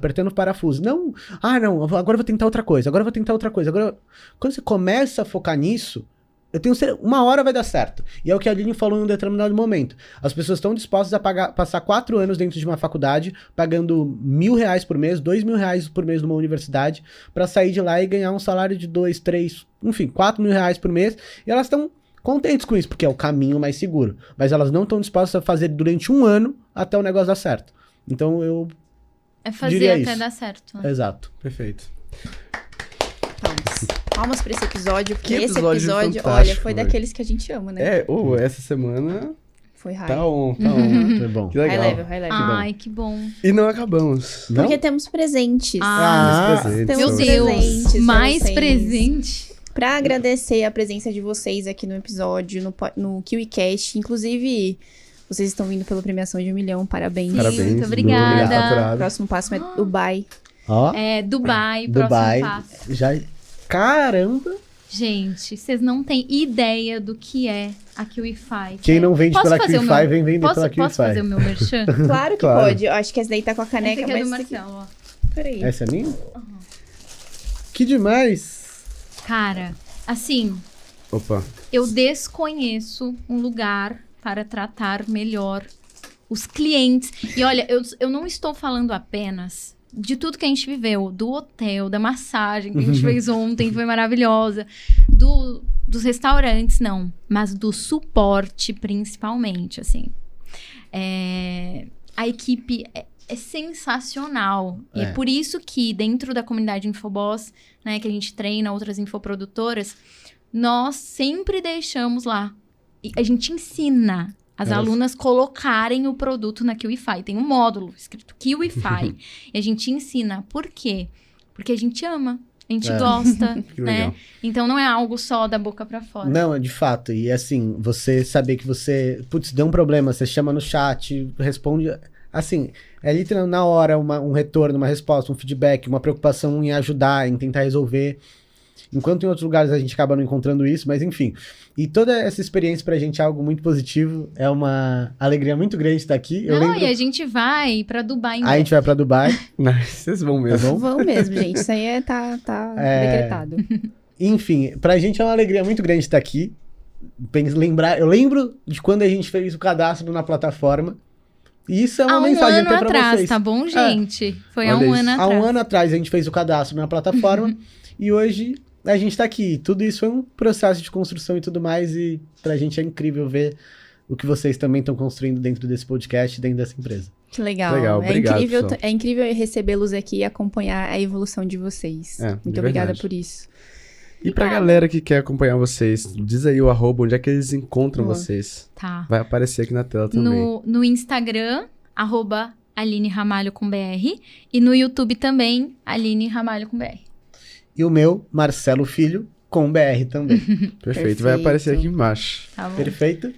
S3: Não, agora eu vou tentar outra coisa, Quando você começa a focar nisso, eu tenho certeza, uma hora vai dar certo. E é o que a Aline falou em um determinado momento. As pessoas estão dispostas a passar 4 anos dentro de uma faculdade, pagando R$1.000 por mês, R$2.000 por mês numa universidade, pra sair de lá e ganhar um salário de 2, 3, enfim, R$4.000 por mês. E elas estão contentes com isso, porque é o caminho mais seguro. Mas elas não estão dispostas a fazer durante 1 ano até o negócio dar certo. Então eu
S4: fazer
S3: diria
S4: até
S3: isso.
S4: Dar certo. Né?
S3: Exato.
S2: Perfeito.
S1: Palmas pra esse episódio, porque
S2: Que
S1: esse
S2: episódio
S1: episódio, olha,
S2: fantástico,
S1: foi
S2: velho.
S1: daqueles que a gente ama, né?
S2: Essa semana
S1: Foi high.
S2: tá on. Foi
S3: bom.
S2: Que legal.
S1: High level.
S4: Ai, que bom.
S2: E não acabamos.
S3: Não?
S1: Porque temos presentes.
S3: Ah,
S2: presentes,
S1: temos
S4: Meu Deus,
S1: presentes
S4: mais
S1: pra vocês.
S4: presente.
S1: Pra agradecer a presença de vocês aqui no episódio, no KiwiCast. Inclusive, vocês estão vindo pela premiação de 1 milhão. Parabéns.
S2: Parabéns.
S4: Muito obrigada.
S2: Faturado.
S1: O próximo passo é Dubai.
S3: Ó,
S4: Dubai,
S3: Dubai.
S4: próximo passo.
S3: Já... Caramba!
S4: Gente, vocês não têm ideia do que é a KiwiFi.
S3: Quem não vende
S4: Posso
S3: pela
S4: fazer o
S3: KiwiFi,
S4: meu-
S3: vem vender pela
S4: Posso
S3: KiwiFi.
S4: fazer o meu merchan?
S1: Claro que
S2: Claro.
S1: pode. Eu acho que essa daí tá com a caneca,
S4: Essa aqui é do
S1: mas... essa aqui-
S4: Marcelo, ó.
S1: Peraí.
S3: Essa é minha? Que demais!
S4: Cara, assim,
S2: Opa.
S4: eu desconheço um lugar para tratar melhor os clientes. E olha, eu não estou falando apenas de tudo que a gente viveu, do hotel, da massagem que a gente fez ontem, que foi maravilhosa, dos restaurantes, não, mas do suporte principalmente, assim. A equipe é sensacional. E é por isso que dentro da comunidade Infoboss, né, que a gente treina outras infoprodutoras, nós sempre deixamos lá. E a gente ensina as alunas colocarem o produto na KiwiFi. Tem um módulo escrito KiwiFi. E a gente ensina. Por quê? Porque a gente ama. A gente gosta,
S2: Que
S4: né?
S2: legal.
S4: Então não é algo só da boca pra fora.
S3: Não, de fato. E assim, você saber que você... Putz, deu um problema, você chama no chat, responde... Assim, é literalmente na hora um retorno, uma resposta, um feedback, uma preocupação em ajudar, em tentar resolver. Enquanto em outros lugares a gente acaba não encontrando isso, mas enfim. E toda essa experiência pra gente é algo muito positivo. É uma alegria muito grande estar aqui. Eu
S4: Não,
S3: lembro...
S4: e a gente vai pra Dubai em
S3: A gente vai pra Dubai.
S2: Vocês vão mesmo.
S1: Vão mesmo, gente. Isso aí tá decretado.
S3: Enfim, pra gente é uma alegria muito grande estar aqui. Eu lembro de quando a gente fez o cadastro na plataforma. E isso é uma mensagem
S4: ano
S3: até pra
S4: atrás,
S3: vocês.
S4: tá bom, gente? Foi há
S2: Olha
S4: um
S2: isso.
S4: ano
S3: Há
S4: atrás.
S3: um ano atrás a gente fez o cadastro na plataforma. E hoje a gente tá aqui. Tudo isso foi um processo de construção e tudo mais. E pra gente é incrível ver o que vocês também estão construindo dentro desse podcast, dentro dessa empresa.
S1: Que legal.
S2: Legal, obrigado, pessoal.
S1: É incrível recebê-los aqui e acompanhar a evolução de vocês.
S2: É,
S1: Muito
S2: de
S1: obrigada
S2: verdade.
S1: por isso.
S2: E pra galera que quer acompanhar vocês, diz aí o @ onde é que eles encontram
S1: Boa.
S2: vocês.
S4: Tá.
S2: Vai aparecer aqui na tela também.
S4: No Instagram, @Aline Ramalho com BR. E no YouTube também, Aline Ramalho com BR.
S3: E o meu, Marcelo Filho, com BR também.
S2: Perfeito. Vai aparecer aqui embaixo.
S4: Tá bom?
S3: Perfeito?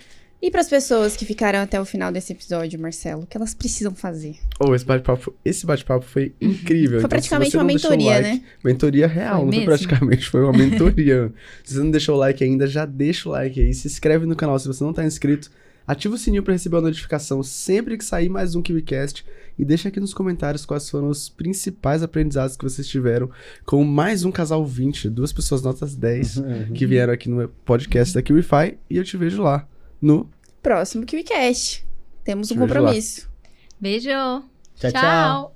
S1: E para as pessoas que ficaram até o final desse episódio, Marcelo, o que elas precisam fazer?
S2: Esse bate-papo foi incrível.
S1: Foi
S2: Então,
S1: praticamente
S2: se você
S1: uma
S2: não deixou o
S1: mentoria,
S2: like-
S1: né?
S2: Mentoria real,
S4: Foi
S2: não foi
S4: mesmo?
S2: praticamente, foi uma mentoria. Se você não deixou o like ainda, já deixa o like aí. Se inscreve no canal se você não tá inscrito. Ativa o sininho para receber a notificação sempre que sair mais um KiwiCast. E deixa aqui nos comentários quais foram os principais aprendizados que vocês tiveram com mais um Casal 20, 2 pessoas notas 10, que vieram aqui no podcast da KiwiFi. E eu te vejo lá no...
S1: Próximo KiwiCast. Temos um
S2: Te vejo lá.
S1: compromisso.
S4: Beijo.
S3: Tchau, tchau.